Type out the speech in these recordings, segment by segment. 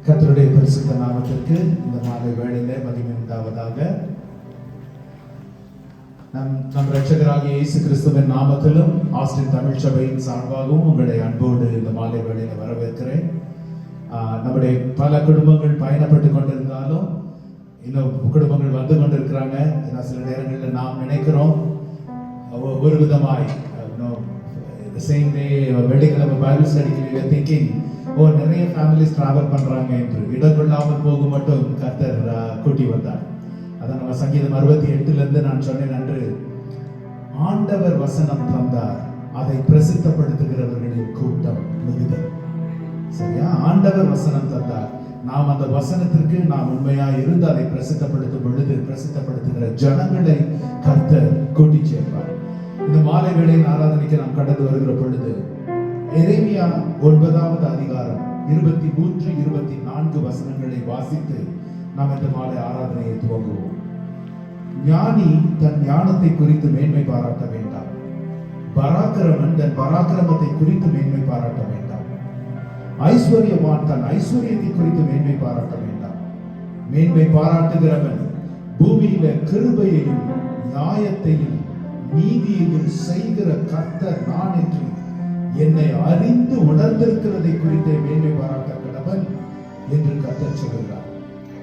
கர்த்தருடைய பரிசுத்த நாமத்திற்கு இந்த மாலை வேளையிலே மகிமை உண்டாவதாக. நம் இரட்சகராகிய இயேசு கிறிஸ்துவின் நாமத்திலும் ஆஸ்டின் தமிழ் சபையின் சார்பாகவும் உங்களை அன்போடு இந்த மாலை வேளையில வரவேற்கிறேன். நம்முடைய பல குடும்பங்கள் பயணப்பட்டு கொண்டிருந்தாலும் இன்னும் குடும்பங்கள் வந்து கொண்டிருக்கிறாங்க. ஏன்னா சில நேரங்களில் நாம் நினைக்கிறோம் ஒரு விதமாய் சேம் டே வெள்ளிக்கிழமை பைபிள் ஸ்டடிக்கு திங்கிங் நிறைய ஃபேமிலிஸ் டிராவல் பண்றாங்க என்று இடங்கொள்ளாமல் போக மட்டும் கர்த்தர் கூட்டி வந்தார். அதான் நம்ம சங்கீதம் 68 நான் சொன்னேன் அன்று, ஆண்டவர் வசனம் தந்தார், அதை பிரசித்தப்படுத்துகிறவர்களின் கூட்டம் மிகுதி. சரியா? ஆண்டவர் வசனம் தந்தார், நாம் அந்த வசனத்திற்கு நாம் உண்மையா இருந்து அதை பிரசித்தப்படுத்தும் பொழுது பிரசித்தப்படுத்துகிற ஜனங்களை கர்த்தர் கூட்டி சேர்ப்பார். இந்த மாலை வேளையின் ஆராதனைக்கு நாம் கடந்து வருகிற பொழுது எரேமியா 9வது அதிகாரம் 23, 24 வசனங்களை வாசித்து நாம் இந்த மாலை ஆராதனையை துவங்குவோம். ஞானி தன் ஞானத்தை குறித்து மேன்மை பாராட்ட வேண்டாம், பராக்கிரமன் தன் பராக்கிரமத்தை குறித்து மேன்மை பாராட்ட வேண்டாம், ஐஸ்வர்யவான் தன் ஐஸ்வர்யத்தை குறித்து மேன்மை பாராட்ட வேண்டாம். மேன்மை பாராட்டுகிறவன் பூமியில கிருபையையும் நியாயத்தையும் நீதியையும் செய்கிற கர்த்தர் நான் என்று என்னை அறிந்து உணர்ந்திருக்கிறதை குறித்து மேன்மை பாராட்ட கடவன் என்று கர்த்தர் சொல்கிறார்.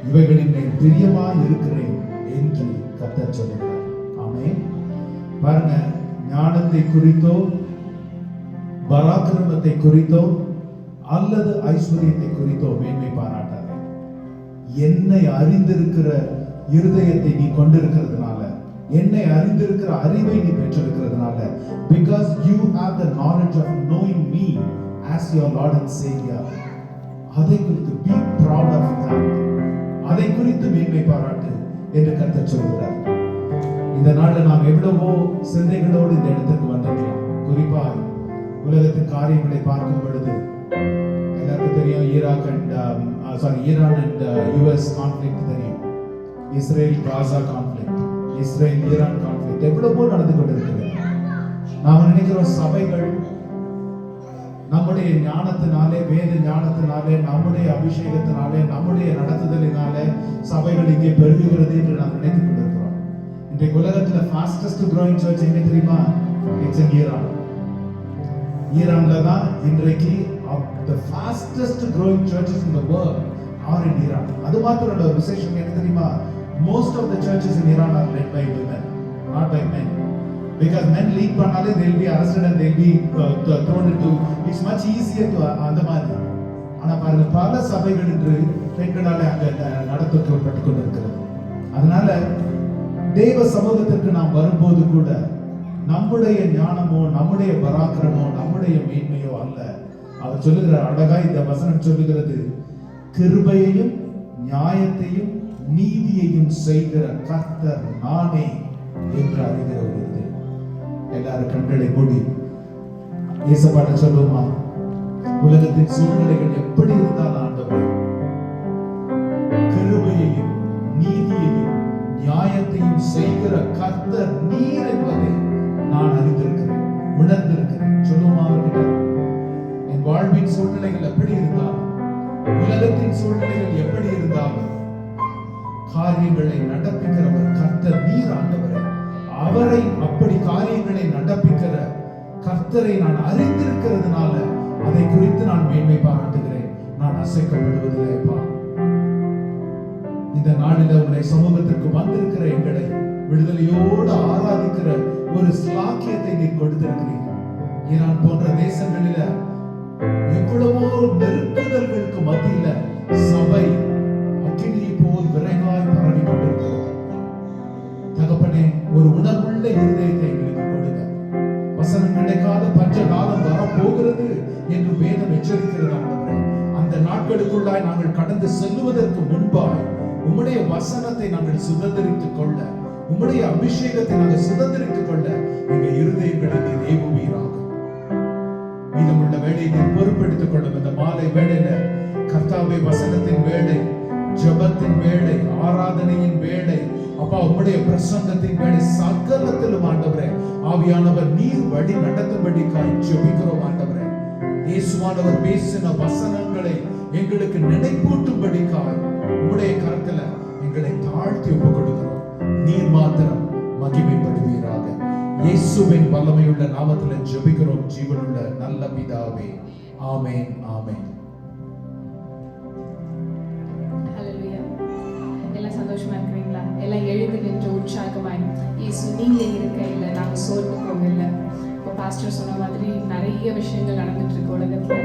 இவைகளின் மேல் பிரியமாய் இருக்கிறேன் என்று கர்த்தர் சொல்கிறார். ஆமென். பாருங்க, ஞானத்தை குறித்தோ பராக்கிரமத்தை குறித்தோ அல்லது ஐஸ்வர்யத்தை குறித்தோ மேன்மை பாராட்டாத. என்னை அறிந்திருக்கிற இருதயத்தை நீ கொண்டிருக்கிறதுனால, என்னை அறிந்திருக்கிற அறிவை நீ பெற்றிருக்கிறதுனால, because you have the knowledge of knowing me as your Lord and Savior, அதை குறித்து be proud of that, அதை குறித்து மேன்மை பாராட்டு என்று கர்த்தர் சொல்கிறார். இந்த நாளில் நாம் எவ்வளவோ சிந்தைகளோடு இந்த இடத்துக்கு வந்திருக்கலாம். குறிப்பாய் உலகத்தின் காரியங்களை பார்க்கும் பொழுது எல்லாருக்கும் தெரியும், ஈரான் அண்ட் யுஎஸ் கான்ஃபிளிக்ட் தெரியும், Israel Gaza conflict, Israel Iran conflict எவ்வளவோ நடந்து கொண்டிருக்கிறது. நாம் நினைக்கிறோம் சபைகள் நம்முடைய ஞானத்தினாலே, வேத ஞானத்தினாலே, நம்முடைய அபிஷேகத்தினாலே, நம்முடைய நடத்துதலினாலே சபைகள் இங்கே பெருகுகிறது என்று நாம் நினைத்துக் கொண்டிருக்கிறோம். இன்றைக்கு உலகத்துல ஃபாஸ்டஸ்ட் growing church எங்க தெரியுமா? It's in Iran. ஈரான்ல தான் இன்றைக்கு the fastest growing churches in the world are in Iran. அது மாத்திரம் இல்ல, ஒரு விசேஷம் என்ன தெரியுமா? Most of the churches in Iran are led by women, not by men. Because men lead பண்ணாலே they'll be arrested and they'll be thrown into, it's much easier to அந்த மாதிரி. ஆனா பாருங்க, பல சபைகள் இன்று பெண்களால அங்க நடத்தப்பட்டு கொண்டிருக்கிறது. அதனால தேவ சமூகத்திற்கு நாம் வரும்போது கூட நம்முடைய ஞானமோ நம்முடைய பராக்கிரமோ நம்முடைய மேன்மையோ அல்ல. அவர் சொல்லுகிறார், அழகா இந்த வசனம் சொல்லுகிறது, கிருபையையும் நியாயத்தையும் நீதியையும் செய்கிற கர்த்தர் நானே என்று அறிகிறவர். எல்லாரும் கண்களை மூடி இயேசுபாட சொல்லுமா? உலகத்தின் சூழ்நிலைகள் எப்படி இருந்தாலும் ஆண்டவர் கிருபையையும் நீதியையும் நியாயத்தையும் செய்கிற கர்த்தர் நீர் என்பதை நான் அறிந்திருக்கிறேன், உணர்ந்திருக்கிறேன். சொல்லுமா அவர்கிட்ட, என் வாழ்வின் சூழ்நிலைகள் எப்படி இருந்தாலும், உலகத்தின் சூழ்நிலைகள் எப்படி இருந்தாலும், காரியங்களை நடப்பிக்கிறவர் கர்த்தர் நீர் ஆண்டவரே. அவரை அப்படி காரியங்களை நடப்பிக்கிற கர்த்தரை நான் அறிந்திருக்கிறதுனால அதை குறித்து நான் மேன்மை பாராட்டுகிறேன், நான் அசைக்கப்படுவதில்லைப்பா. இந்த நாளில் உங்களை சமூகத்திற்கு வந்திருக்கிற எங்களை விடுதலையோடு ஆராதிக்கிற ஒரு ஸ்லாக்கியத்தை நீர் கொடுத்திருக்கிறீர்கள். ஈரான் போன்ற தேசங்களில எவ்வளவோ நெருக்குதல்களுக்கு மத்தியில சபை அக்கினியை போல் விரைவாய் பரவி கொண்டிருக்கிறது. தகப்பனே, ஒரு உணர்வுள்ள இருதயத்தை எங்களுக்கு கொடுங்க. வசனம் கிடைக்காத பஞ்ச காலம் வரப்போகிறது என்று வேதம் எச்சரிக்கிறது. அந்த நாட்களுக்குள்ளாய் நாங்கள் கடந்து செல்லுவதற்கு முன்பாய் உம்முடைய வசனத்தை நாங்கள் சுதந்திரித்துக் கொள்ள, உம்முடைய அபிஷேகத்தை நாங்கள் சுதந்திரித்துக் கொள்ள எங்க இருதயங்களை நீர் ஏவுவீராக. மீதமுள்ள வேலையை நீர் பொறுப்பெடுத்துக் கொள்ளும். இந்த மாலை வேளையில கர்த்தாவே, வசனத்தின் வேளை, ஜெபத்தின் வேளை, ஆராதனையின் வேளை, அப்பா உம்முடைய பிரசங்கத்தின் வேளை, சகலத்திலும் ஆண்டவரே ஆவியானவர் நீர் வழி நடத்தும்படிக்காய் ஜெபிக்கிறோம் ஆண்டவரே. இயேசுவானவர் பேசின வசனங்களை எங்களுக்கு நினைப்பூட்டும்படிக்காய் உம்முடைய கரத்துல எங்களை தாழ்த்தி ஒப்பு கொடுக்கிறோம். நீர் மாத்திரம் மகிமைப்படுவீராக. இயேசுவின் வல்லமையுள்ள நாமத்தில் ஜெபிக்கிறோம் ஜீவனுள்ள நல்ல பிதாவே. ஆமென், ஆமென். ஹல்லேலூயா. எல்லாம் சந்தோஷமா இருக்கிறீங்களா? எல்லாம் எழுந்து நின்று உற்சாகமாய் இயேசு நீங்க இருக்கையில நாங்க சோர்ந்து போகல. இப்போ பாஸ்டர் சொன்ன மாதிரி நிறைய விஷயங்கள் நடந்துட்டு இருக்கு உலகத்துல.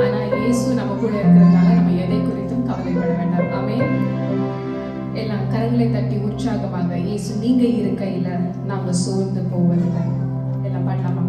ஆனா இயேசு நம்ம கூட இருக்கிறதுனால நம்ம எதை குறித்தும் கவலைப்பட வேண்டாம். ஆமென். எல்லாம் கரங்களை தட்டி உற்சாகமாக இயேசு நீங்க இருக்கையில நாங்க சோர்ந்து போவதில்லை. எல்லாம் பண்ணலாமா?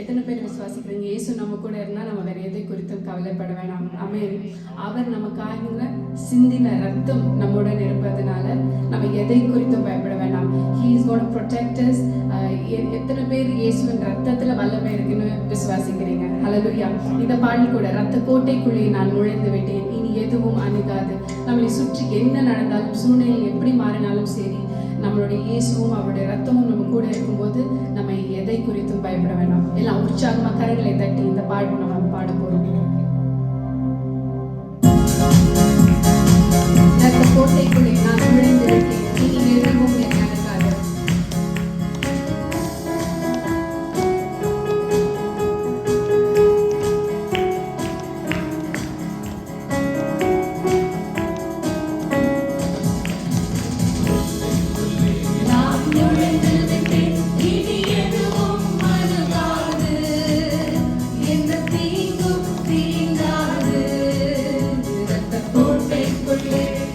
எத்தனை பேர் விசுவாசிக்கிறீங்க இயேசு நம்ம கூட இருந்தா நம்ம வேற எதை குறித்தும் கவலைப்பட வேணாம். ஆமென். அவர் நமக்காக சிந்தின ரத்தம் நம்முடன் இருப்பதனால நம்ம எதை குறித்தும் பயப்பட வேண்டாம். He is going to protect us. எத்தனை பேர் இயேசுவின் ரத்தத்துல வல்லமை இருக்குன்னு விசுவாசிக்கிறீங்க? ஹல்லேலூயா. இந்த பாடல் கூட ரத்த கோட்டைக்குள்ளே நான் நுழைந்து விட்டேன், இனி எதுவும் அணுகாது. நம்மளை சுற்றி என்ன நடந்தாலும் சூழ்நிலை எப்படி மாறினாலும் சரி, நம்மளுடைய இயேசுவும் அவருடைய ரத்தமும் நம்ம கூட இருக்கும்போது நம்ம எதை குறித்தும் பயப்பட வேண்டாம். எல்லாம் உற்சாகமா கரங்களை தட்டி இந்த பாட்டு நம்ம பாட போறோம். ரத்த கோட்டைக்குள்ளே நான் நுழைந்திருக்கேன், இனி எதுவும் என்னை அணுகாது.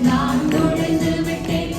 நான் நுழைந்து விட்டேன்.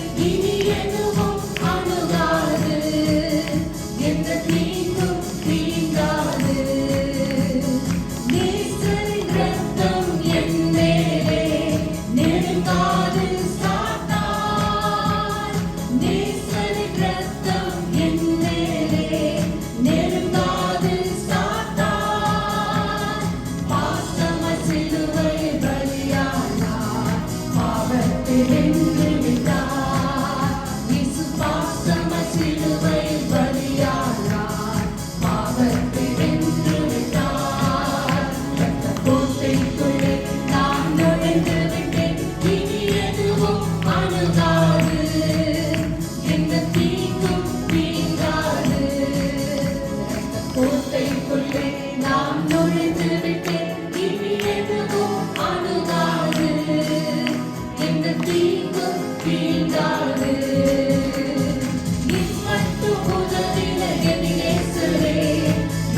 உதவின எபினேசரே,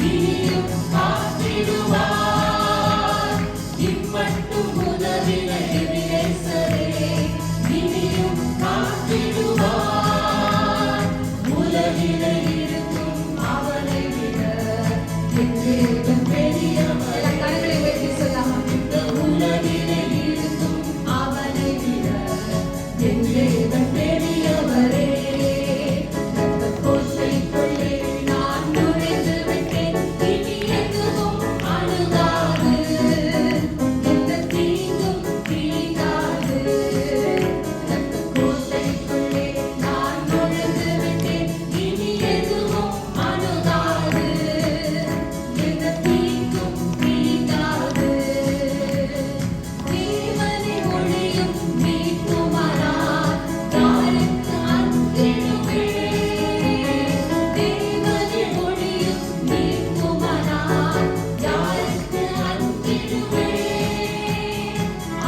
இனியும் காத்திடுவார். இம்மட்டும் உதவின எபினேசரே, இனியும் காத்திடுவார். உலகிலே இருக்கும் அவனை விட என் தேவன் பெரியவர். எல்லா கரங்களை உயர்த்தி சொல்லலாம். இந்த உலகிலே இருக்கும் அவனை விட என் தேவன் பெரியவரே. ரத்தக் கோட்டைக்குள்ளே நான் நுழைந்து விட்டேன், இனி எதுவும் அணுகாது, எந்த தீங்கும் தீண்டாது. ரத்தக் கோட்டைக்குள்ளே நான் நுழைந்து விட்டேன், இனி எதுவும் அணுகாது, எந்த தீங்கும் தீண்டாது. தேவனை ஒளியும் மீட்புமானார், யாருக்கு அஞ்சிடுவேன்? தேவனை ஒளியும் மீட்புமானார், யாருக்கு அஞ்சிடுவேன்?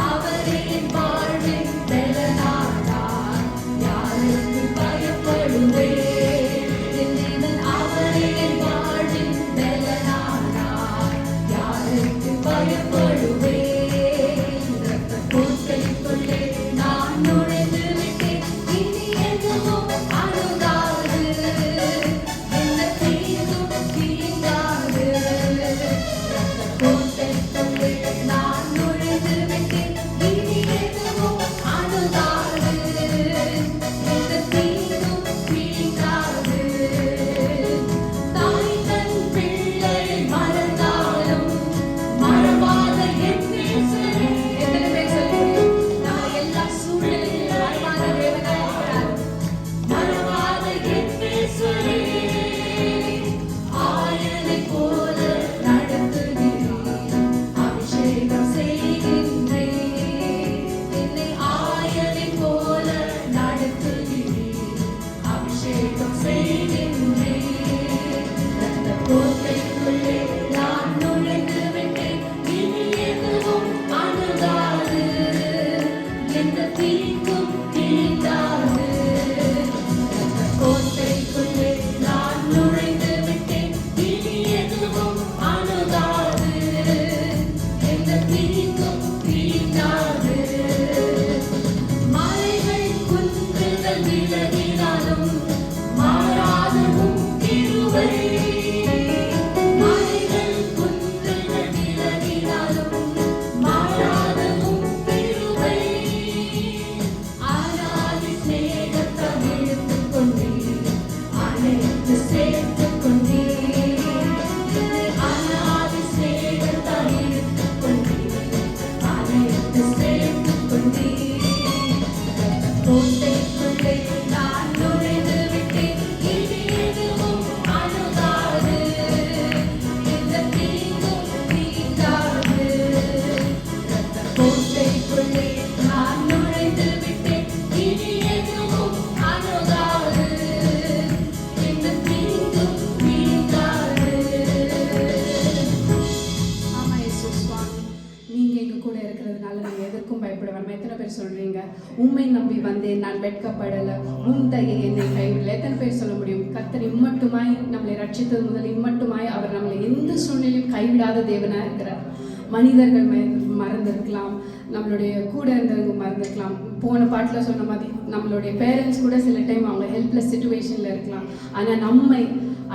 அவரே என் வாழ்வின் பெலனானார், யாருக்கு பயப்படுவேன்? என் தேவன் அவரே என் வாழ்வின் பெலனானார், யாருக்கு பயப்படுவேன்? ரத்தக் கோட்டைக்குள்ளே நான் நுழைந்து விட்டேன், இனி எதுவும் அணுகாது, எந்த தீங்கும் தீண்டாது. ரத்தக் கோட்டைக்குள்ளே நான் நுழைந்து விட்டேன், இனி எதுவும் அணுகாது, எந்த தீங்கும் தீண்டாது. தாய் தன் பிள்ளை மறந்தாலும் மறவாத என் நேசரே. எத்தனை பேர் சொல்ல முடியும்? நம்ம எல்லா சூழ்நிலையிலும் மறவாத தேவனாய் இருக்கிறார். மறவாத என் நேசரே. ஆயனைப் போல நடத்துகிறீர், அபிஷேகம் செய்கின்றீர். என்னை ஆயனைப் போல நடத்துகிறீர், அபிஷேகம் செய்கின்றீர். ரத்தக் கோட்டைக்குள்ளே நான் நுழைந்து விட்டேன், இனி எதுவும் அணுகாது, எந்த தீங்கும் தீண்டாது. ரத்தக் கோட்டைக்குள்ளே நான் நுழைந்து விட்டேன், இனி எதுவும் அணுகாது, எந்த தீங்கும் தீண்டாது. மலைகள் குன்றுகள் விலகினாலும் மாறாத உம் கிருபை. மலைகள் குன்றுகள் விலகினாலும் மாறாத உம் கிருபை. அநாதி சிநேகத்தால் இழுத்துக் கொண்டீர், அணைத்து சேர்த்துக் கொண்டீர். என்னை அநாதி சிநேகத்தால் இழுத்துக் கொண்டீர், அணைத்து சேர்த்துக் கொண்டீர். ரத்தக் கோட்டைக்குள்ளே நான் நுழைந்து விட்டேன், இனி எதுவும் அணுகாது, எந்த தீங்கும் தீண்டாது. ரத்தக் கோட்டைக்குள்ளே நான் நுழைந்து விட்டேன், இனி எதுவும் அணுகாது, எந்த தீங்கும் தீண்டாது. ஆமா இயேசு சுவாமி, நீங்க எங்க கூட இருக்கிறதுனால நாங்க எதற்கும் பயப்பட வேண்டாம். எத்தனை பேர் சொல்றீங்க, உம்மை நம்பி வந்தேன், நான் வெட்கப்படல, உம் தயை என்னை கைவிடல? எத்தனை பேர் சொல்ல முடியும்? கர்த்தர் இம்மட்டுமாய் நம்மளை ரட்சித்தது முதல் இம்மட்டுமாய் அவர் நம்மளை எந்த சூழ்நிலையும் கைவிடாத தேவனா இருக்கிறார். மனிதர்கள் மறந்திருக்கலாம், நம்மளுடைய கூட இருந்தவங்க மறந்துருக்கலாம். போன பாட்டில் சொன்ன மாதிரி நம்மளுடைய பேரண்ட்ஸ் கூட சில டைம் அவங்க ஹெல்ப்லெஸ் சுச்சுவேஷனில் இருக்கலாம். ஆனால் நம்மை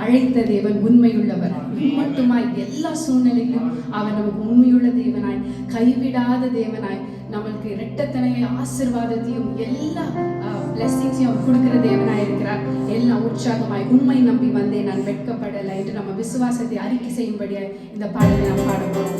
அழைத்த தேவன் உண்மையுள்ளவர். மட்டுமாய் எல்லா சூழ்நிலையிலும் அவர் நமக்கு உண்மையுள்ள தேவனாய், கைவிடாத தேவனாய், நம்மளுக்கு இரட்டத்தனைய ஆசீர்வாதத்தையும் எல்லா பிளெஸிங்ஸையும் அவர் கொடுக்கிற தேவனாய் இருக்கிறார். எல்லாம் உற்சாகமாய் உண்மை நம்பி வந்தேன், நான் வெட்கப்படலை என்று நம்ம விசுவாசத்தை அறிக்கை செய்யும்படியாய் இந்த பாடலை நாம் பாடுவோம்.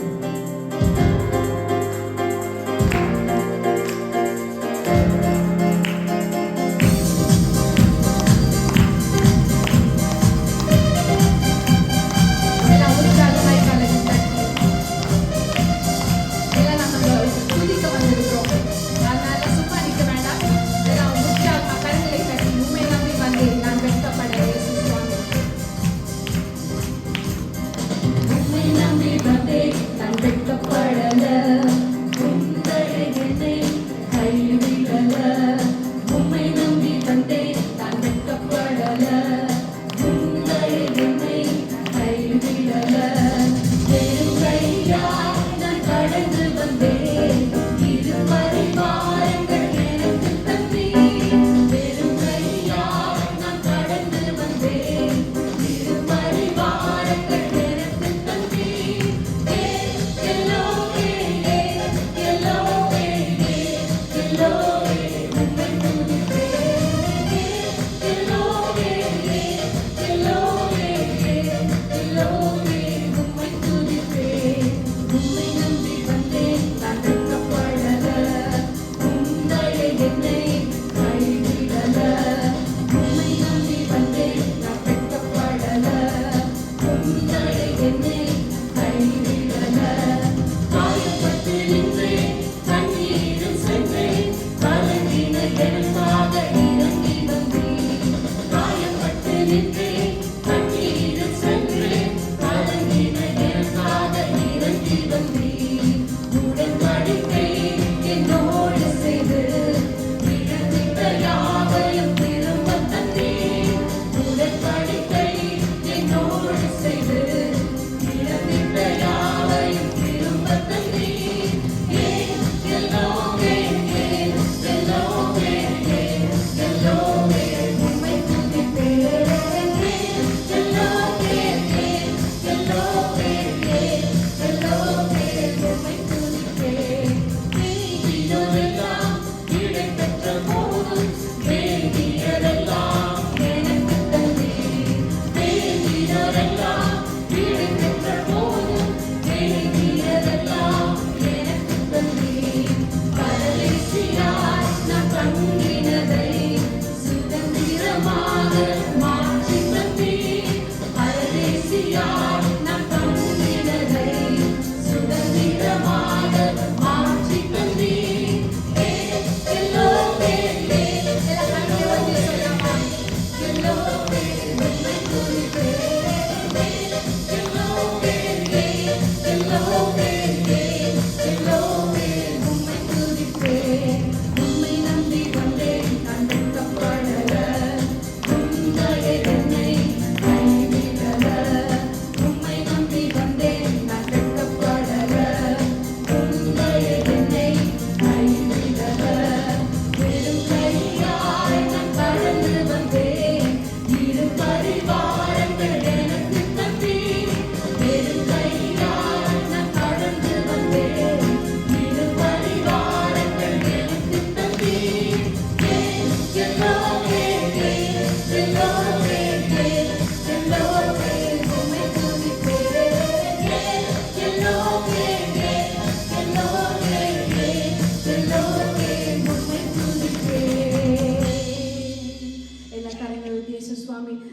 உம்மை நம்பி வந்தேன், நான் வெட்கப்படலை.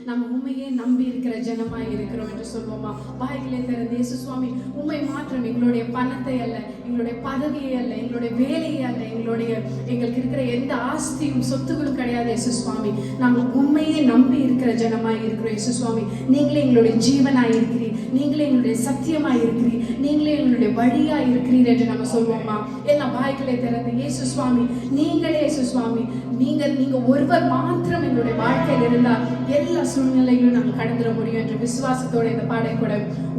நம்ம உண்மையே நம்பி இருக்கிற ஜனமாய் இருக்கிறோம் என்று சொல்வோமா? வாய்களை திறந்து இயேசு சுவாமி, உண்மை மாற்றம் எங்களுடைய பணத்தை அல்ல, எங்களுடைய பதவியை அல்ல, எங்களுடைய வேலையை அல்ல, எங்களுக்கு இருக்கிற எந்த ஆஸ்தியும் சொத்துகளும் கிடையாது இயேசு சுவாமி. நாங்கள் உண்மையை நம்பி இருக்கிற ஜனமாய் இருக்கிறோம் இயேசு சுவாமி. நீங்களே எங்களுடைய ஜீவனாய் இருக்கிறீர், நீங்களே எங்களுடைய சத்தியமாய் இருக்கிறீர், நீங்களே எங்களுடைய வழியாய் இருக்கிறீர் என்று நம்ம சொல்வோமா? எல்லாம் வாய்களை திறந்து இயேசு சுவாமி, நீங்களே இயேசு சுவாமி, நீங்க ஒருவர் மாத்திரம் எங்களுடைய வாழ்க்கையில் இருந்தால் எல்லா சூழ்நிலைகளும் நாங்கள் கடந்துட முடியும் என்ற விசுவாசத்தோட இந்த பாடை கூட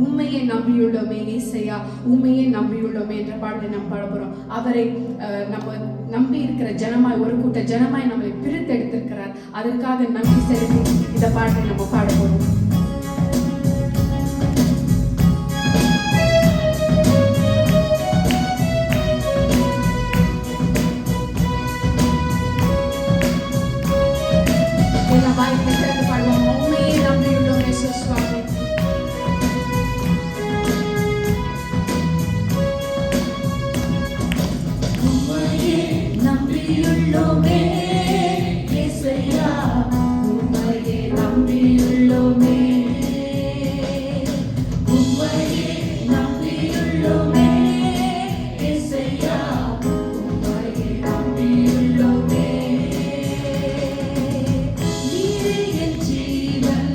உண்மையை நம்பியுள்ளோமே ஏசையா, உண்மையை நம்பியுள்ளோமே என்ற பாடலை நாம் பாட போறோம். அவரை நம்ம நம்பி இருக்கிற ஜனமாய், ஒரு கூட்ட ஜனமாய் நம்மளை பிரித்தெடுத்திருக்கிறார். அதற்காக நன்றி செலுத்தி இந்த பாடலை நம்ம பாட போறோம். நம்பியுள்ளோமே இயேசையா, உம்மையே நம்பியுள்ளோமே, உம்மையே நம்பியுள்ளோமே இயேசையா, உம்மையே நம்பியுள்ளோமே. நீரே என் ஜீவன்,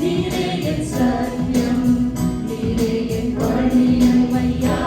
நீரே என் சத்தியம், நீரே என் வழியும் ஐயா.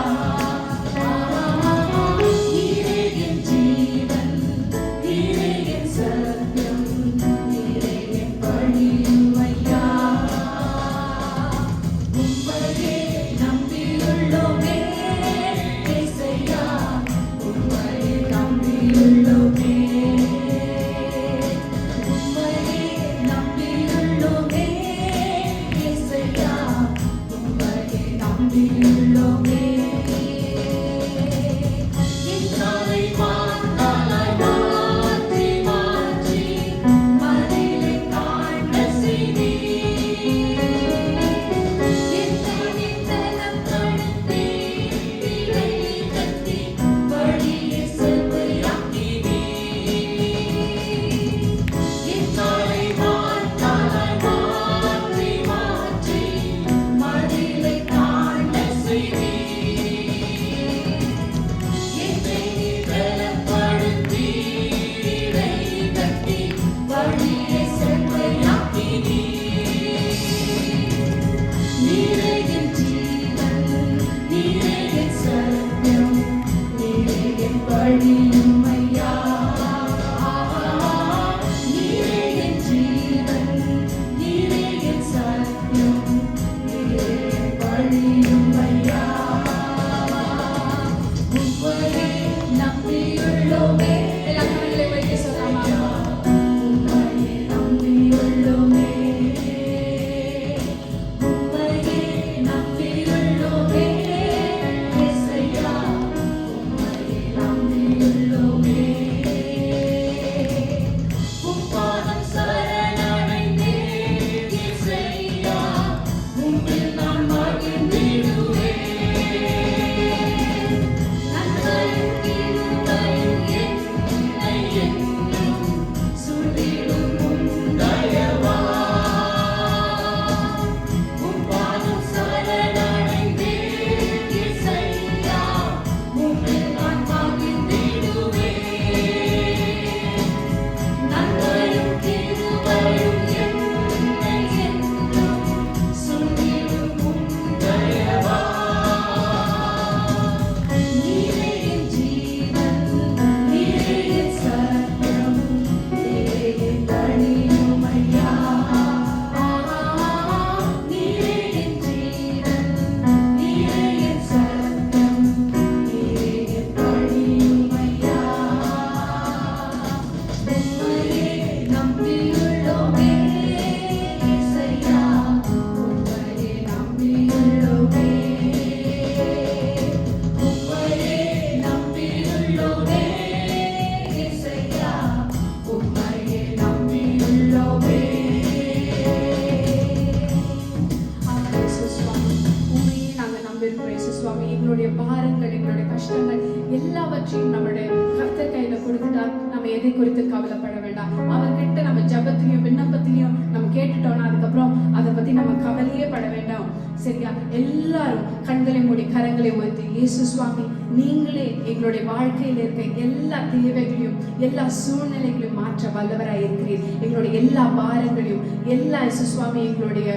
எல்லாவற்றையும் நம்மளுடைய கர்த்தர் கையில கொடுத்துட்டா நம்ம எதை குறித்து கவலைப்பட வேண்டாம். அவர்கிட்ட நம்ம ஜபத்திலையும் விண்ணப்பத்திலையும் நம்ம கேட்டுட்டோம்னா ஆனா அதுக்கப்புறம் அதை பத்தி நம்ம கவலையே பட வேண்டாம். சரியா? எல்லாரும் கண்களை மூடி கரங்களை உயர்த்தி, இயேசு சுவாமி, நீங்களே எங்களுடைய வாழ்க்கையில் இருக்க எல்லா தேவைகளையும் எல்லா சூழ்நிலைகளையும் மாற்ற வல்லவராய் இருக்கிறீர். எங்களுடைய எல்லா பாரங்களையும் எல்லா இயேசு சுவாமி எங்களுடைய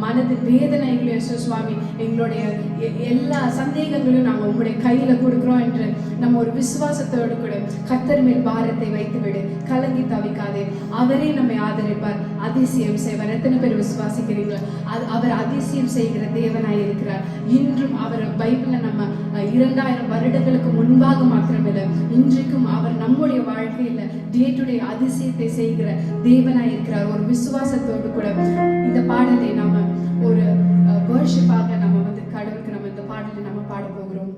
மனதின் வேதனைகளையும் இயேசு சுவாமி எங்களுடைய எல்லா சந்தேகங்களையும் நாங்கள் உங்களுடைய கையில கொடுக்குறோம் என்று நம்ம ஒரு விசுவாசத்தோடு கூட கர்த்தர் மேல் பாரத்தை வைத்து விடு. கலங்கி தவிக்காதே. அவரே நம்மை ஆதரிப்பார், அதிசயம் செய்வார். எத்தனை பேர் விசுவாசிக்கிறீங்களா? அவர் அதிசயம் செய்கிற தேவனாய் இருக்கிறார். இன்றும் அவர் பைபிள்ல நம்ம 2000 வருடங்களுக்கு முன்பாக மாத்திரமில்லை, இன்றைக்கும் அவர் நம்முடைய வாழ்க்கையில டே டு டே அதிசயத்தை செய்கிற தேவனாய் இருக்கிறார். ஒரு விசுவாசத்தோடு கூட இந்த பாடலை நாம ஒரு வர்ஷிப்பாக நம்ம கடவுளுக்கு நம்ம இந்த பாடலை நம்ம பாட போகிறோம்.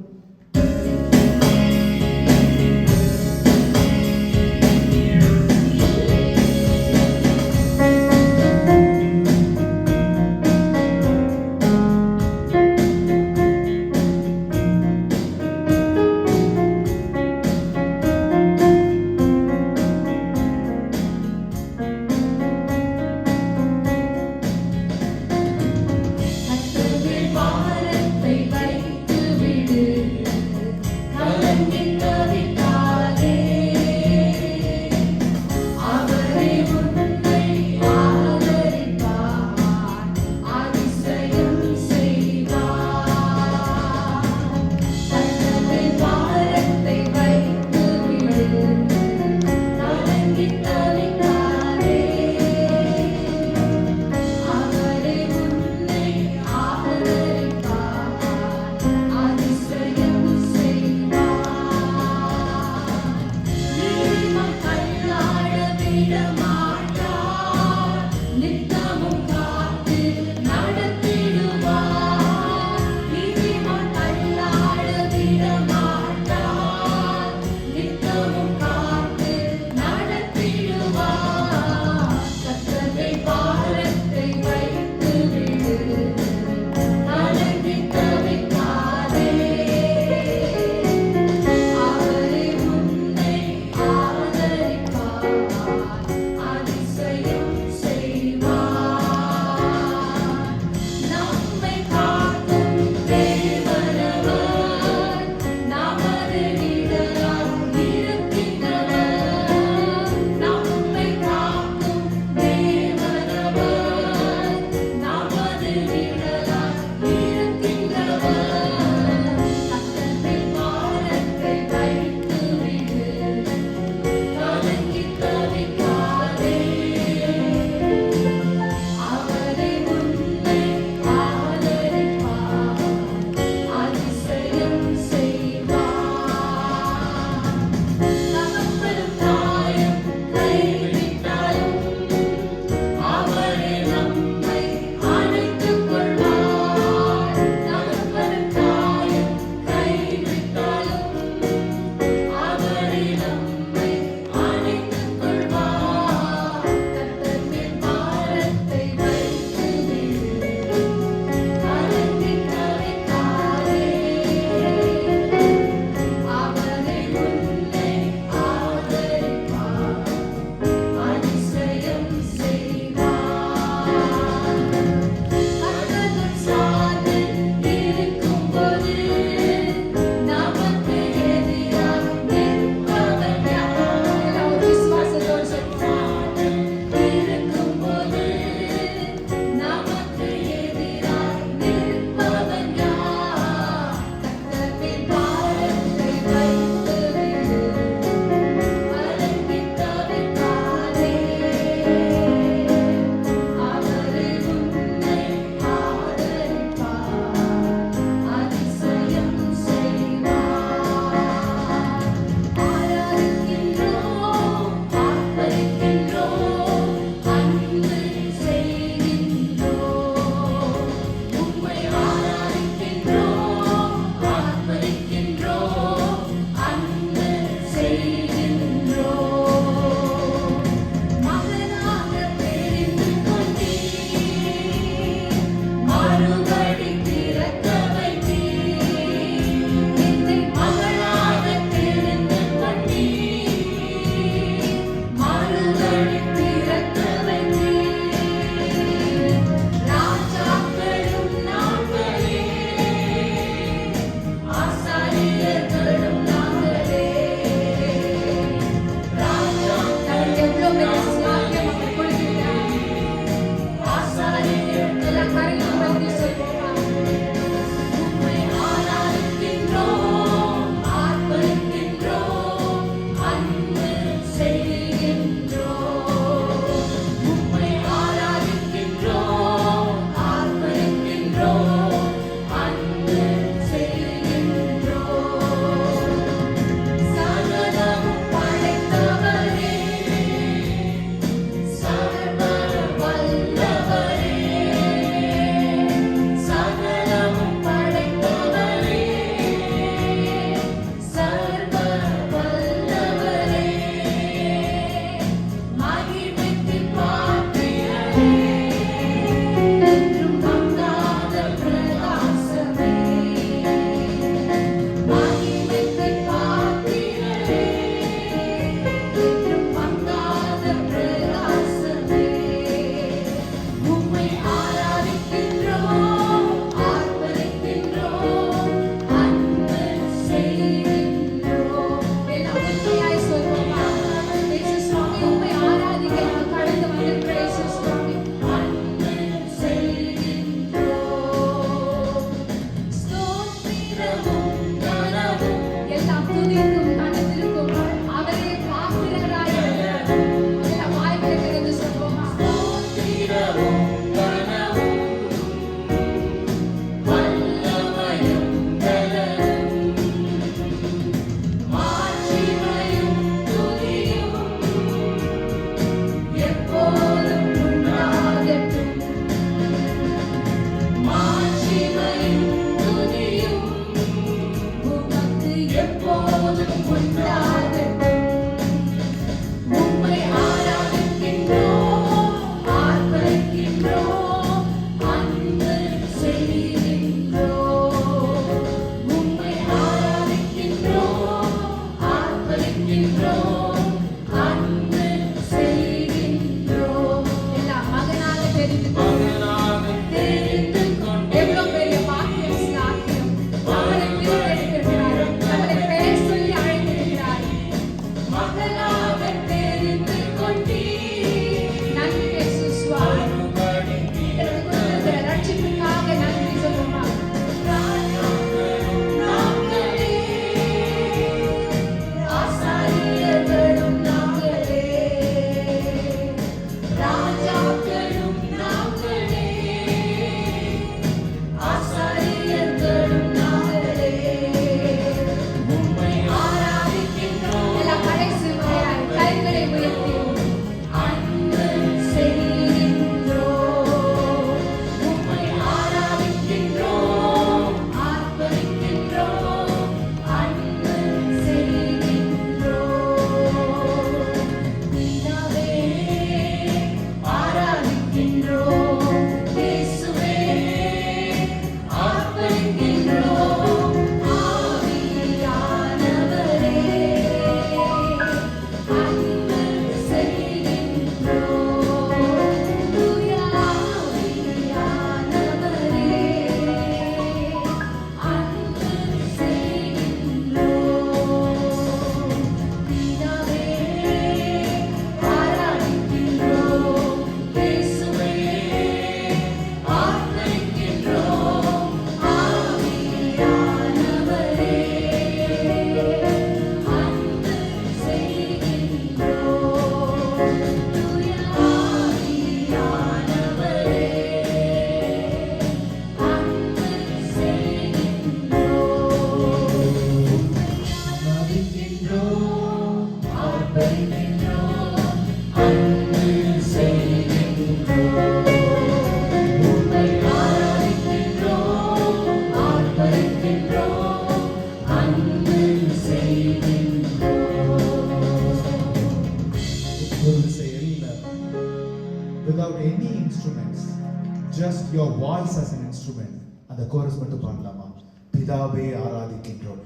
your voice as an instrument. அந்த கோரஸ் மட்டும் பாடலாமா? பிதாவே ஆராதிக்கின்றோம்,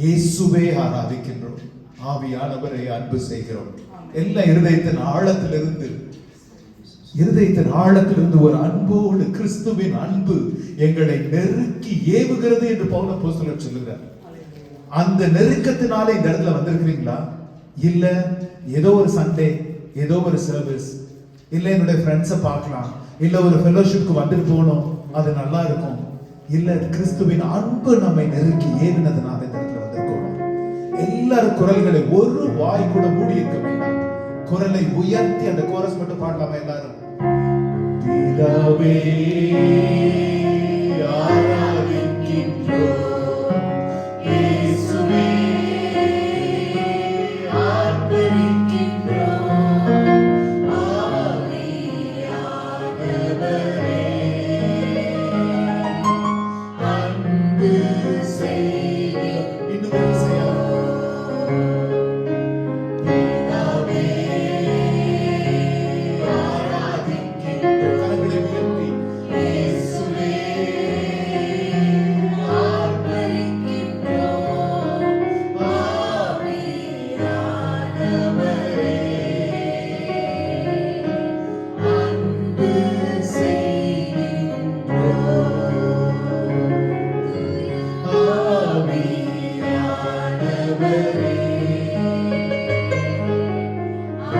இயேசுவே ஆராதிக்கின்றோம், ஆவியானவரை அன்பு செய்கிறோம். எல்லா இருதயத்தின் ஆழத்திலிருந்து ஒரு அன்போடு கிறிஸ்துவின் அன்பு எங்களை நெருக்கி ஏவுகிறது என்று பவுல் அப்போஸ்தலர் சொல்லுகிறார். அந்த நெருக்கத்தினால இந்த இடத்துல வந்திருக்கிறீங்களா? இல்ல ஏதோ ஒரு சண்டே, ஏதோ ஒரு சர்வீஸ், இல்ல என்னுடைய ஃப்ரெண்ட்ஸை பார்க்கலாம், இல்ல ஒரு ஃபெலோஷிப்க்கு வந்துட்டு போகணும், அது நல்லா இருக்கும், இல்ல கிறிஸ்துவின் அன்பு நம்மை நெருக்கி ஏவினதுனால இந்த இடத்துல வந்திருக்கோம். எல்லாரும் குரல்களை ஒரு வாய் கூட மூடி இருக்க வேண்டாம், குரலை உயர்த்தி அந்த கோரஸ் மட்டும் பாடலாமா எல்லாரும்? பிதாவே ஆராதிக்கின்றோம், இயேசுவே ஆர்ப்பரிக்கின்றோம், ஆவியானவரே அன்பு செய்கிறோம். இன்னும் ஒரு செய்யலாம். பிதாவே ஆராதிக்கின்றோம், கரங்களை உயர்த்தி இயேசுவே ஆர்ப்பரிக்கின்றோம், ஆவியானவரே அன்பு செய்கின்றோம், ஆவியானவரே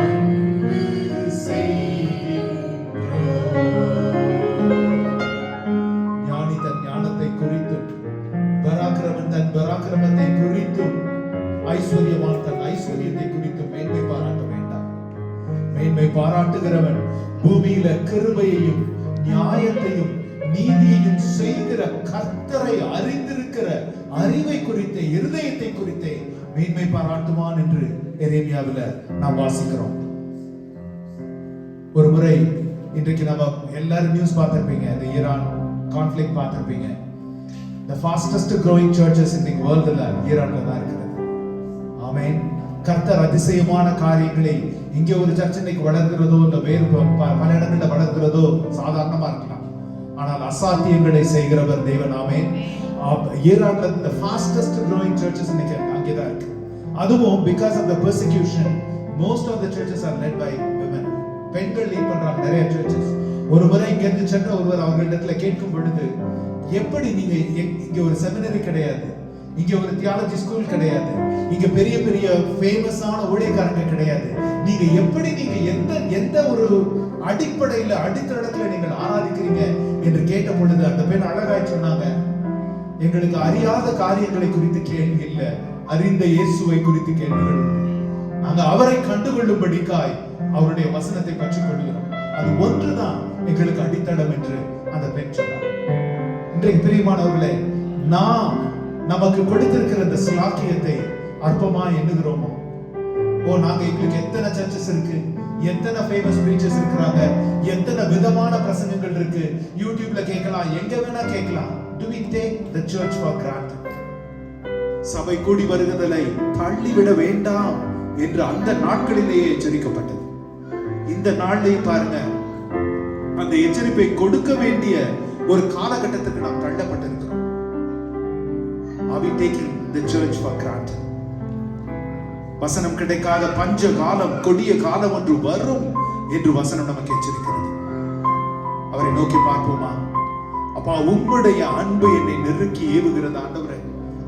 அன்பு செய்கின்றோம். ஞானி தன் ஞானத்தை குறித்தும், பராக்கிரமன் தன் பராக்கிரமத்தை குறித்தும், ஐஸ்வர்யவான் தன் ஐஸ்வர்யத்தை குறித்தும் மேன்மை பாராட்ட வேண்டாம். மேன்மை பாராட்டுகிறவன் பூமியில கிருபையையும் நியாயத்தையும் நீதியையும் செய்கிற கர்த்தரை அறிந்திருக்கிற அறிவை குறித்த இருதயத்தை குறித்தே மேன்மை பாராட்டுவான் என்று எரேமியாவில நாம் வாசிக்கிறோம். ஒரு முறை இன்றைக்கு நம்ம எல்லாரும் நியூஸ் பார்த்திருப்பீங்க, இந்த ஈரான் கான்ஃபிளிக்ட் பார்த்திருப்பீங்க. the fastest growing churches in the world ஈரான்ல தான் இருக்கிறது. ஆமென். கர்த்தர் அதிசயமான காரியங்களை, இங்கே ஒரு சர்ச் இன்னைக்கு வளர்கிறதோ இல்ல வேறு பல இடங்கள்ல வளர்கிறதோ சாதாரணமா இருக்கலாம், ஆனால் அசாத்தியங்களை செய்கிறவர் தேவன். ஆமென். ஈரான்ல the fastest growing churches இன்னைக்கு அங்கே தான் இருக்கு. அதுவும் because of the persecution, most of the churches are led by women. பெண்கள் லீட் பண்றாங்க நிறைய churches. ஒரு முறை இங்க இருந்து சென்ற ஒருவர் அவர்களிடத்துல கேட்கும் பொழுது, எப்படி நீங்க இங்க ஒரு செமினரி கிடையாது, இங்க ஒரு தியாலஜி ஸ்கூல் கிடையாது, இங்க பெரிய பெரிய ஃபேமஸான ஊழியக்காரங்க கிடையாது, நீங்க எப்படி நீங்க எந்த ஒரு அடிப்படையில அடித்தளத்துல நீங்கள் ஆராதிக்கிறீங்க என்று கேட்ட பொழுது அந்த பெண் அழகாய் சொன்னாங்க, எங்களுக்கு அறியாத காரியங்களை குறித்து கேள்வி இல்லை, அறிந்த இயேசுவை குறித்து கேள்விகள் உண்டு. நாங்க அவரை கண்டுகொள்ளும்படிக்காய் அவருடைய வசனத்தை பற்றிக் கொள்கிறோம், அது ஒன்றுதான் எங்களுக்கு அடித்தளம் என்று அந்த பெண் சொன்னார். இன்றைக்கு பிரியமானவர்களே, நாம் நமக்கு கொடுத்திருக்கிற இந்த ஸ்லாக்கியத்தை அற்பமா எண்ணுகிறோமோ? நாங்க எங்களுக்கு எத்தனை சர்ச்சஸ் இருக்கு, எத்தனை ஃபேமஸ் பிரீச்சர்ஸ் இருக்கிறாங்க, எத்தனை விதமான பிரசங்கங்கள் இருக்கு, யூடியூப்ல கேட்கலாம், எங்க வேணா கேட்கலாம். Do we take the church for granted? சபை கூடி வருகிறதை தள்ளிவிட வேண்டாம் என்று அந்த நாட்களிலேயே எச்சரிக்கப்பட்டது. இந்த நாள்லையும் பாருங்க, அந்த எச்சரிப்பை கொடுக்க வேண்டிய ஒரு காலகட்டத்துக்கு நாம் தள்ளப்பட்டிருக்கிறோம். Are we taking the church for granted? வசனம் கிடைக்காத பஞ்ச காலம், கொடிய காலம் ஒன்று வரும் என்று வசனம் நமக்கு எச்சரிக்கிறது. அவரை நோக்கி பார்ப்போமா? அப்பா, உம்முடைய அன்பு என்னை நெருக்கி ஏவுகிறது ஆண்டவரே.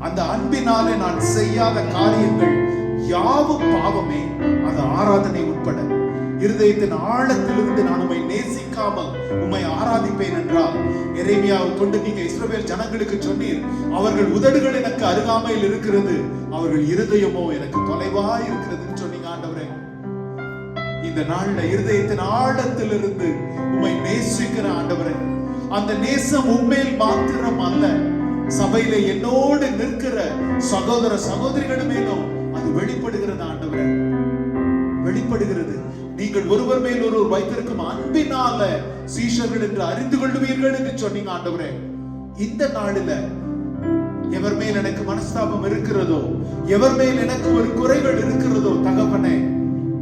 அந்த அன்பினாலே நான் செய்யாத காரியங்கள் யாவும் பாவமே, அது ஆராதனை உட்பட. இருதயத்தின் ஆழத்திலிருந்து நான் உம்மை நேசிக்காமல் உம்மை ஆராதிப்பேன் என்றால், எரேமியாவை கொண்டு நீங்க இஸ்ரவேல் ஜனங்களுக்கு சொன்னீர், அவர்கள் உதடுகள் எனக்கு அருகாமையில் இருக்கிறது, அவர்கள் இருதயமோ எனக்கு தொலைவாய் இருக்கிறதுன்னு சொன்னீங்க ஆண்டவரே. இந்த நாள்ல இருதயத்தின் ஆழத்திலிருந்து உம்மை நேசிக்கிற ஆண்டவரே, அந்த நேசம் உம்மேல் மாத்திரம் அல்ல, சபையில என்னோடு நிற்கிற சகோதர சகோதரிகள் மேலும் அது வெளிப்படுகிறது ஆண்டவரே, வெளிப்படுகிறது. நீங்கள் ஒருவர் மேல் ஒருவர் வைத்திருக்கும் அன்பினால சீஷர்கள் என்று அறிந்து கொள்வீர்கள் என்று சொன்னீங்க ஆண்டவரே. இந்த நாளில எவர் மேல் எனக்கு மனஸ்தாபம் இருக்கிறதோ, எவர் மேல் எனக்கு ஒரு குறைகள் இருக்கிறதோ, தகப்பனே,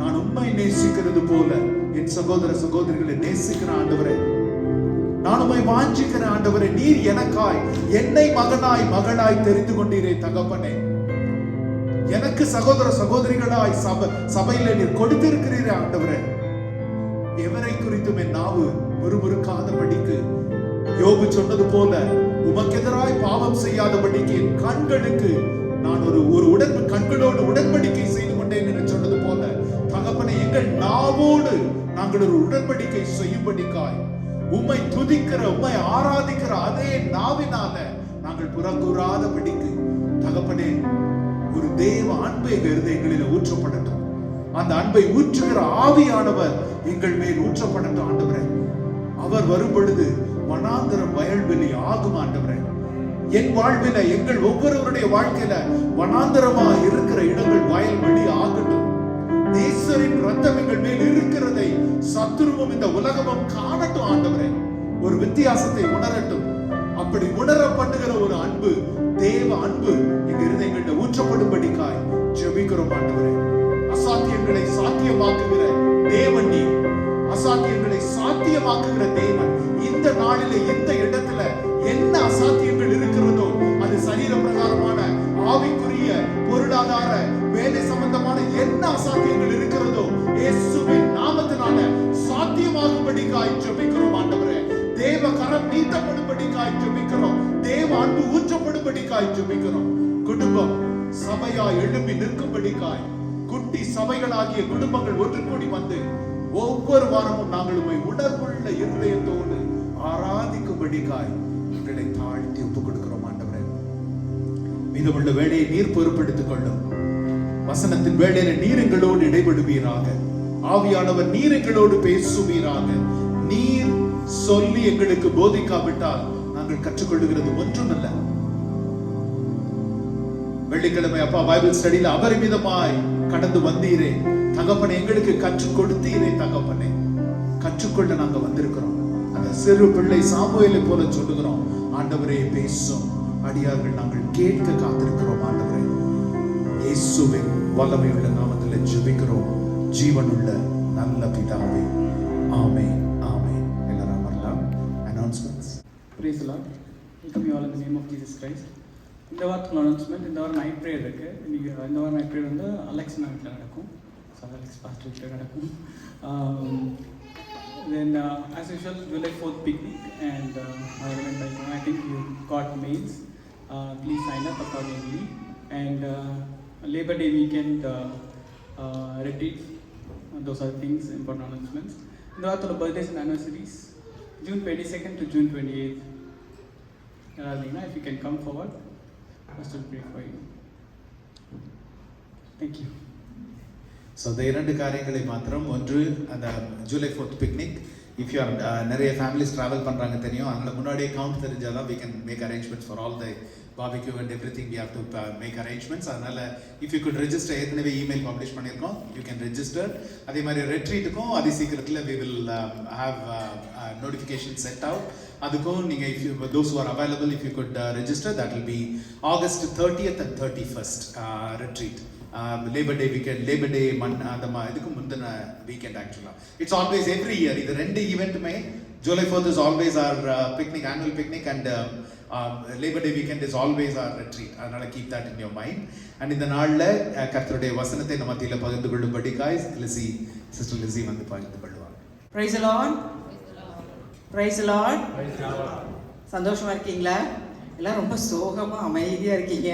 நான் உம்மை நேசிக்கிறது போல என் சகோதர சகோதரிகளை நேசிக்கிற ஆண்டவரே, நான் உம்மை வாஞ்சிக்கிறேன் ஆண்டவரே. நீர் எனக்காய் என்னை மகனாய் மகளாய் தெரிந்து கொண்டீரே தகப்பனே. எனக்கு சகோதர சகோதரிகளாய் சபையில நீர் கொடுத்திருக்கிறீரே ஆண்டவரே. எவரை குறித்தும் என் நாவு முறுமுறுக்காதபடிக்கு, யோபு சொன்னது போல உமக்கு எதிராய் பாவம் செய்யாதபடிக்கு என் கண்களுக்கு நான் ஒரு கண்களோடு உடன்படிக்கை செய்து கொண்டேன் என்று சொன்னது போல தகப்பனே, எங்கள் நாவோடு நாங்கள் ஒரு உடன்படிக்கை செய்யும்படிக்காய் உம்மை துதிக்கிற உம்மை ஆராதிக்கிற அதே நாவினால நாங்கள் புறங்கூறாதபடிக்கு தகப்பனே, ஒரு தேவ அன்பு எங்க இருதயங்களில் ஊற்றப்படட்டும். அந்த அன்பை ஊற்றுகிற ஆவியானவர் எங்கள் மேல் ஊற்றப்படட்டும் ஆண்டவரே. அவர் வரும் பொழுது வனாந்தரம் வயல்வெளி ஆகும் ஆண்டவரே. என் வாழ்வில, எங்கள் ஒவ்வொருவருடைய வாழ்க்கையில வனாந்தரமா இருக்கிற இடங்கள் வயல்வெளி ஆகட்டும். நேசரின் ரத்தம் எங்கள் மேல் இருக்கிறதை சத்துருவும் இந்த உலகமும் காணட்டும் ஆண்டவரே. ஒரு வித்தியாசத்தை உணரட்டும். அப்படி உணர பண்ணுகிற ஒரு அன்பு, தேவ அன்பு எங்க இருதயங்களில் ஊற்றப்படும்படிக்காய் ஜெபிக்கிறோம் ஆண்டவரே. அசாத்தியங்களை சாத்தியமாக்குகிற தேவன் நீ, அசாத்தியங்களை சாத்தியமாக்குகிற தேவன். இந்த நாளிலே இந்த இடத்துல என்ன அசாத்தியங்கள் இருக்கிறதோ, அது சரீர பிரகாரமான, ஆவிக்குரிய, பொருளாதார, வேலை சம்பந்தமான என்ன அசாத்தியங்கள் இருக்கிறதோ இயேசுவின் நாமத்தினால சாத்தியமாகும்படிக்காய் ஜெபிக்கிறோம் ஆண்டவரே. தேவ கரம் நீட்டப்படும்படிக்காய் ஜெபிக்கிறோம். தேவ அன்பு ஊற்றப்படும்படிக்காய் ஜெபிக்கிறோம். குடும்பம் சபையா எழும்பி நிற்கும்படிக்காய், குட்டி சபைகளாகிய குடும்பங்கள் ஒன்று கூடி வந்து ஒவ்வொரு வாரமும் நாங்கள் உம்மை உணர்வுள்ள இருதயத்தோடு ஆராதிக்கும்படிக்காய் எங்களை தாழ்த்தி ஒப்புக் கொடுக்கிறோம் ஆண்டவரே. மீதமுள்ள வேலையை நீர் பொறுப்பெடுத்துக் கொள்ளும். வசனத்தின் வேளையில நீர் எங்களோடு இடைபடுவீராக. ஆவியானவர் நீர் எங்களோடு பேசுவீராக. நீர் சொல்லி எங்களுக்கு போதிக்காவிட்டால் நாங்கள் கற்றுக்கொள்ளுகிறது ஒன்றுமல்ல. வெள்ளிக்கிழமை அப்பா பைபிள் ஸ்டடியில அபரிமிதமாய் கடந்து வந்தீரே தகப்பனே, எங்களுக்கு கற்றுக் கொடுத்தீரே தகப்பனே. கற்றுக்கொள்ள நாங்க வந்திருக்கிறோம். அந்த சிறு பிள்ளை சாமுவேலை போல சொல்லுகிறோம், ஆண்டவரே பேசும் அடியார்கள் நாங்கள் கேட்க காத்திருக்கிறோம் ஆண்டவரே. இயேசுவின் வல்லமையுள்ள நாமத்தில் ஜெபிக்கிறோம் ஜீவனுள்ள நல்ல பிதாவே. ஆமென், ஆமென். எல்லாரும் அமரலாம். announcements. Praise the Lord. Welcome you all in the name of Jesus Christ. இந்த வாரத்துக்கு அனௌன்ஸ்மெண்ட், இந்த வாரம் நைட் ப்ரேயர் இருக்குது. இன்றைக்கி இந்த வாரம் நைட் ப்ரேயர் வந்து அலெக்ஸ் வீட்டில் நடக்கும். ஸோ அலெக்ஸ் பாஸ்டர் வீட்டில் நடக்கும். Then as usual, July 4th picnic and I think you got mails. Please sign up accordingly. And Labor Day weekend retreat. Those are things, important announcements. இந்த வாரத்தோட birthdays and anniversaries, June 22nd to June 28th. If you can come forward, I will pray for you. Thank you. So இந்த இரண்டு காரியங்களை மாத்திரம். ஒன்று, அந்த July 4th picnic. If you are நிறைய families travel பண்ணுறாங்க தெரியும், அதனால் முன்னாடியே கவுண்ட் தெரிஞ்சால் தான் we can make arrangements for all the barbecue and everything. We have to make arrangements. அதனால் if you could register, ஏற்கனவே இமெயில் பப்ளிஷ் பண்ணியிருக்கோம், you can register. அதே மாதிரி ரெட்ரீட்டுக்கும் அதி சீக்கிரத்தில் we will have notification set out. அதுக்கும் நீங்கள் if you, those who are available, if you could register, that will be August 30th and 31st retreat. Labor Day weekend, Labor Day அந்த இதுக்கு முந்தின weekend. ஆக்சுவலாக இட்ஸ் ஆல்வேஸ் எவ்ரி இயர். இது ரெண்டு ஈவெண்ட்டுமே, July 4th is always our picnic, annual picnic, and Labor Day weekend is always our retreat. அதனால keep that in your mind. and இந்த நாளில் கர்த்தருடைய வசனத்தை நம்ம மத்தியில் பகிர்ந்து கொள்ளும்படிக்காய் சிஸ்டர் லிஸி வந்து பகிர்ந்து கொள்வாங்க. Praise the Lord. Praise the Lord. சந்தோஷமா இருக்கீங்களா? எல்லாம் ரொம்ப சோகமா அமைதியா இருக்கீங்க.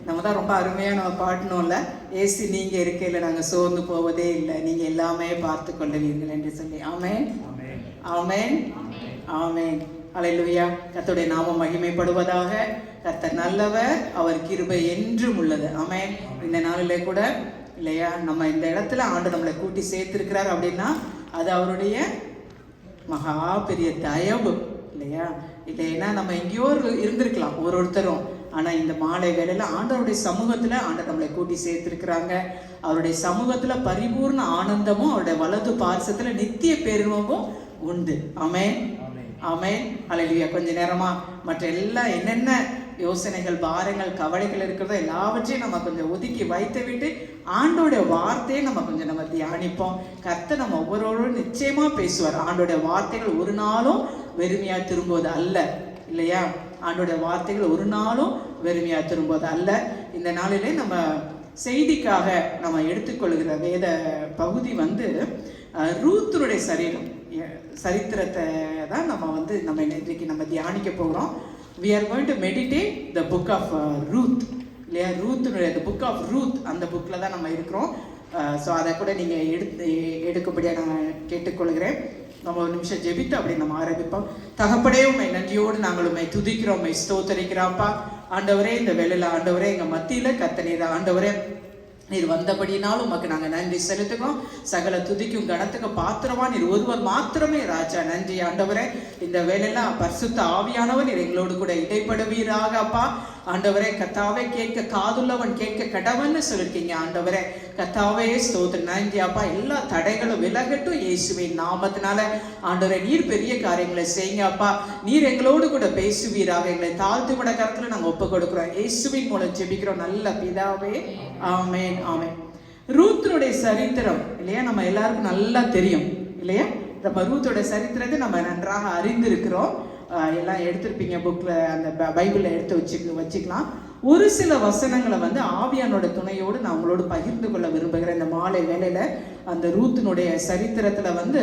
நம்ம தான் ரொம்ப அருமையாக நம்ம பாடணும்ல, ஏசி நீங்கள் இருக்கையில் நாங்கள் சோர்ந்து போவதே இல்லை, நீங்கள் எல்லாமே பார்த்து கொள்ளுவீர்கள் என்று சொல்லி. ஆமென், ஆமென், ஆமென். அல்லேலூயா. கர்த்தருடைய நாமம் மகிமைப்படுவதாக. கர்த்தர் நல்லவர், அவர் கிருபை என்றும் உள்ளது. ஆமென். இந்த நாளிலே கூட இல்லையா, நம்ம இந்த இடத்துல ஆண்டு நம்மளை கூட்டி சேர்த்திருக்கிறார் அப்படின்னா அது அவருடைய மகா பெரிய தயவு இல்லையா. இல்லைன்னா நம்ம எங்கேயோ இருந்திருக்கலாம் ஒருத்தரும். ஆனால் இந்த மாலை வேளையில் ஆண்டவருடைய சமூகத்தில் ஆண்டவர் நம்மளை கூட்டி சேர்த்திருக்கிறாங்க. அவருடைய சமூகத்தில் பரிபூர்ண ஆனந்தமும் அவருடைய வலது பார்சத்தில் நித்திய பேரின்பமும் உண்டு. ஆமென், ஆமென். அல்லேலூயா. கொஞ்ச நேரமா மற்ற எல்லா என்னென்ன யோசனைகள், பாரங்கள், கவலைகள் இருக்கிறதோ எல்லாவற்றையும் நம்ம கொஞ்சம் ஒதுக்கி வைத்து விட்டு ஆண்டோடைய வார்த்தையை நம்ம கொஞ்சம் நம்ம தியானிப்போம். கர்த்தர் நம்ம ஒவ்வொருவரும் நிச்சயமா பேசுவார். ஆண்டோடைய வார்த்தைகள் ஒரு நாளும் வெறுமையா திரும்புவது அல்ல இல்லையா? ஆண்டோட வார்த்தைகள் ஒரு நாளும் வெறுமையா திரும்புவது அல்ல. இந்த நாளிலே நம்ம செய்திக்காக நம்ம எடுத்துக்கொள்கிற வேத பகுதி வந்து ரூத்துடைய சரித்திரத்தை தான் நம்ம இன்றைக்கு நம்ம தியானிக்க போகிறோம். We are going to meditate the book of Ruth இல்லையா? ரூத்துடைய the book of Ruth அந்த புக்கில் தான் நம்ம இருக்கிறோம். ஸோ அதை கூட நீங்கள் எடுக்கும்படியாக நான் கேட்டுக்கொள்கிறேன். நம்ம ஒரு நிமிஷம் ஜெபித்து அப்படி நம்ம ஆரம்பிப்போம். தகப்படே உண்மை நன்றியோடு நாங்கள் உண்மை துதிக்கிறோம், உண்மை ஸ்தோத்தரிக்கிறோம்ப்பா. ஆண்டவரே இந்த வேளையில் ஆண்டவரே எங்கள் மத்தியில் கர்த்தரே ஆண்டவரே நீர் வந்தபடினாலும் உமக்கு நாங்கள் நன்றி செலுத்துகிறோம். சகல துதிக்கும் கனத்துக்கு பாத்திரமா நீர் ஒருவர் மாத்திரமே ராஜா. நன்றி ஆண்டவரே. இந்த வேலையெல்லாம் பரிசுத்த ஆவியானவர் நீர் எங்களோடு கூட இடைப்படுவீராக அப்பா. ஆண்டவரே கர்த்தாவே கேட்க காதுள்ளவன் கேட்க கடவன்னு சொல்லிட்டீங்க ஆண்டவரே. கர்த்தாவே ஸ்தோத்திரம். நன்றி அப்பா. எல்லா தடைகளும் விலகட்டும் இயேசுவின் நாமத்தினால. ஆண்டவரே நீர் பெரிய காரியங்களை செய்யுங்க அப்பா. நீர் எங்களோடு கூட பேசுவீராக. எங்களை தாழ்த்து விட கருத்துல நாங்கள் ஒப்பு கொடுக்குறோம். இயேசுவின் மூலம் ஜெபிக்கிறோம் நல்ல பிதாவே. ஆமென் ஆமென். ரூத்துடைய சரித்திரம் இல்லையா நம்ம எல்லாருக்கும் நல்லா தெரியும் இல்லையா? நம்ம ரூத்தோட சரித்திரத்தை நம்ம நன்றாக அறிந்திருக்கிறோம். எல்லாம் எடுத்திருப்பீங்க புக்கில், அந்த பைபிளில் எடுத்து வச்சுக்கலாம். ஒரு சில வசனங்களை வந்து ஆவியானோட துணையோடு நான் உங்களோடு பகிர்ந்து கொள்ள விரும்புகிறேன் இந்த மாலை வேளையில். அந்த ரூத்தினுடைய சரித்திரத்தில் வந்து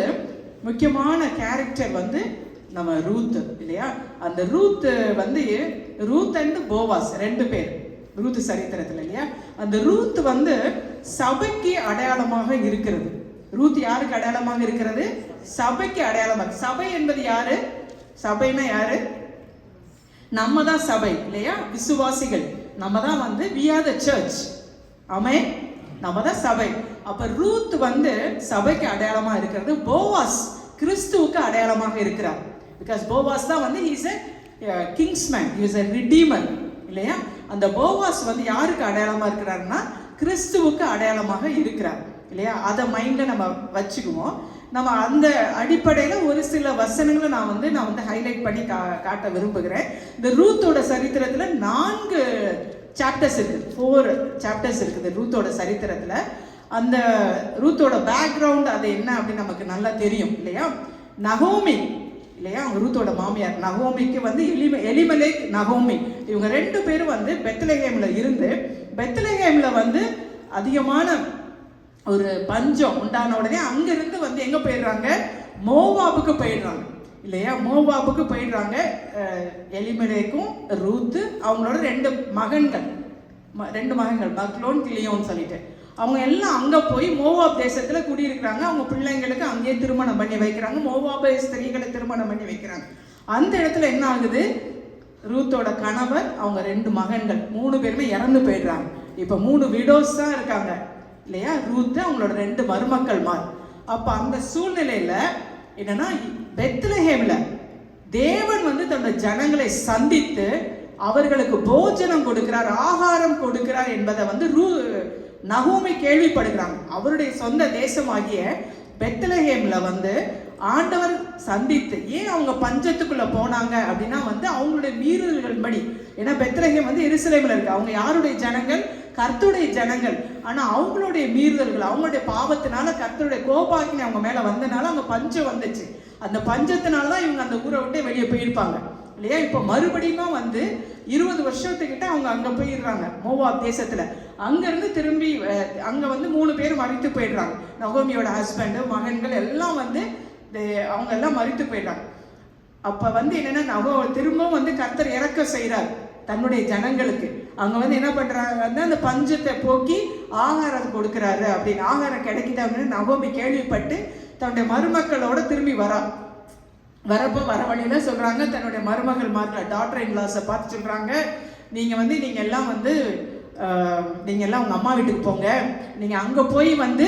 முக்கியமான கேரக்டர் வந்து நம்ம ரூத் இல்லையா? அந்த ரூத் வந்து ரூத் அண்ட் போவாஸ் 2 பேர் ரூத் சரித்திரத்தில் இல்லையா? அந்த ரூத் வந்து சபைக்கு அடையாளமாக இருக்கிறது. ரூத் யாருக்கு அடையாளமாக இருக்கிறது? சபைக்கு அடையாளமாக. சபை என்பது யாரு? சபைனா யாரு? நம்ம தான் சபை இல்லையா? விசுவாசிகள் நம்ம தான் வந்து we are the church. ஆமென். நம்ம தான் சபை. அப்ப ரூத் வந்து சபைக்கு அடையாளமா இருக்கிறது. போவாஸ் கிறிஸ்துவுக்கு அடையாளமாக இருக்கிறார். பிகாஸ் போவாஸ் தான் வந்து he is a kingsman, he is a redeemer இல்லையா? அந்த போவாஸ் வந்து யாருக்கு அடையாளமா இருக்கிறாருன்னா கிறிஸ்துவுக்கு அடையாளமாக இருக்கிறார் இல்லையா? அதை மைண்ட்ல நம்ம வச்சுக்குவோம். நம்ம அந்த அடிப்படையில் ஒரு சில வசனங்களை நான் வந்து ஹைலைட் பண்ணி காட்ட விரும்புகிறேன். இந்த ரூத்தோட சரித்திரத்தில் 4 சாப்டர்ஸ் இருக்குது, 4 சாப்டர்ஸ் இருக்குது ரூத்தோட சரித்திரத்தில். அந்த ரூத்தோட பேக்ரவுண்ட் அது என்ன அப்படின்னு நமக்கு நல்லா தெரியும் இல்லையா? நகோமி இல்லையா? அவங்க ரூத்தோட மாமியார். நகோமிக்கு வந்து எலிமெலேக் நகோமி இவங்க 2 பேரும் வந்து பெத்லெஹேம்ல இருந்து, பெத்லெஹேம்ல வந்து அதிகமான ஒரு பஞ்சம் உண்டான உடனே அங்கிருந்து வந்து எங்க போயிடுறாங்க? மோவாபுக்கு போயிடுறாங்க இல்லையா? மோவாபுக்கு போயிடுறாங்க. எலிமெலேக்கும் ரூத்து அவங்களோட 2 மகன்கள் மக்லோன் கிளியோன்னு சொல்லிட்டு அவங்க எல்லாம் அங்கே போய் மோவாப் தேசத்தில் குடியிருக்கிறாங்க. அவங்க பிள்ளைங்களுக்கு அங்கேயே திருமணம் பண்ணி வைக்கிறாங்க. மோவாப ஸ்திரீகளை திருமணம் பண்ணி வைக்கிறாங்க. அந்த இடத்துல என்ன ஆகுது? ரூத்தோட கணவர் அவங்க 2 மகன்கள் 3 பேருமே இறந்து போயிடுறாங்க. இப்போ 3 விடோஸ் தான் இருக்காங்க இல்லையா? ரூத்து அவங்களோட 2 மருமக்கள் மார். அப்போ அந்த சூழ்நிலையில என்னன்னா பெத்லெஹேம்ல தேவன் வந்து தன்னோட ஜனங்களை சந்தித்து அவர்களுக்கு போஜனம் கொடுக்கிறார், ஆகாரம் கொடுக்கிறார் என்பதை வந்து நகோமி கேள்விப்படுகிறாங்க. அவருடைய சொந்த தேசமாகிய பெத்லெஹேம்ல வந்து ஆண்டவர் சந்தித்து, ஏன் அவங்க பஞ்சத்துக்குள்ள போனாங்க அப்படின்னா வந்து அவங்களுடைய மீறல்கள் படி. ஏன்னா பெத்லெஹேம் வந்து எருசலேம்ல இருக்கு. அவங்க யாருடைய ஜனங்கள்? கர்த்தருடைய ஜனங்கள். ஆனா அவங்களுடைய மீறுதல்கள், அவங்களுடைய பாவத்தினால கர்த்தருடைய கோபாக்கினை அவங்க மேல வந்தனால அவங்க பஞ்சம் வந்துச்சு. அந்த பஞ்சத்தினால தான் இவங்க அந்த ஊரை விட்டு வெளியே போயிருப்பாங்க இல்லையா? இப்போ மறுபடியும் வந்து 20 வருஷத்துக்கிட்ட அவங்க அங்க போயிடுறாங்க மோவாப் தேசத்துல. அங்கிருந்து திரும்பி அங்க வந்து 3 பேர் மரித்து போயிடுறாங்க. நகோமியோட ஹஸ்பண்ட், மகன்கள் எல்லாம் வந்து அவங்க எல்லாம் மரித்து போயிடுறாங்க. அப்ப வந்து என்னன்னா திரும்பவும் வந்து கர்த்தர் இறக்க செய்யறாரு தன்னுடைய ஜனங்களுக்கு. அங்க வந்து என்ன பண்றாங்க? அந்த பஞ்சத்தை போக்கி ஆகாரம் கொடுக்கிறாரு அப்படின்னு. ஆகாரம் கிடைக்குது அப்படின்னு நகோமி கேள்விப்பட்டு தன்னுடைய மருமக்களோட திரும்பி வரப்போ வர வழியில சொல்றாங்க, தன்னுடைய மருமகள் டாட்டர் இன் லாஸை பார்த்து சொல்றாங்க, நீங்க எல்லாம் உங்க அம்மா வீட்டுக்கு போங்க. நீங்க அங்க போய் வந்து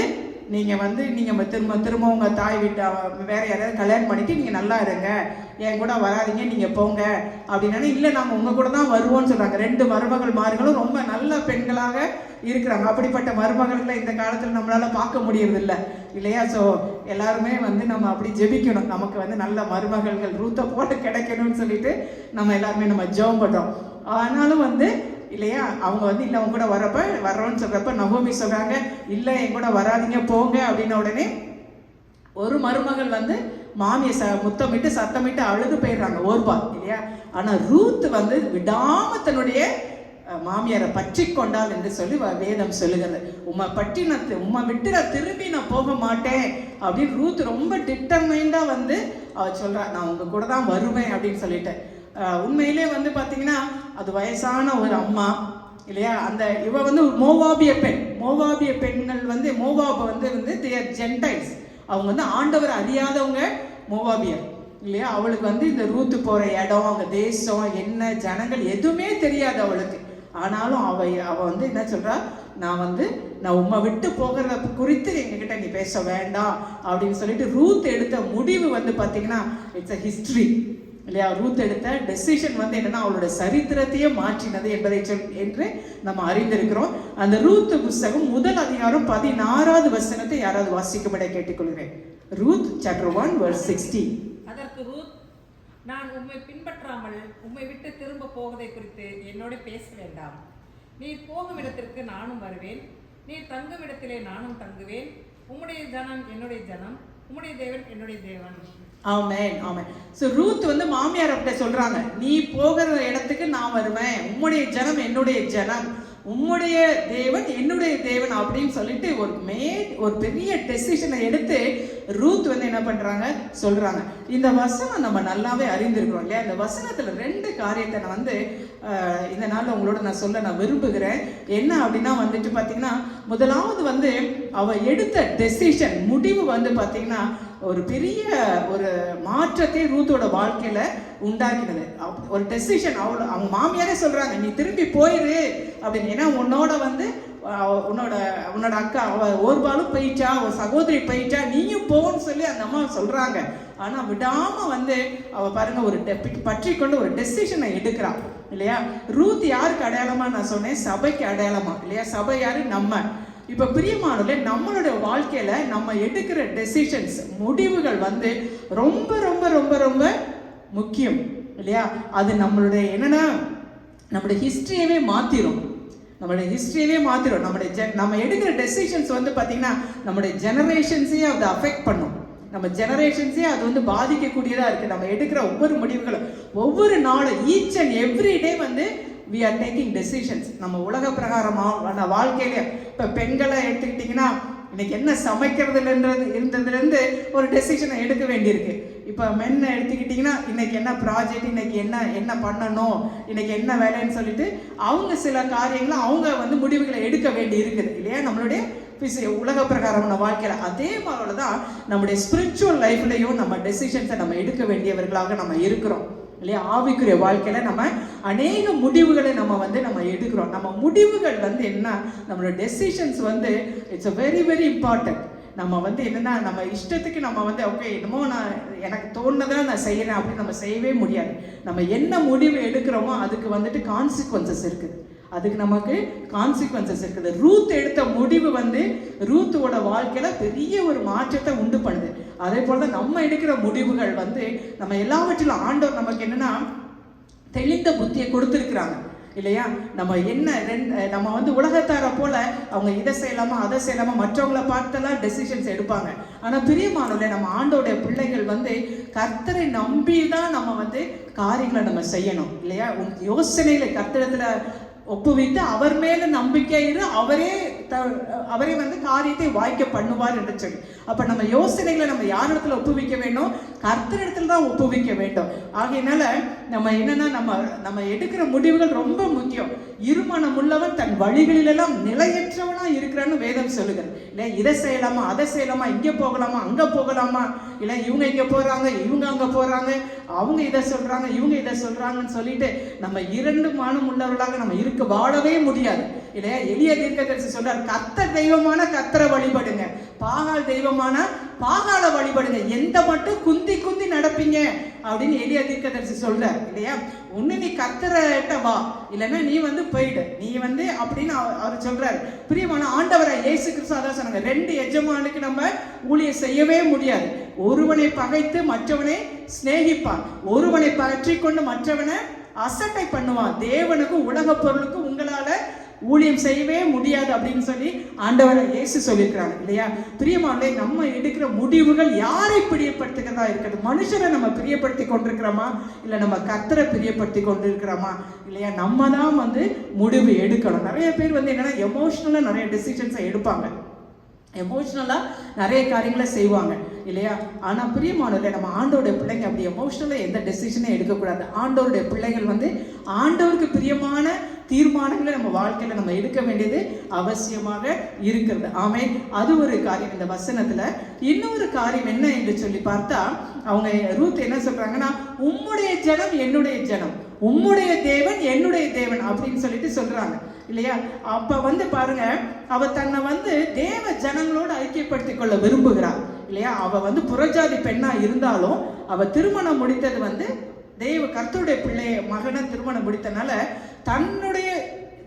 நீங்க திரும்ப உங்க தாய் வீட்டை வேற யாராவது கல்யாணம் பண்ணிட்டு நீங்க நல்லா இருங்க, என் கூட வராதிங்க, நீங்க போங்க அப்படின்னா. இல்லை நாங்க உங்க கூட தான் வருவோம்னு சொல்றாங்க. 2 மருமகள்மார்களும் ரொம்ப நல்ல பெண்களாக இருக்கிறாங்க. அப்படிப்பட்ட மருமகளை இந்த காலத்துல நம்மளால பார்க்க முடியறது இல்லை இல்லையா? ஸோ எல்லாருமே வந்து நம்ம அப்படி ஜெபிக்கணும், நமக்கு வந்து நல்ல மருமகள்கள் ரூத்தை போட்டு கிடைக்கணும்னு சொல்லிட்டு நம்ம எல்லாருமே நம்ம ஜெபம் பண்றோம். ஆனாலும் வந்து இல்லையா, அவங்க வந்து இல்லை அவங்க கூட வர்றோன்னு சொல்றப்ப நகோமி சொல்றாங்க, இல்லை என் கூட வராதிங்க போங்க அப்படின்ன உடனே ஒரு மருமகள் வந்து மாமியை முத்தமிட்டு சத்தமிட்டு அழுது போயிடுறாங்க ஓர்பா இல்லையா. ஆனா ரூத் வந்து விடாம தன்னுடைய மாமியாரை பற்றி கொண்டாள் என்று சொல்லி வேதம் சொல்லுகிறது. உம்மை விட்டு நான் திரும்பி நான் போக மாட்டேன் அப்படின்னு ரூத் ரொம்ப டிட்டர்மைண்டா வந்து அவ சொல்றா, நான் உங்க கூட தான் வருவேன் அப்படின்னு சொல்லிட்டு. உண்மையிலே வந்து பாத்தீங்கன்னா அது வயசான ஒரு அம்மா இல்லையா. அந்த இவ வந்து மோவாபிய பெண்கள் வந்து மோவாப் வந்து தேர் ஜென்டைல்ஸ், அவங்க வந்து ஆண்டவர் அறியாதவங்க மோவாபியர் இல்லையா. அவளுக்கு வந்து இந்த ரூத்து போற இடம், அவங்க தேசம் என்ன ஜனங்கள் எதுவுமே தெரியாது அவளுக்கு. ஆனாலும் அவ வந்து என்ன சொல்றா, நான் உம்மை விட்டு போகிறத குறித்து எங்ககிட்ட நீ பேச வேண்டாம் அப்படின்னு சொல்லிட்டு ரூத் எடுத்த முடிவு வந்து பாத்தீங்கன்னா இட்ஸ் அ ஹிஸ்டரி இல்லையா. ரூத் எடுத்த டெசிஷன் வந்து என்னன்னா அவளோட சரித்திரத்தையே மாற்றினது என்பதை என்று நம்ம அறிந்திருக்கிறோம். அந்த ரூத் புஸ்தகம் 1 அதிகாரம் 16வது வசனத்தை யாராவது வாசிக்கும்படி கேட்டுக்கொள்கிறேன். Ruth chapter 1 verse 16. அதற்கு ரூத், நான் உம்மை பின்பற்றாமல் உம்மை விட்டு திரும்ப போவதை குறித்து என்னோட பேச வேண்டாம். நீர் போகும் இடத்திற்கு நானும் வருவேன், நீர் தங்கும் இடத்திலே நானும் தங்குவேன். உம்முடைய ஜனம் என்னுடைய ஜனம், உம்முடைய தேவன் என்னுடைய தேவன். ஆமென் ஆமென். சோ ரூத் வந்து மாமியார் கிட்ட சொல்றாங்க, நீ போகிற இடத்துக்கு நான் வருவேன், உம்முடைய ஜனம் என்னுடைய ஜனம், உம்முடைய தேவன் என்னுடைய தேவன் அப்படின்னு சொல்லிட்டு ஒரு பெரிய டெசிஷனை எடுத்து ரூத் வந்து என்ன பண்றாங்க சொல்றாங்க. இந்த வசனம் நம்ம நல்லாவே அறிந்திருக்கிறோம் இல்லையா. இந்த வசனத்துல 2 காரியத்தை நான் வந்து இந்த நாள்ல உங்களோட நான் விரும்புகிறேன். என்ன அப்படின்னா வந்துட்டு பாத்தீங்கன்னா, முதலாவது வந்து அவ எடுத்த டெசிஷன் முடிவு வந்து பாத்தீங்கன்னா ஒரு பெரிய ஒரு மாற்றத்தை ரூத்தோட வாழ்க்கையில உண்டாக்கினது. ஒரு டெசிஷன் அவங்க மாமியாரே சொல்றாங்க, நீ திரும்பி போயிரு அப்படின்னு. ஏன்னா உன்னோட அக்கா ஓர்பாலும் போயிட்டா, ஒரு சகோதரி போயிட்டா, நீயும் போன்னு சொல்லி அந்த அம்மா சொல்றாங்க. ஆனா விடாம வந்து அவ பாருங்க ஒரு பற்றி கொண்டு ஒரு டெசிஷனை எடுக்கிறான் இல்லையா. ரூத் யாருக்கு அடையாளமா நான் சொன்னேன், சபைக்கு அடையாளமா இல்லையா. சபை யாரு, நம்ம. இப்ப பிரியமானவர்களே, நம்மளுடைய வாழ்க்கையில நம்ம எடுக்கிற டெசிஷன்ஸ் முடிவுகள் வந்து ரொம்ப ரொம்ப ரொம்ப ரொம்ப முக்கியம் இல்லையா. அது நம்மளுடைய என்னன்னா நம்மளுடைய ஹிஸ்டரியவே மாத்திரும். நம்ம எடுக்கிற டெசிஷன்ஸ் வந்து பாத்தீங்கன்னா நம்மளுடைய ஜெனரேஷன்ஸையே அதை அஃபெக்ட் பண்ணும். நம்ம ஜெனரேஷன்ஸே அது வந்து பாதிக்கக்கூடியதா இருக்கு. நம்ம எடுக்கிற ஒவ்வொரு முடிவுகளும் ஒவ்வொரு நாளும் ஈச் அண்ட் எவ்ரி டே வந்து we are taking decisions. நம்ம உலக பிரகாரமான வாழ்க்கையில இப்ப பெண்களை எடுத்துக்கிட்டீங்கன்னா இன்னைக்கு என்ன சமைக்கிறதுலேருந்து ஒரு டெசிஷனை எடுக்க வேண்டியிருக்கு. இப்போ மென்னை எடுத்துக்கிட்டிங்கன்னா இன்னைக்கு என்ன ப்ராஜெக்ட், இன்னைக்கு என்ன பண்ணணும், இன்னைக்கு என்ன வேலைன்னு சொல்லிட்டு அவங்க சில காரியங்களை அவங்க வந்து முடிவுகளை எடுக்க வேண்டி இருக்குது இல்லையா. நம்மளுடைய உலக பிரகாரமான வாழ்க்கையில அதே மாதிரி தான் நம்முடைய ஸ்பிரிச்சுவல் லைஃப்லையும் நம்ம டெசிஷன்ஸை நம்ம எடுக்க வேண்டியவர்களாக நம்ம இருக்கிறோம் இல்லையா. ஆவிக்குரிய வாழ்க்கையில நம்ம அநேக முடிவுகளை நம்ம எடுக்கிறோம். நம்ம முடிவுகள் வந்து என்ன, நம்மளோட டெசிஷன்ஸ் வந்து it's a very very important. நம்ம வந்து என்னன்னா நம்ம இஷ்டத்துக்கு நம்ம வந்து ஓகே என்னமோ எனக்கு தோணுனதை நான் செய்யறேன் அப்படின்னு நம்ம செய்யவே முடியாது. நம்ம என்ன முடிவு எடுக்கிறோமோ அதுக்கு வந்துட்டு கான்சிக்வன்சஸ் இருக்குது. ரூத் எடுத்த முடிவு வந்து ரூத்தோட வாழ்க்கையில பெரிய ஒரு மாற்றத்தை உண்டு பண்ணுது. அதே போலதான் நம்ம எடுக்கிற முடிவுகள் வந்து நம்ம எல்லாவற்றிலும் ஆண்டவர் நமக்கு என்னன்னா தெளிந்த புத்தியை கொடுத்திருக்கிறாங்க இல்லையா. நம்ம வந்து உலகத்தார போல அவங்க இதை செய்யலாமா அதை செய்யலாமா மற்றவங்களை பார்த்தெல்லாம் டெசிஷன்ஸ் எடுப்பாங்க. ஆனா பிரியமானவர்களே, நம்ம ஆண்டோடைய பிள்ளைகள் வந்து கர்த்தரை நம்பிதான் நம்ம வந்து காரியங்களை நம்ம செய்யணும் இல்லையா. யோசனைகளை கர்த்தரத்துல ஒப்புவித்து அவர் மேல நம்பிக்கை இரு, அவரே வந்து காரியத்தை வாய்க்க பண்ணுவார் என்று சொல்லி. அப்ப நம்ம யோசனைகளை நம்ம யார் இடத்துல ஒப்புவிக்க வேண்டும், கர்த்தரிடத்துல தான் ஒப்புவிக்க வேண்டும். ஆகையினால நம்ம என்னன்னா நம்ம எடுக்கிற முடிவுகள் ரொம்ப முக்கியம். இருமனம் உள்ளவன் தன் வழிகளிலெல்லாம் நிலையற்றவனா இருக்கிறான்னு வேதம் சொல்லுகிறது இல்ல. இதை செய்யலாமா அதை செய்யலாமா, இங்க போகலாமா அங்க போகலாமா, இல்ல இவங்க இங்க போறாங்க இவங்க அங்க போறாங்க, அவங்க இதை சொல்றாங்க இவங்க இதை சொல்றாங்கன்னு சொல்லிட்டு நம்ம 2 மனம் உள்ளவர்களாக நம்ம வாழவே முடியாது இல்லையா. எளிய தீர்க்கதரிசி சொல்றார், கர்த்தர் தெய்வமான கர்த்தரை வழிபடுங்க, பாகால் தெய்வமான பாகால வழிபடுங்க, எந்த மட்டும் குந்தி குந்தி நடப்பீங்க அப்படின்னு எளிய தீர்க்கதரிசி சொல்றார் இல்லையா. ஒண்ணு நீ கர்த்தர்கிட்ட வா, இல்லைன்னா நீ வந்து போயிடு, நீ வந்து அப்படின்னு அவர் சொல்றாரு. பிரியமான ஆண்டவரை இயேசு கிறிஸ்து அதான் சொன்னாங்க, 2 எஜமானுக்கு நம்ம ஊழியம் செய்யவே முடியாது. ஒருவனை பகைத்து மற்றவனை சிநேகிப்பான், ஒருவனை பற்றி கொண்டு மற்றவனை அசட்டை பண்ணுவான். தேவனுக்கும் உலக பொருளுக்கும் உங்களால ஊழியம் செய்யவே முடியாது அப்படின்னு சொல்லி ஆண்டவர் இயேசு சொல்லியிருக்கிறாங்க இல்லையா? பிரியமானவர்களே, நம்ம எடுக்கிற முடிவுகள் யாரை பிரியப்படுத்துகிறதா இருக்கிறது? மனுஷரை நம்ம பிரியப்படுத்தி கொண்டிருக்கிறோமா, இல்லை நம்ம கர்த்தரை பிரியப்படுத்தி கொண்டிருக்கிறோமா இல்லையா? நம்ம தான் வந்து முடிவு எடுக்கணும். நிறைய பேர் வந்து என்னன்னா எமோஷ்னலாக நிறைய டெசிஷன்ஸை எடுப்பாங்க, எமோஷ்னலாக நிறைய காரியங்களை செய்வாங்க இல்லையா? ஆனால் பிரியமானவர்களே, நம்ம ஆண்டவருடைய பிள்ளைங்க அப்படி எமோஷ்னலாக எந்த டெசிஷனையும் எடுக்கக்கூடாது. ஆண்டவருடைய பிள்ளைகள் வந்து ஆண்டவருக்கு பிரியமான தீர்மானங்களை நம்ம வாழ்க்கையில் நம்ம எடுக்க வேண்டியது அவசியமாக இருக்கிறது. ஆமென். அது ஒரு காரியம். இந்த வசனத்தில் இன்னொரு காரியம் என்ன என்று சொல்லி பார்த்தா, அவங்க ரூத் என்ன சொல்றாங்கன்னா, உம்முடைய ஜனம் என்னுடைய ஜனம், உம்முடைய தேவன் என்னுடைய தேவன் அப்படின்னு சொல்லிட்டு சொல்றாங்க இல்லையா? அப்ப வந்து பாருங்க, அவ தன்னை வந்து தேவ ஜனங்களோடு ஐக்கியப்படுத்திக் கொள்ள விரும்புகிறாள் இல்லையா? அவ வந்து புறஜாதி பெண்ணா இருந்தாலும் அவ திருமணம் முடித்தது வந்து தெய்வ கர்த்தருடைய பிள்ளைய மகனை திருமணம் முடித்தனால தன்னுடைய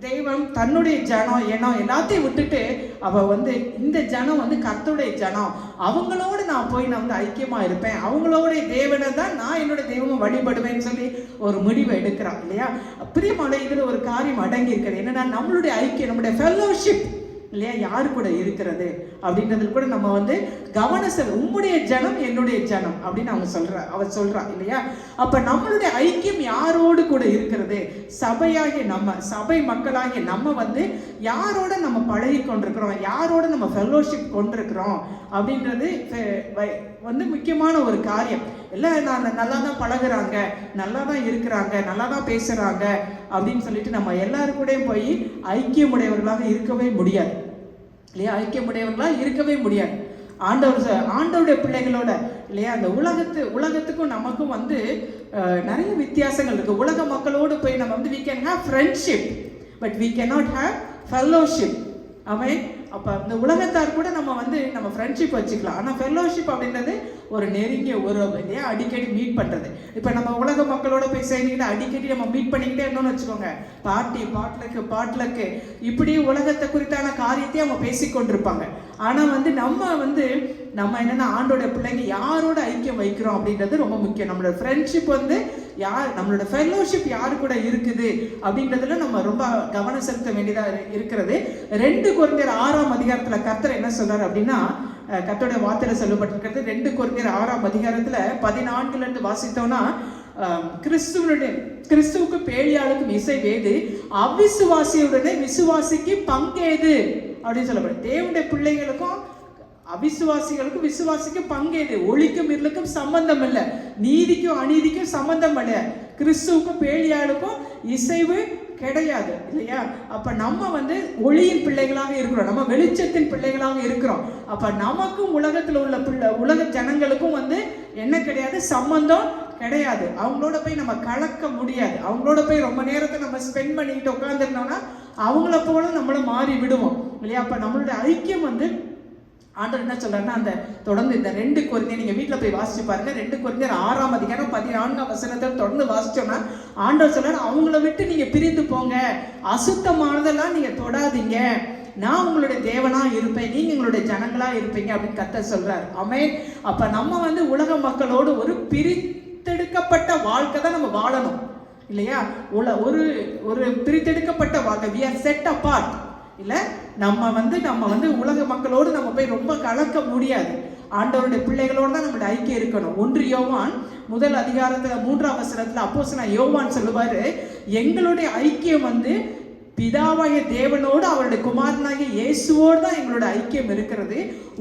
தெய்வம், தன்னுடைய ஜனம், இனம் எல்லாத்தையும் விட்டுட்டு அவ வந்து இந்த ஜனம் வந்து கர்த்தருடைய ஜனம், அவங்களோடு நான் போய் நான் வந்து ஐக்கியமா இருப்பேன், அவங்களுடைய தேவனை தான் நான் என்னோட தெய்வமும் வழிபடுவேன்னு சொல்லி ஒரு முடிவை எடுக்கிறான் இல்லையா? பிரியமான இதுல ஒரு காரியம் அடங்கி இருக்கிறது என்னன்னா, நம்மளுடைய ஐக்கியம், நம்முடைய ஃபெல்லோஷிப் இல்லையா, யாரு கூட இருக்கிறது அப்படின்றது கூட நம்ம வந்து கவனம் செலுத்த. உம்முடைய ஜனம் என்னுடைய ஜனம் அப்படின்னு அவ சொல்றா இல்லையா? அப்ப நம்மளுடைய ஐக்கியம் யாரோடு கூட இருக்கிறது? சபையாகிய நம்ம, சபை மக்களாகிய நம்ம வந்து யாரோட நம்ம பழகி கொண்டிருக்கிறோம், யாரோட நம்ம ஃபெல்லோஷிப் கொண்டிருக்கிறோம் அப்படின்றது வந்து முக்கியமான ஒரு காரியம். எல்லாம் நல்லா தான் பழகுறாங்க, நல்லா தான் இருக்கிறாங்க, நல்லா தான் பேசுறாங்க அப்படின்னு சொல்லிட்டு நம்ம எல்லாரும் கூட போய் ஐக்கியமுடையவர்களாக இருக்கவே முடியாது இல்லையா? ஐக்கியமுடையவர்களாக இருக்கவே முடியாது. ஆண்டவருடைய பிள்ளைகளோட இல்லையா? அந்த உலகத்துக்கும் நமக்கும் வந்து நிறைய வித்தியாசங்கள் இருக்கு. உலக மக்களோடு போய் நம்ம வந்து we can have friendship but we cannot have fellowship. அவன் அப்போ இந்த உலகத்தார் கூட நம்ம வந்து நம்ம ஃப்ரெண்ட்ஷிப் வச்சுக்கலாம், ஆனால் ஃபெல்லோஷிப் அப்படின்றது ஒரு நெருங்கிய உறவு இல்லையா? அடிக்கடி மீட் பண்ணுறது. இப்போ நம்ம உலக மக்களோட போய் சேர்ந்துக்கிட்டு அடிக்கடி நம்ம மீட் பண்ணிக்கிட்டே இருந்தோம்னு வச்சுக்கோங்க, பாட்லக்கு இப்படி உலகத்தை குறித்தான காரியத்தையும் அவங்க பேசிக்கொண்டிருப்பாங்க. ஆனால் வந்து நம்ம என்னென்னா ஆண்டோட பிள்ளைங்க யாரோட ஐக்கியம் வைக்கிறோம் அப்படின்றது ரொம்ப முக்கியம். நம்மளோட ஃப்ரெண்ட்ஷிப் வந்து நம்மளோட ஃபெல்லோஷிப் யாரு கூட இருக்குது அப்படின்றதுல நம்ம ரொம்ப கவனம் செலுத்த வேண்டியதாக இருக்கிறது. 2 கொரிந்தியர் 6ஆம் அதிகாரத்தில் கர்த்தர் என்ன சொல்றாரு அப்படின்னா, கர்த்தருடைய வார்த்தையில சொல்லப்பட்டிருக்கிறது 2 கொரிந்தியர் 6ஆம் அதிகாரத்துல 14ல இருந்து வாசித்தோம்னா, கிறிஸ்துவுக்கு பேலியாளுக்கும் இசைவேது, அவிசுவாசியுடனே விசுவாசிக்கு பங்கேது அப்படின்னு சொல்லப்படுது. தேவனுடைய பிள்ளைகளுக்கும் அவிசுவாசிகளுக்கும் விசுவாசிக்கும் பங்கேது. ஒளிக்கும் இருளுக்கும் சம்பந்தம் இல்லை, நீதிக்கும் அநீதிக்கும் சம்பந்தம் இல்லை, கிறிஸ்துவுக்கும் பேலியாளுக்கும் இசைவு கிடையாது இல்லையா? அப்ப நம்ம வந்து ஒளியின் பிள்ளைகளாக இருக்கிறோம், நம்ம வெளிச்சத்தின் பிள்ளைகளாக இருக்கிறோம். அப்ப நமக்கும் உலகத்துல உள்ள உலக ஜனங்களுக்கும் வந்து என்ன கிடையாது, சம்பந்தம் கிடையாது. அவங்களோட போய் நம்ம கலக்க முடியாது, அவங்களோட போய் ரொம்ப நேரத்தை நம்ம ஸ்பெண்ட் பண்ணிக்கிட்டு உட்காந்துருந்தோம்னா அவங்கள போல நம்மளும் மாறி விடுவோம் இல்லையா? அப்ப நம்மளுடைய ஐக்கியம் வந்து ஆண்டவர் என்ன சொல்றாருன்னா, அந்த தொடர்ந்து இந்த 2 கொரிந்தியர் நீங்க வீட்டுல போய் வாசிச்சு பாருங்க. 2 கொரிந்தியர் 6ஆம் அதிகாரம் 14ஆம் வசனத்தை தொடர்ந்து வாசிச்சோம்னா ஆண்டவர் சொல்றாரு, அவங்கள விட்டு நீங்க பிரிந்து போங்க, அசுத்தமானதெல்லாம் நீங்க தொடாதீங்க, நான் உங்களுடைய தேவனா இருப்பேன், நீங்க உங்களுடைய ஜனங்களா இருப்பீங்க அப்படின்னு கர்த்தர் சொல்றாரு. ஆமென். அப்ப நம்ம வந்து உலக மக்களோடு ஒரு பிரித்தெடுக்கப்பட்ட வாழ்க்கை தான் நம்ம வாழணும் இல்லையா? ஒரு பிரித்தெடுக்கப்பட்ட வாழ்க்கை, we are set apart இல்லை? நம்ம வந்து உலக மக்களோடு நம்ம போய் ரொம்ப கலக்க முடியாது. ஆண்டவருடைய பிள்ளைகளோடு தான் நம்மளுடைய ஐக்கியம் இருக்கணும். 1 யோவான் 1 அதிகாரத்துல 3ஆம் வசனத்துல அப்போஸ்தலன் யோவான் சொல்லுவாரு, எங்களுடைய ஐக்கியம் வந்து பிதாவாகிய தேவனோடு அவருடைய குமாரனாகிய இயேசுவோடு தான் எங்களோட ஐக்கியம் இருக்கிறது,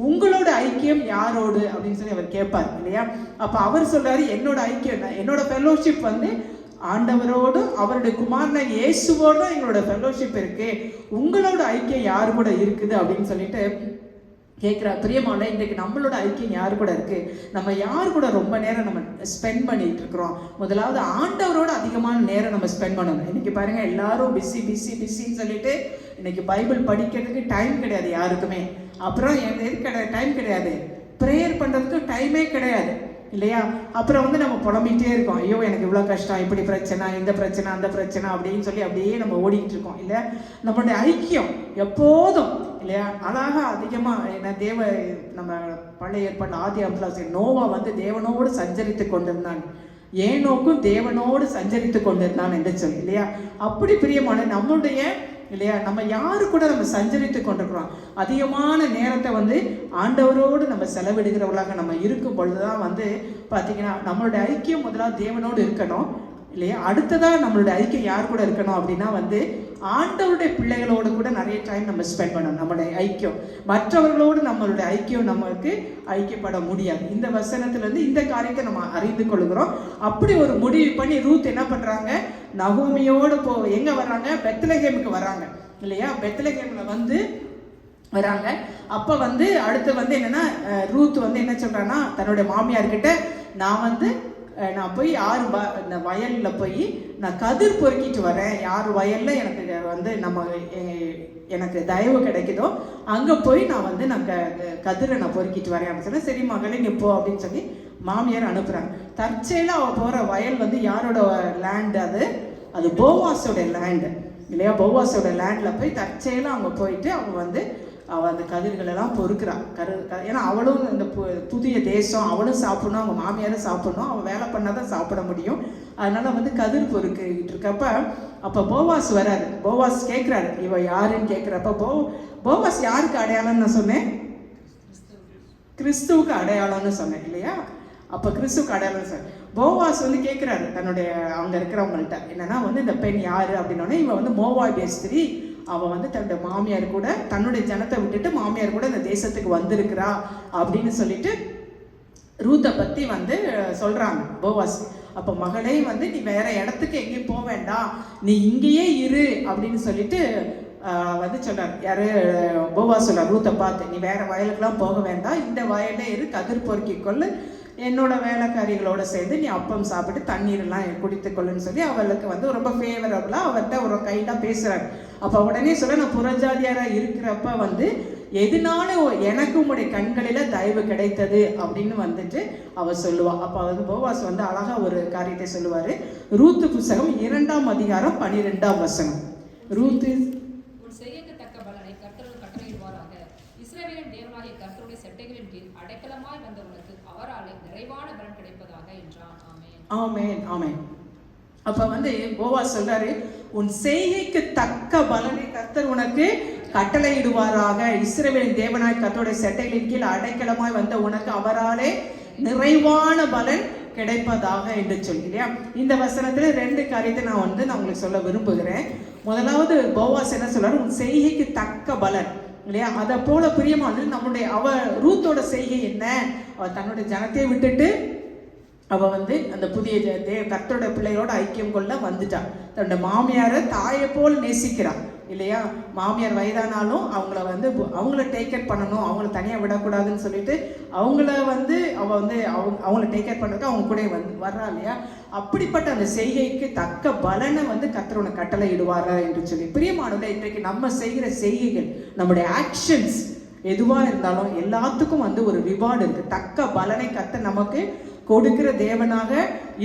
உங்களோட ஐக்கியம் யாரோடு அப்படின்னு சொல்லி அவர் கேட்பார் இல்லையா? அப்ப அவர் சொல்றாரு, என்னோட ஐக்கியம், என்னோட ஃபெல்லோஷிப் வந்து ஆண்டவரோடு அவருடைய குமாரனாகிய இயேசுவோடு தான் எங்களோட ஃபெல்லோஷிப் இருக்கு, உங்களோட ஐக்கியம் யாரு கூட இருக்குது அப்படின்னு சொல்லிட்டு கேட்குறா. பிரியமான இன்றைக்கு நம்மளோட ஐக்கியம் யாரு கூட இருக்கு? நம்ம யார் கூட ரொம்ப நேரம் நம்ம ஸ்பெண்ட் பண்ணிட்டு இருக்கிறோம்? முதலாவது ஆண்டவரோட அதிகமான நேரம் நம்ம ஸ்பெண்ட் பண்ணணும். இன்னைக்கு பாருங்க, எல்லாரும் பிஸின்னு சொல்லிட்டு இன்னைக்கு பைபிள் படிக்கிறதுக்கு டைம் கிடையாது யாருக்குமே. அப்புறம் எதுக்கு டைம் கிடையாது, ப்ரேயர் பண்றதுக்கு டைமே கிடையாது இல்லையா? அப்புறம் வந்து நம்ம புலம்பிகிட்டே இருக்கோம், ஐயோ எனக்கு இவ்வளோ கஷ்டம், இப்படி பிரச்சனை, இந்த பிரச்சனை, அந்த பிரச்சனை அப்படின்னு சொல்லி அப்படியே நம்ம ஓடிக்கிட்டு இருக்கோம் இல்லையா? நம்மளுடைய ஐக்கியம் எப்போதும் இல்லையா அழகா அதிகமாக நம்ம பழைய ஏற்பாடு ஆதி அப்லாசி நோவா வந்து தேவனோடு சஞ்சரித்து கொண்டிருந்தான் ஏனோக்கும் தேவனோடு சஞ்சரித்து கொண்டிருந்தான் என்று சொல்லி இல்லையா. அப்படி பிரியமான நம்முடைய இல்லையா, நம்ம யாரு கூட நம்ம சஞ்சரித்து கொண்டிருக்கிறோம். அதிகமான நேரத்தை வந்து ஆண்டவரோடு நம்ம செலவிடுகிறவர்களாக நம்ம இருக்கும் பொழுதுதான் வந்து பார்த்தீங்கன்னா நம்மளுடைய ஐக்கியம் முதலாவது தேவனோடு இருக்கணும் இல்லையா. அடுத்ததாக நம்மளுடைய ஐக்கியம் யார் கூட இருக்கணும் அப்படின்னா வந்து ஆண்டவருடைய பிள்ளைகளோடு கூட நிறைய டைம் நம்ம ஸ்பெண்ட் பண்ணணும். நம்மளுடைய ஐக்கியம் மற்றவர்களோடு நம்மளுடைய ஐக்கியம் நமக்கு ஐக்கியப்பட முடியாது. இந்த வசனத்திலேருந்து இந்த காரியத்தை நம்ம அறிந்து கொள்கிறோம். அப்படி ஒரு முடிவு பண்ணி ரூத் என்ன பண்ணுறாங்க, நகோமியோடு எங்கே வர்றாங்க, பெத்லகேமுக்கு வர்றாங்க இல்லையா. பெத்லகேமில் வந்து வராங்க. அப்போ வந்து அடுத்து வந்து என்னென்னா ரூத் வந்து என்ன சொல்கிறான்னா தன்னுடைய மாமியார்கிட்ட நான் போய் இந்த வயலில் போய் நான் கதிர் பொறுக்கிட்டு வரேன். யார் வயலில் எனக்கு வந்து எனக்கு தயவு கிடைக்குதோ அங்கே போய் நான் கதிரை நான் பொறுக்கிட்டு வரேன் அப்படின்னு சொன்னேன். சரி மகளே நீ போ அப்படின்னு சொல்லி மாமியார் அனுப்புகிறாங்க. தற்செயலாக அவள் போகிற வயல் வந்து யாரோட லேண்டு, அது போவாஸோட லேண்டு இல்லையா. போவாஸோட லேண்டில் போய் தற்செயலாக அவங்க போயிட்டு அவள் அந்த கதிர்களெல்லாம் பொறுக்கிறாள். ஏன்னா அவளும் இந்த புதிய தேசம், அவளும் சாப்பிடணும், அவங்க மாமியாரும் சாப்பிடணும், அவள் வேலை பண்ணால் தான் சாப்பிட முடியும். அதனால் வந்து கதிர் பொறுக்கிட்டு இருக்கப்ப அப்போ போவாஸ் வராரு. போவாஸ் கேட்குறாரு இவ யாருன்னு கேட்குறப்ப போவாஸ் யாருக்கு அடையாளம்னு நான் சொன்னேன், கிறிஸ்துவுக்கு அடையாளம்னு சொன்னேன் இல்லையா. அப்போ கிறிஸ்துவுக்கு அடையாளம்னு சொன்னேன். போவாஸ் வந்து கேட்குறாரு தன்னுடைய அங்கே இருக்கிறவங்கள்ட்ட என்னன்னா வந்து இந்த பெண் யார் அப்படின்னோடனே இவன் வந்து மோவாபிய ஸ்திரீ, அவன் வந்து தன்னுடைய மாமியார் கூட தன்னுடைய ஜனத்தை விட்டுட்டு மாமியார் கூட இந்த தேசத்துக்கு வந்திருக்கிறா அப்படின்னு சொல்லிட்டு ரூத்தை பற்றி வந்து சொல்கிறாங்க போவாஸ். அப்போ மகளே வந்து நீ வேற இடத்துக்கு எங்கேயும் போக வேண்டாம், நீ இங்கேயே இரு அப்படின்னு சொல்லிட்டு வந்து சொல்கிறார். யார் போவாஸ் சொல்கிறார் ரூத்தை பார்த்து, நீ வேற வயலுக்கெல்லாம் போக வேண்டாம், இந்த வயலே இரு, கதிர் பொறுக்கிக்கொள்ளு, என்னோட வேலைக்காரிகளோட சேர்ந்து நீ அப்பம் சாப்பிட்டு தண்ணீரெல்லாம் குடித்துக்கொள்ளுன்னு சொல்லி அவளுக்கு வந்து ரொம்ப ஃபேவரபுளாக அவர்கிட்ட ஒரு கைடாக பேசுகிறாங்க. அப்போ உடனே சொல்ல நான் புறஜாதியாராக இருக்கிறப்ப வந்து எதனால எனக்கு உங்களுடைய கண்களில் தயவு கிடைத்தது அப்படின்னு வந்துட்டு அவர் சொல்லுவாள். அப்போ வந்து போவாஸ் வந்து அழகாக ஒரு காரியத்தை சொல்லுவார். ரூத்து புஸ்தகம் 2ஆம் அதிகாரம் 12ஆம் வசனம். ரூத்து செய்யத்தக்க பலனை கர்த்தர் கட்டளையிடுவாராக. இஸ்ரவேலின் தேவனாகிய கர்த்தருடைய செட்டைகளின் கீழ் அடைக்கலமாய் வந்த உனக்கு அவராலே நிறைவான பலன் கிடைப்பதாக என்றான். ஆமென் ஆமென் ஆமென். அப்ப வந்து போவாஸ் சொல்றாரு, உன் செய்கைக்கு தக்க பலனை கர்த்தர் உனக்கு கட்டளையிடுவாராக. இஸ்ரவேலின் தேவனாய் கர்த்தருடைய செட்டைகளின் கீழ் அடைக்கலமாய் வந்த உனக்கு அவராலே நிறைவான பலன் கிடைப்பதாக என்று சொல்லி இல்லையா. இந்த வசனத்துல 2 காரியத்தை நான் உங்களுக்கு சொல்ல விரும்புகிறேன். முதலாவது போவாஸ் என்ன சொல்றாரு, உன் செய்கைக்கு தக்க பலன் இல்லையா. அதை போல பிரியமான நம்முடைய ரூத்தோட செய்கை என்ன, அவ தன்னுடைய ஜனத்தை விட்டுட்டு அவ வந்து அந்த புதிய கர்த்தரோட பிள்ளைகளோட ஐக்கியம் கொள்ள வந்துட்டான். தன்னோட மாமியாரை தாயை போல் நேசிக்கிறான் இல்லையா. மாமியார் வயதானாலும் அவங்கள டேக் கேர் பண்ணணும், அவங்கள தனியாக விடக்கூடாதுன்னு சொல்லிட்டு அவங்கள டேக் கேர் பண்ணுறதுக்கு அவங்க கூட வர்றா இல்லையா. அப்படிப்பட்ட அந்த செய்கைக்கு தக்க பலனை கர்த்தரோட கட்டளை இடுவாரா என்று சொல்லி பிரியமானவர்களே, இன்றைக்கு நம்ம செய்கிற செய்கைகள், நம்முடைய ஆக்ஷன்ஸ் எதுவாக இருந்தாலும் எல்லாத்துக்கும் ஒரு ரிவார்டு இருக்குது. தக்க பலனை கர்த்தர் நமக்கு கொடுக்கிற தேவனாக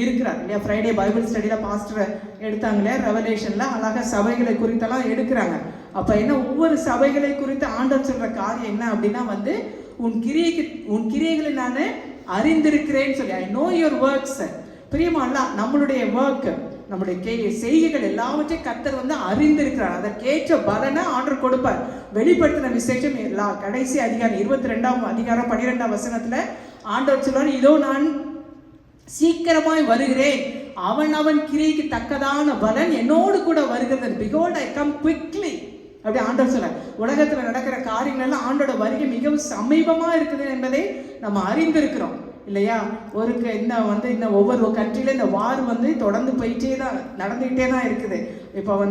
இருக்கிறார் இல்லையா. ஃப்ரைடே பைபிள் ஸ்டடியில் பாஸ்டர் எடுத்தாங்க இல்லையா, ரெவலேஷனில் அழகாக சபைகளை குறித்தெல்லாம் எடுக்கிறாங்க. அப்போ என்ன, ஒவ்வொரு சபைகளை குறித்து ஆண்டவர் சொல்கிற காரியம் என்ன அப்படின்னா உன் கிரியைகளை நான் அறிந்திருக்கிறேன்னு சொல்லி, ஐ நோ யுவர் ஒர்க்ஸ். பிரியமானா, நம்மளுடைய ஒர்க், நம்முடைய செய்கைகள் எல்லாவற்றையும் கர்த்தர் அறிந்திருக்கிறார். அதற்கேற்ற பலனை ஆண்டவர் கொடுப்பார். வெளிப்படுத்தின விசேஷம் கடைசி அதிகாரம் 22ஆம் அதிகாரம் 12ஆம் வசனத்துல ஆண்டவர் சொல்றார், இதோ நான் சீக்கிரமாய் வருகிறேன், அவன் கிரியைக்கு தக்கதான பலன் என்னோடு கூட வருகிறது. பிகாஸ் ஐ கம் குவிக்லி அப்படி ஆண்டவர் சொல்ற. உலகத்துல நடக்கிற காரியங்கள் எல்லாம் ஆண்டோட வருகை மிகவும் சமீபமா இருக்குது என்பதை நம்ம அறிந்திருக்கிறோம் இல்லையா. இந்த ஒவ்வொரு கண்ட்ரியில இந்த வார் தொடர்ந்து போயிட்டே தான் நடந்துகிட்டே தான் இருக்குது. இப்போ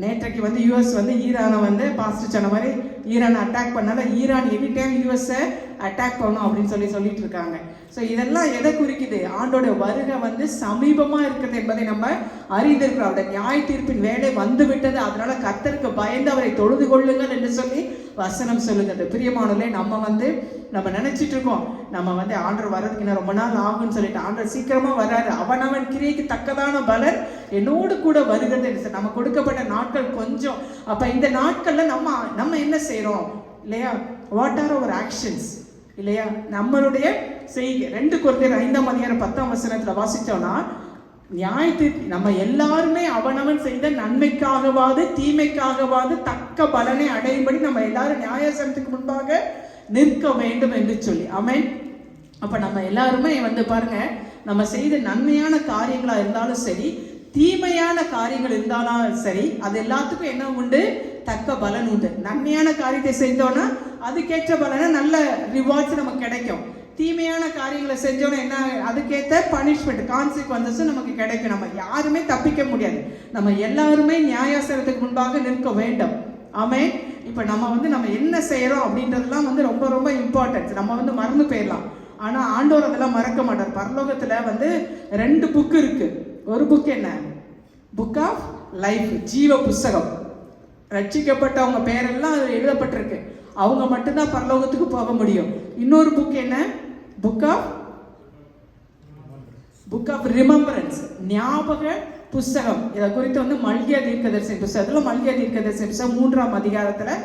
நேற்றைக்கு யூஎஸ் ஈரானை பாஸ்டர் சொன்ன மாதிரி ஈரானை அட்டாக் பண்ணால ஈரான் எனி டைம் யூஎஸ்ஸை அட்டாக் பண்ணணும் அப்படின்னு சொல்லிட்டு இருக்காங்க. ஸோ இதெல்லாம் எதை குறிக்குது, ஆண்டோட வருகை சமீபமாக இருக்கிறது என்பதை நம்ம அறிந்திருக்கிறோம். அவருடைய நியாய தீர்ப்பின் வேலை வந்து விட்டது, அதனால கர்த்தருக்கு பயந்து அவரை தொழுது கொள்ளுங்கள் என்று சொல்லி வசனம் சொல்லுகிறது. பிரியமானவர்களே, நம்ம நினைச்சிட்டு இருக்கோம் நம்ம ஆண்டவர் வர்றதுக்கு இன்னும் ரொம்ப நாள் ஆகும்னு சொல்லிட்டு. ஆண்டவர் சீக்கிரமா வர்றாரு. அவன் கிரியைக்கு தக்கதான பலன் என்னோடு கூட வருகிறது. நம்ம கொடுக்கப்பட்ட நாட்கள் கொஞ்சம். அப்ப இந்த நாட்கள்ல நம்ம என்ன செய்யறோம் இல்லையா, வாட் ஆர் அவர் ஆக்ஷன்ஸ் இல்லையா. நம்மளுடைய செய்கை. 2 கொரிந்தியர் 5:10 வாசிச்சோம்னா, நியாயத்தை நம்ம எல்லாருமே அவனவன் செய்த நன்மைக்காகவாது தீமைக்காகவாது தக்க பலனை அடையும்படி நம்ம எல்லாரும் நியாயாசனத்துக்கு முன்பாக நிற்க வேண்டும் என்று சொல்லி. ஆமென். அப்ப நம்ம எல்லாருமே பாருங்க, நம்ம செய்த நன்மையான காரியங்களா இருந்தாலும் சரி, தீமையான காரியங்கள் இருந்தாலும் சரி, அது எல்லாத்துக்கும் என்ன உண்டு? தக்க பலன் உண்டு. நன்மையான காரியத்தை செஞ்சோன்னா அதுக்கேற்ற பலனை நல்ல ரிவார்ட்ஸ் நமக்கு கிடைக்கும். தீமையான காரியங்களை செஞ்சோன்னா என்ன? அதுக்கேற்ற பனிஷ்மெண்ட், கான்சிக்வன்சஸ் நமக்கு கிடைக்கும். நம்ம யாருமே தப்பிக்க முடியாது. நம்ம எல்லாருமே நியாயாசனத்துக்கு முன்பாக நிற்க வேண்டும். ஆமென். இப்போ நம்ம என்ன செய்கிறோம் அப்படின்றதுலாம் ரொம்ப ரொம்ப இம்பார்ட்டன்ட். நம்ம மறந்து போயிடலாம். ஆனால் ஆண்டவர் அதெல்லாம் மறக்க மாட்டார். பரலோகத்தில் 2 புக்கு இருக்கு. ஒரு புக் என்ன? புக் ஆஃப் லைஃப், ஜீவ புஸ்தகம். ரட்சிக்கப்பட்டவங்க பேரெல்லாம் அதில் எழுதப்பட்டிருக்கு. அவங்க மட்டும்தான் பரலோகத்துக்கு போக முடியும். இன்னொரு புக் என்ன? புக் ஆஃப் ரிமெம்பரன்ஸ், ஞாபக புஸ்தகம். இதை குறித்து மல்கியா தீர்க்கதரிசி புஸ்தகத்தில், மல்கியா தீர்க்கதரிசி புஸ்தகம் 3ஆம் அதிகாரத்தில்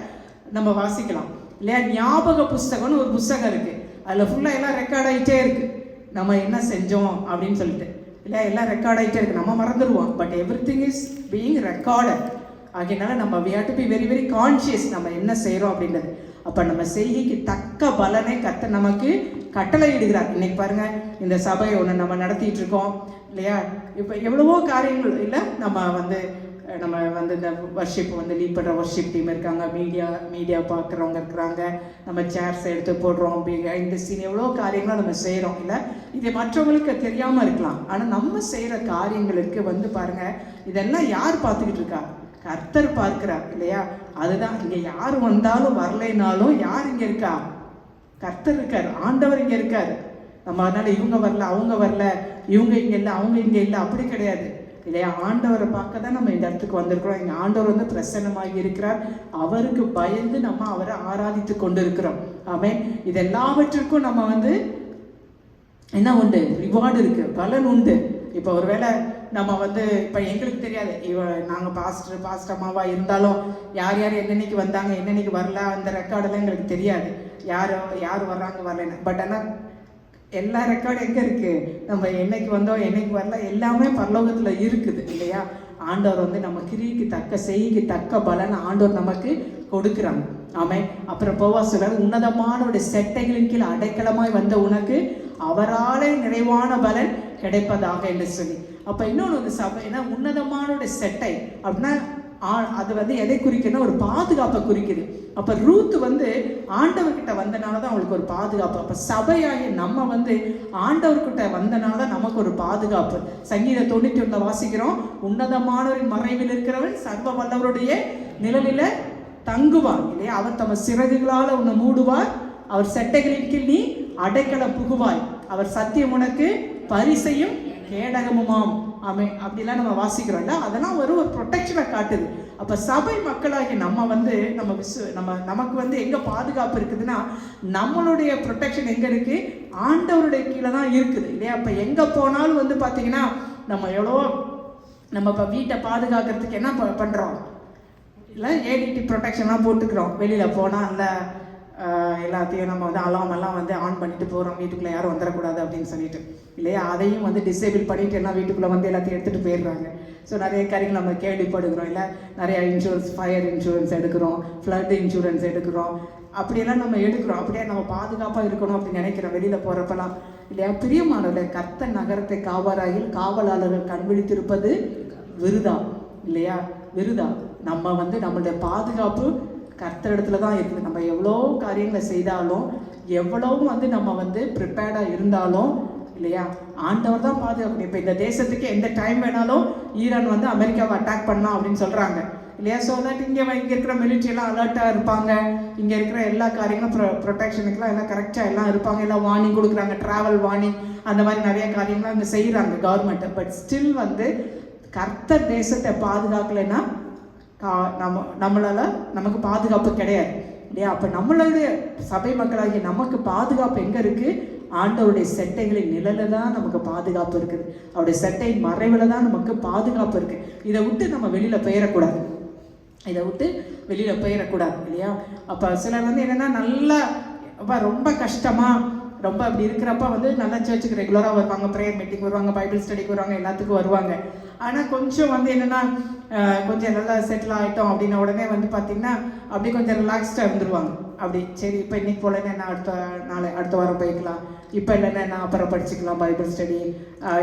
நம்ம வாசிக்கலாம் இல்லையா? ஞாபக புஸ்தகம்னு ஒரு புஸ்தகம் இருக்கு. அதில் ஃபுல்லாக எல்லாம் ரெக்கார்ட் ஆகிட்டே இருக்கு. நம்ம என்ன செஞ்சோம் அப்படின்னு சொல்லிட்டு இல்லையா? எல்லாம் ரெக்கார்ட் ஆகிட்டே இருக்கு. நம்ம மறந்துடுவோம். But everything is being recorded. ஆகையினால நம்ம we have to be very very conscious நம்ம என்ன செய்கிறோம் அப்படின்றது. அப்போ நம்ம செய்கைக்கு தக்க பலனை கர்த்தர் நமக்கு கட்டளை இடுகிறார். இன்னைக்கு பாருங்க, இந்த சபை ஒன்று நம்ம நடத்திட்டு இருக்கோம் இல்லையா? இப்போ எவ்வளவோ காரியங்கள் இல்லை. நம்ம இந்த வர்ஷிப் லீட் பண்ணுற வர்ஷிப் டீம் இருக்காங்க, மீடியா பார்க்குறவங்க இருக்கிறாங்க, நம்ம சேர்ஸ் எடுத்து போடுறோம், இந்த சீன் எவ்வளோ காரியங்களும் நம்ம செய்கிறோம் இல்லை? இது மற்றவங்களுக்கு தெரியாமல் இருக்கலாம். ஆனால் நம்ம செய்கிற காரியங்களுக்கு பாருங்க, இதெல்லாம் யார் பார்த்துக்கிட்டு இருக்கா? கர்த்தர் பார்க்கிறார் இல்லையா? அதுதான் இங்கே யார் வந்தாலும் வரலைனாலும் யார் இங்கே இருக்கா? கர்த்தர் இருக்கார், ஆண்டவர் இங்கே இருக்கார். நம்ம அதனால இவங்க வரல, அவங்க வரல, இவங்க இங்கே இல்லை, அவங்க இங்கே இல்லை, அப்படி கிடையாது இல்லையா? ஆண்டவரை பார்க்க தான் நம்ம இந்த இடத்துக்கு வந்திருக்கிறோம். இங்கே ஆண்டவர் பிரசன்னமாகி இருக்கிறார். அவருக்கு பயந்து நம்ம அவரை ஆராதித்து கொண்டு இருக்கிறோம். ஆமென். இது எல்லாவற்றிற்கும் நம்ம என்ன உண்டு? ரிவார்டு இருக்கு, பலன் உண்டு. இப்போ ஒருவேளை நம்ம இப்போ எங்களுக்கு தெரியாது, நாங்கள் பாஸ்டர் அம்மாவா இருந்தாலும் யார் என்னன்னைக்கு வந்தாங்க, என்னன்னைக்கு வரல, அந்த ரெக்கார்டெல்லாம் எங்களுக்கு தெரியாது. யார் வர்றாங்க வரலன்னு. பட் ஆனால் எல்லா ரெக்கார்டும் எங்கே இருக்குது? நம்ம என்னைக்கு வந்தோம், என்னைக்கு வரல, எல்லாமே பரலோகத்தில் இருக்குது இல்லையா? ஆண்டவர் நம்ம கிரிக்கு தக்க செய்கைக்கு தக்க பலன் ஆண்டவர் நமக்கு கொடுக்குறாங்க. ஆமென். அப்புறம் போவா சொல்றாரு, உன்னதமானவருடைய செட்டைகளின் கீழ் அடைக்கலமாய் வந்த உனக்கு அவராலே நிறைவான பலன் கிடைப்பதாக என்று சொல்லி. அப்போ இன்னொன்று சபை என்ன? உன்னதமானவருடைய செட்டை அப்படின்னா அது எதை குறிக்குன்னா ஒரு பாதுகாப்பை குறிக்குது. அப்போ ரூத் ஆண்டவர்கிட்ட வந்தனால தான் அவங்களுக்கு ஒரு பாதுகாப்பு. அப்போ சபையாகி நம்ம ஆண்டவர்கிட்ட வந்தனால தான் நமக்கு ஒரு பாதுகாப்பு. சங்கீத 91 வாசிக்கிறோம், உன்னதமானவரின் மறைவில் இருக்கிறவன் சர்வ வல்லவருடைய நிழலில தங்குவார் இல்லையா? அவர் தம சிறகுகளால் உன்னை மூடுவார், அவர் செட்டைகளின் கீழ் நீ அடைக்கலம் புகுவாய், அவர் சத்தியம் உனக்கு பரிசையும் கேடகமுமாம். ஆமென். அப்படிலாம் நம்ம வாசிக்கிறோம்ல, அதெல்லாம் ஒரு ப்ரொடெக்ஷனை காட்டுது. அப்போ சபை மக்களாகி நம்ம நமக்கு எங்கே பாதுகாப்பு இருக்குதுன்னா, நம்மளுடைய ப்ரொடெக்ஷன் எங்கே இருக்குது? ஆண்டவருடைய கீழே தான் இருக்குது இல்லையா? அப்போ எங்கே போனாலும் பார்த்தீங்கன்னா நம்ம இப்போ வீட்டை பாதுகாக்கிறதுக்கு என்ன பண்ணுறோம்? இல்லை ஏடிடி ப்ரொடெக்ஷன்லாம் போட்டுக்கிறோம். வெளியில் போனால் அந்த எல்லாத்தையும் நம்ம அலாம் எல்லாம் ஆன் பண்ணிட்டு போகிறோம், வீட்டுக்குள்ளே யாரும் வந்துடக்கூடாது அப்படின்னு சொல்லிட்டு இல்லையா? அதையும் டிசேபிள் பண்ணிட்டு எல்லாம் வீட்டுக்குள்ளே எல்லாத்தையும் எடுத்துகிட்டு போயிடுறாங்க. ஸோ நிறைய காரியங்கள் நம்ம கேள்விப்படுகிறோம் இல்லை? நிறைய இன்சூரன்ஸ், ஃபயர் இன்சூரன்ஸ் எடுக்கிறோம், ஃப்ளட் இன்சூரன்ஸ் எடுக்கிறோம், அப்படியெல்லாம் நம்ம எடுக்கிறோம். அப்படியே நம்ம பாதுகாப்பாக இருக்கணும் அப்படின்னு நினைக்கிறோம் வெளியில் போகிறப்பெல்லாம் இல்லையா? பிரியமானவர்களே, கர்த்தர் நகரத்தை காவலாயில் காவலாளர்கள் கண்விழித்திருப்பது விருதா இல்லையா? விருதா. நம்ம நம்மளுடைய பாதுகாப்பு கர்த்தரிடத்துல தான் இருக்குது. நம்ம எவ்வளோ காரியங்களை செய்தாலும், எவ்வளோ நம்ம ப்ரிப்பேர்டாக இருந்தாலும் இல்லையா, ஆண்டவர் தான் பாதுகாக்கணும். இப்போ இந்த தேசத்துக்கு எந்த டைம் வேணாலும் ஈரான் அமெரிக்காவை அட்டாக் பண்ணலாம் அப்படின்னு சொல்கிறாங்க இல்லையா? ஸோ தட் இங்கே இருக்கிற மிலிட்ரியெல்லாம் அலர்ட்டாக இருப்பாங்க. இங்கே இருக்கிற எல்லா காரியங்களும் ப்ரொடெக்ஷனுக்குலாம் எல்லாம் கரெக்டாக எல்லாம் இருப்பாங்க. எல்லாம் வார்னிங் கொடுக்குறாங்க, ட்ராவல் வார்னிங், அந்த மாதிரி நிறைய காரியங்கள்லாம் இங்கே செய்கிறாங்க கவர்மெண்ட்டு. பட் ஸ்டில் கர்த்தர் தேசத்தை பாதுகாக்கலைன்னா நமக்கு பாதுகாப்பு கிடையாது இல்லையா? அப்போ நம்மளுடைய சபை மக்களாகிய நமக்கு பாதுகாப்பு எங்கே இருக்குது? ஆண்டவருடைய செட்டைகளின் நிழலில் தான் நமக்கு பாதுகாப்பு இருக்குது. அவருடைய செட்டையின் மறைவில் தான் நமக்கு பாதுகாப்பு இருக்குது. இதை விட்டு நம்ம வெளியில் போயிடக்கூடாது, இல்லையா? அப்போ சிலர் என்னென்னா நல்லா ரொம்ப கஷ்டமாக ரொம்ப அப்படி இருக்கிறப்ப வந்து நல்லா சர்ச்சுக்கு ரெகுலராக வருவாங்க, ப்ரேயர் மீட்டிங் வருவாங்க, பைபிள் ஸ்டடிக்கு வருவாங்க, எல்லாத்துக்கும் வருவாங்க. ஆனால் கொஞ்சம் வந்து என்னென்னா கொஞ்சம் நல்லா செட்டில் ஆகிட்டோம் அப்படின்ன உடனே வந்து பார்த்திங்கன்னா அப்படி கொஞ்சம் ரிலாக்ஸ்டாக இருந்துருவாங்க. அப்படி சரி இப்போ இன்னைக்கு போலன்னா என்ன அடுத்த வாரம் போய்க்கலாம், இப்போ இல்லைன்னா நான் அப்புறம் படிச்சுக்கலாம் பைபிள் ஸ்டடி,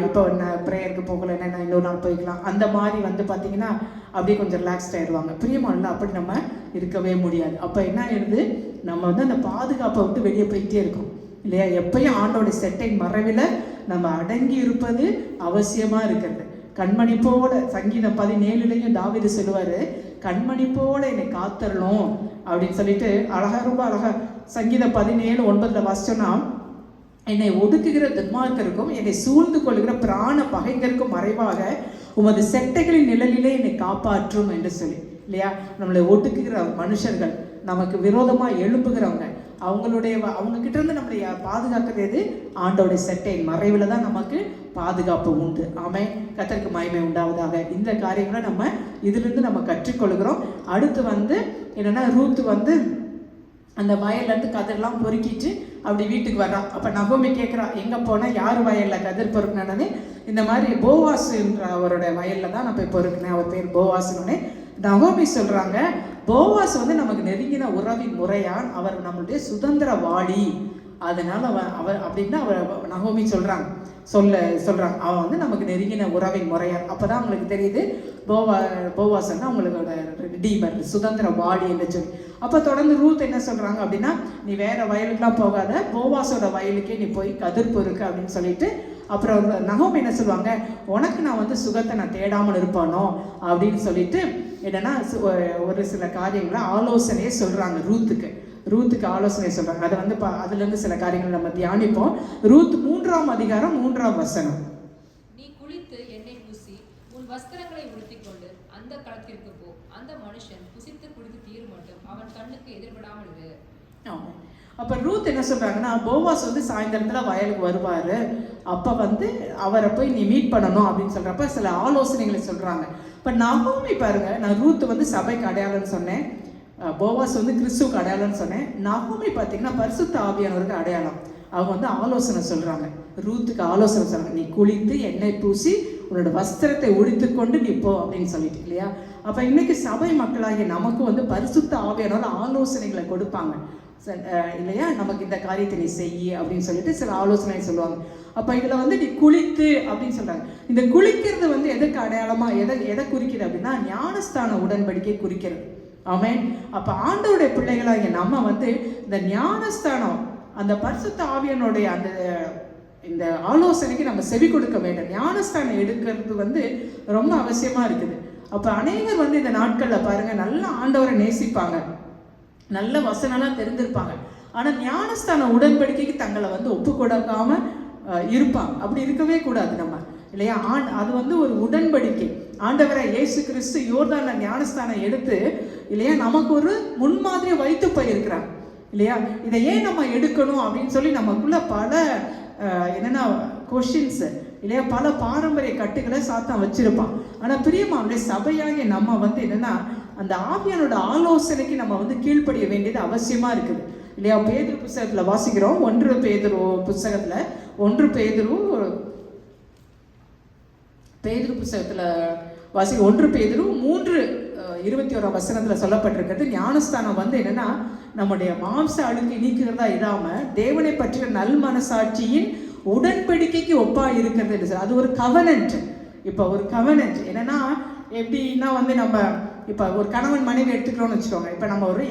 இப்போ என்ன ப்ரேயருக்கு போகலைன்னா நான் இன்னொரு நாள் போய்க்கலாம், அந்த மாதிரி வந்து பார்த்திங்கன்னா அப்படியே கொஞ்சம் ரிலாக்ஸ்ட் ஆகிடுவாங்க. பிரியமானல அப்படி நம்ம இருக்கவே முடியாது. அப்போ என்ன ஆயிடுது, நம்ம வந்து அந்த பாதுகாப்பை விட்டு வெளியே போயிட்டே இருக்கோம் இல்லையா. எப்பயும் ஆண்டோட செட்டை மறைவில் நம்ம அடங்கி இருப்பது அவசியமாக இருக்கிறது. கண்மணி போல சங்கீதம் 17 தாவீது சொல்லுவார், கண்மணி போல என்னை காத்தரணும் அப்படின்னு சொல்லிட்டு அழகா, ரொம்ப அழகா சங்கீதம் 17:9 வாசிச்சோன்னா, என்னை ஒடுக்குகிற துன்மார்க்கருக்கும் என்னை சூழ்ந்து கொள்கிற பிராண பகைஞருக்கும் மறைவாக உமது செட்டைகளின் நிழலிலே என்னை காப்பாற்றும் என்று சொல்லி இல்லையா. நம்மளை ஒடுக்குகிற மனுஷர்கள், நமக்கு விரோதமாக எழும்புகிறவங்க, அவங்க கிட்ட இருந்து நம்மளை பாதுகாக்கிறது ஆண்டோடைய செட்டையின் மறைவில் தான் நமக்கு பாதுகாப்பு உண்டு. ஆமென். கர்த்தருக்கு மகிமை உண்டாவதாக. இந்த காரியங்களை நம்ம இதிலிருந்து நம்ம கற்றுக்கொள்கிறோம். அடுத்து வந்து என்னன்னா, ரூத் வந்து அந்த வயல்லேருந்து கதிரெல்லாம் பொறுக்கிட்டு அப்படி வீட்டுக்கு வர்றான். அப்போ நகோமி கேட்குறா, எங்கே போனால் யார் வயலில் கதிர் பொறுக்கினே, இந்த மாதிரி போவாஸுன்ற அவரோட வயலில் தான் நான் போய் பொறுக்கினேன், அவர் பேர் போவாசுன்னு நகோமி சொல்கிறாங்க. போவாஸ் வந்து நமக்கு நெருங்கின உறவின் முறையான், அவர் நம்மளுடைய சுதந்திரவாளி, அதனால அவர் அப்படின்னு அவர் நகோமி சொல்கிறாங்க. சொல்கிறாங்க அவன் வந்து நமக்கு நெருங்கின உறவின் முறையான். அப்போ தான் அவங்களுக்கு தெரியுது போவாசன்னா அவங்களோட ரிடீமர், சுதந்திரவாளி என்று சொல்லி. அப்போ தொடர்ந்து ரூத் என்ன சொல்கிறாங்க அப்படின்னா, நீ வேற வயலுக்குலாம் போகாத, போவாஸோட வயலுக்கே நீ போய் கதிர் பொறுக்க அப்படின்னு சொல்லிட்டு, அப்புறம் நகோமி என்ன சொல்லுவாங்க, உனக்கு நான் வந்து சுகத்தை நான் தேடாமல் இருப்பானோ அப்படின்னு சொல்லிட்டு என்னன்னா ஒரு சில காரியங்களை ஆலோசனையே சொல்கிறாங்க ரூத்துக்கு ஆலோசனை சொல்கிறாங்க. அதை வந்து அதுலேருந்து சில காரியங்கள் நம்ம தியானிப்போம். ரூத் 3ஆம் அதிகாரம் 3ஆம் வசனம். நீ குளித்து எண்ணெய் பூசி உன் வஸ்திரங்களை உடுத்திக்கொண்டு அந்த களத்திற்கு போ, அந்த மனுஷன் புசித்து குடித்து தீரும் மட்டும் அவன் கண்ணுக்கு எதிர்படாமல் இரு. ஆமாம். அப்போ ரூத் என்ன சொல்கிறாங்கன்னா, போவாஸ் வந்து சாயந்தரத்தில் வயலுக்கு வருவார், அப்போ வந்து அவரை போய் நீ மீட் பண்ணணும் அப்படின்னு சொல்கிறப்ப சில ஆலோசனைகளை சொல்கிறாங்க. இப்போ நகோமி பாருங்க, நான் ரூத் வந்து சபைக்கு அடையாளம்னு சொன்னேன், போவாஸ் வந்து கிறிஸ்துவுக்கு அடையாளம்னு சொன்னேன். நகோமி பார்த்தீங்கன்னா பரிசுத்த ஆவியானவருக்கு அடையாளம். அவங்க வந்து ஆலோசனை சொல்கிறாங்க, ரூத்துக்கு ஆலோசனை சொல்கிறாங்க, நீ குளித்து எண்ணெய் பூசி உன்னோட வஸ்திரத்தை உடுத்து கொண்டு நீ போ அப்படின்னு சொல்லிட்டு இல்லையா. அப்போ இன்னைக்கு சபை மக்களாகிய நமக்கு வந்து பரிசுத்த ஆவியானவர் ஆலோசனைகளை கொடுப்பாங்க இல்லையா. நமக்கு இந்த காரியத்தை நீ செய்யி அப்படின்னு சொல்லிட்டு சில ஆலோசனை சொல்லுவாங்க. அப்போ இதில் வந்து நீ குளித்து அப்படின்னு சொல்கிறாங்க. இந்த குளிக்கிறது வந்து எதுக்கு அடையாளமாக எதை குறிக்கிறது அப்படின்னா, ஞானஸ்தான உடன்படிக்கை குறிக்கிறது. ஆமென். அப்போ ஆண்டவருடைய பிள்ளைகளாகிய நம்ம வந்து இந்த ஞானஸ்தானம், அந்த பரிசுத்த ஆவியானுடைய அந்த இந்த ஆலோசனைக்கு நம்ம செவி கொடுக்க வேண்டும். ஞானஸ்தானம் எடுக்கிறது வந்து ரொம்ப அவசியமாக இருக்குது. அப்போ அநேகர் வந்து இந்த நாட்களில் பாருங்கள், நல்ல ஆண்டவரை நேசிப்பாங்க, நல்ல வசனம்லாம் தெரிஞ்சிருப்பாங்க, ஆனால் ஞானஸ்தான உடன்படிக்கைக்கு தங்களை வந்து ஒப்பு கொடுக்காம இருப்பாங்க. அப்படி இருக்கவே கூடாது நம்ம இல்லையா. அது வந்து ஒரு உடன்படிக்கை. ஆண்டவரை இயேசு கிறிஸ்து யோர்தான ஞானஸ்தானம் எடுத்து இல்லையா நமக்கு ஒரு முன்மாதிரியை வைத்து போயிருக்கிறாங்க இல்லையா. இதை ஏன் நம்ம எடுக்கணும் அப்படின்னு சொல்லி நமக்குள்ள பல என்னென்னா கொஷின்ஸ் இல்லையா, பல பாரம்பரிய கட்டுகளை சாத்தான் வச்சிருப்பான். ஆனால் பிரியமானவர்களே, சபையாகிய நம்ம வந்து என்னென்னா அந்த ஆவியானோட ஆலோசனைக்கு நம்ம வந்து கீழ்ப்படிய வேண்டியது அவசியமாக இருக்குது இல்லையா. பேதுரு புஸ்தகத்தில் வாசிக்கிறோம், 1 பேதுரு புஸ்தகத்தில் 1 பேதுரு புஸ்தகத்தில் வாசி 1 பேதுரு 3:21 வசனத்தில் சொல்லப்பட்டிருக்கிறது, ஞானஸ்தானம் வந்து என்னென்னா நம்முடைய மாம்ச அழுக்கை நீக்கிறதா இல்லாமல் தேவனை பற்றிய நல் மனசாட்சியின் உடன்படிக்கைக்கு ஒப்பாக இருக்கிறது. அது ஒரு கவனன்ட். இப்போ ஒரு கவனன்ட் என்னென்னா எப்படின்னா வந்து நம்ம இப்போ ஒரு கணவன் மனைவி எடுத்துக்கிறோன்னு வச்சுக்கோங்க. இப்போ நம்ம ஒரு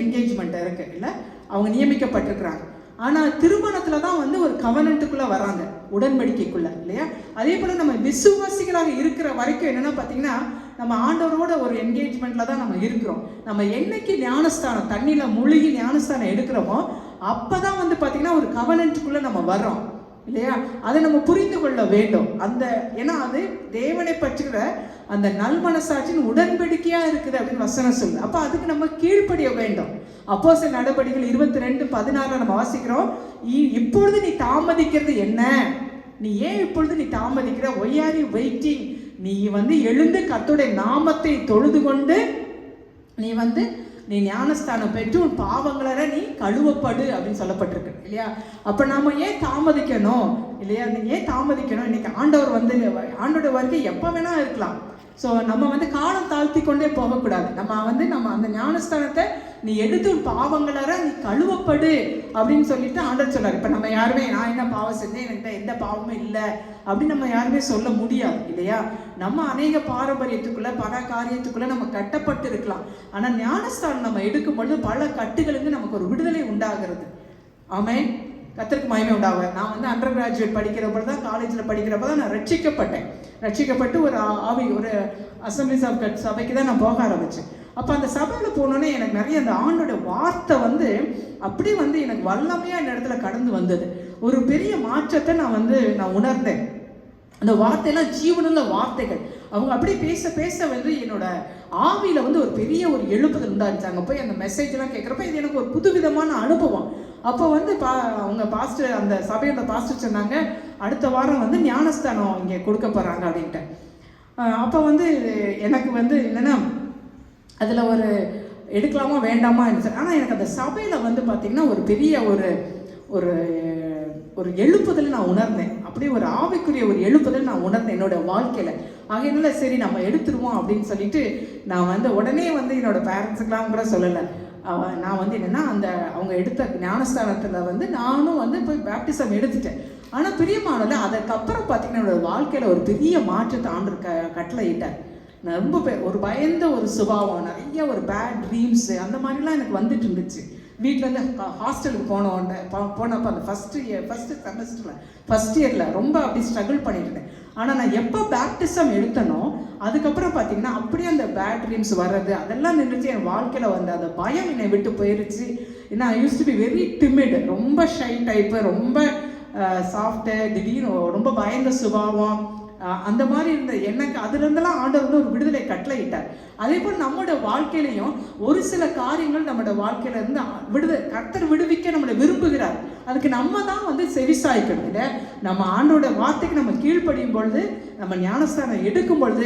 என்கேஜ்மெண்ட் இருக்குது இல்லை, அவங்க நியமிக்கப்பட்டிருக்கிறாங்க. ஆனால் திருமணத்தில் தான் வந்து ஒரு கவனன்ட்டுக்குள்ளே வராங்க, உடன்படிக்கைக்குள்ளே இல்லையா. அதே போல் நம்ம விசுவாசிகளாக இருக்கிற வரைக்கும் என்னென்னா பார்த்தீங்கன்னா, நம்ம ஆண்டவரோட ஒரு என்கேஜ்மெண்ட்டில் தான் நம்ம இருக்கிறோம். நம்ம என்னைக்கு ஞானஸ்தானம் தண்ணியில் முழுகி ஞானஸ்தானம் எடுக்கிறோமோ அப்போ தான் வந்து பார்த்திங்கன்னா ஒரு கவனன்ட்டுக்குள்ளே நம்ம வர்றோம் இல்லையா. அதை நம்ம புரிந்து கொள்ள வேண்டும். ஏன்னா அது தேவனை பற்றுகிற அந்த நல்மனசாட்சியின் உடன்படிக்கையாக இருக்குது அப்படின்னு வசனம் சொல்லுது. அப்போ அதுக்கு நம்ம கீழ்ப்படிய வேண்டும். அப்போஸ்தலர் நடபடிகள் 22:16 நம்ம வாசிக்கிறோம், இப்பொழுது நீ தாமதிக்கிறது என்ன, நீ ஏன் இப்பொழுது நீ தாமதிக்கிற, ஒய் ஆர் யூ வெயிட்டிங், நீ வந்து எழுந்து கர்த்தருடைய நாமத்தை தொழுது கொண்டு நீ வந்து நீ ஞானஸ்தானம் பெற்று உன் பாவங்கள நீ கழுவப்படு அப்படின்னு சொல்லப்பட்டிருக்கு இல்லையா? அப்போ நாம ஏன் தாமதிக்கணும் இல்லையா? நீங்க ஏன் தாமதிக்கணும்? இன்னைக்கு ஆண்டவர் வந்து ஆண்டோட வருகை எப்போ வேணா இருக்கலாம். ஸோ நம்ம வந்து காலம் தாழ்த்தி கொண்டே போகக்கூடாது. நம்ம அந்த ஞானஸ்தானத்தை நீ எடுத்து உன் பாவங்களற நீ கழுவப்படு அப்படின்னு சொல்லிட்டு ஆண்டவர் சொல்றாரு. இப்போ நம்ம யாருமே நான் என்ன பாவம் செஞ்சேன், என்கிட்ட எந்த பாவமும் இல்லை அப்படின்னு நம்ம யாருமே சொல்ல முடியாது இல்லையா? நம்ம அநேக பாரம்பரியத்துக்குள்ள பல காரியத்துக்குள்ள நம்ம கட்டப்பட்டு இருக்கலாம். ஆனால் ஞானஸ்தானம் நம்ம எடுக்கும் பொழுது பல கட்டுகளுக்கு நமக்கு ஒரு விடுதலை உண்டாகிறது. ஆமென். கர்த்தருக்கு மகிமை உண்டாகும். நான் வந்து அண்டர் கிராஜுவேட் படிக்கிறப்ப தான், காலேஜில் படிக்கிறப்ப தான் நான் ரட்சிக்கப்பட்டு ஒரு அசம்பிளிஸ் ஆஃப் கட் சபைக்கு தான் நான் போக ஆரம்பித்தேன். அப்போ அந்த சபையில் போனோன்னே எனக்கு நிறைய அந்த ஆண்டோட வார்த்தை வந்து அப்படி வந்து எனக்கு வல்லமையாக இந்த இடத்துல கடந்து வந்தது. ஒரு பெரிய மாற்றத்தை நான் உணர்ந்தேன். அந்த வார்த்தையெல்லாம் ஜீவனுள்ள வார்த்தைகள். அவங்க அப்படியே பேச வந்து என்னோட ஆவியில் வந்து ஒரு பெரிய ஒரு எழுப்புதல் உண்டாச்சு. அங்கே போய் அந்த மெசேஜ்லாம் கேட்குறப்ப இது எனக்கு ஒரு புதுவிதமான அனுபவம். அப்போ வந்து அவங்க பாஸ்டர், அந்த சபையோட பாஸ்டர் சொன்னாங்க, அடுத்த வாரம் வந்து ஞானஸ்தானம் இங்கே கொடுக்க போகிறாங்க அப்படின்ட்டு. அப்போ வந்து எனக்கு வந்து என்னென்னா அதில் ஒரு எடுக்கலாமா வேண்டாமா இருந்துச்சு. ஆனால் எனக்கு அந்த சபையில் வந்து பார்த்திங்கன்னா ஒரு பெரிய ஒரு எழுப்புதல் நான் உணர்ந்தேன். அப்படியே ஒரு ஆவிக்குரிய ஒரு எழுப்புதல் நான் உணர்ந்தேன் என்னோட வாழ்க்கையில். ஆகையினால சரி நம்ம எடுத்துருவோம் அப்படின்னு சொல்லிட்டு நான் வந்து உடனே வந்து என்னோட பேரண்ட்ஸுக்கெலாம் கூட சொல்லலை. நான் வந்து என்னென்னா அவங்க எடுத்த ஞானஸ்தானத்தில் வந்து நானும் வந்து போய் பேப்டிசம் எடுத்துட்டேன். ஆனால் பிரியமானல அதுக்கப்புறம் பார்த்திங்கன்னா என்னோடய வாழ்க்கையில் ஒரு பெரிய மாற்றத்தை ஆண்டவர் கட்டளையிட்டார். நான் ரொம்ப ஒரு பயந்த ஒரு சுபாவம், நிறைய ஒரு பேட் ட்ரீம்ஸு அந்த மாதிரிலாம் எனக்கு வந்துட்டு இருந்துச்சு. வீட்டிலேருந்து ஹாஸ்டலுக்கு போனப்போ அந்த ஃபஸ்ட் செமஸ்டரில் ஃபஸ்ட் இயரில் ரொம்ப அப்படி ஸ்ட்ரகிள் பண்ணிட்டு இருந்தேன். ஆனால் நான் எப்போ பேப்டிசம் எடுத்தனோ அதுக்கப்புறம் பார்த்தீங்கன்னா அப்படியே அந்த பேட் ட்ரீம்ஸ் வர்றது அதெல்லாம் நின்றுச்சு. என் வாழ்க்கையில் வந்து அந்த பயம் என்னை விட்டு போயிருச்சு. ஏன்னா I used to be very timid, ரொம்ப ஷை டைப்பு, ரொம்ப சாஃப்ட்டு, திடீர்னு ரொம்ப பயந்த சுபாவம், அந்த மாதிரி இருந்த எனக்கு அதுலேருந்தெல்லாம் ஆண்டவர் வந்து ஒரு விடுதலை கட்டளையிட்டார். அதே போல் நம்மளோட வாழ்க்கையிலையும் ஒரு சில காரியங்கள் நம்மளோட வாழ்க்கையில இருந்து கர்த்தர் விடுவிக்க நம்மளை விரும்புகிறார். அதுக்கு நம்ம தான் வந்து செவிசாய்க்கணும் இல்லை? நம்ம ஆண்டோட வார்த்தைக்கு நம்ம கீழ்ப்படியும் பொழுது, நம்ம ஞானஸ்தானம் எடுக்கும் பொழுது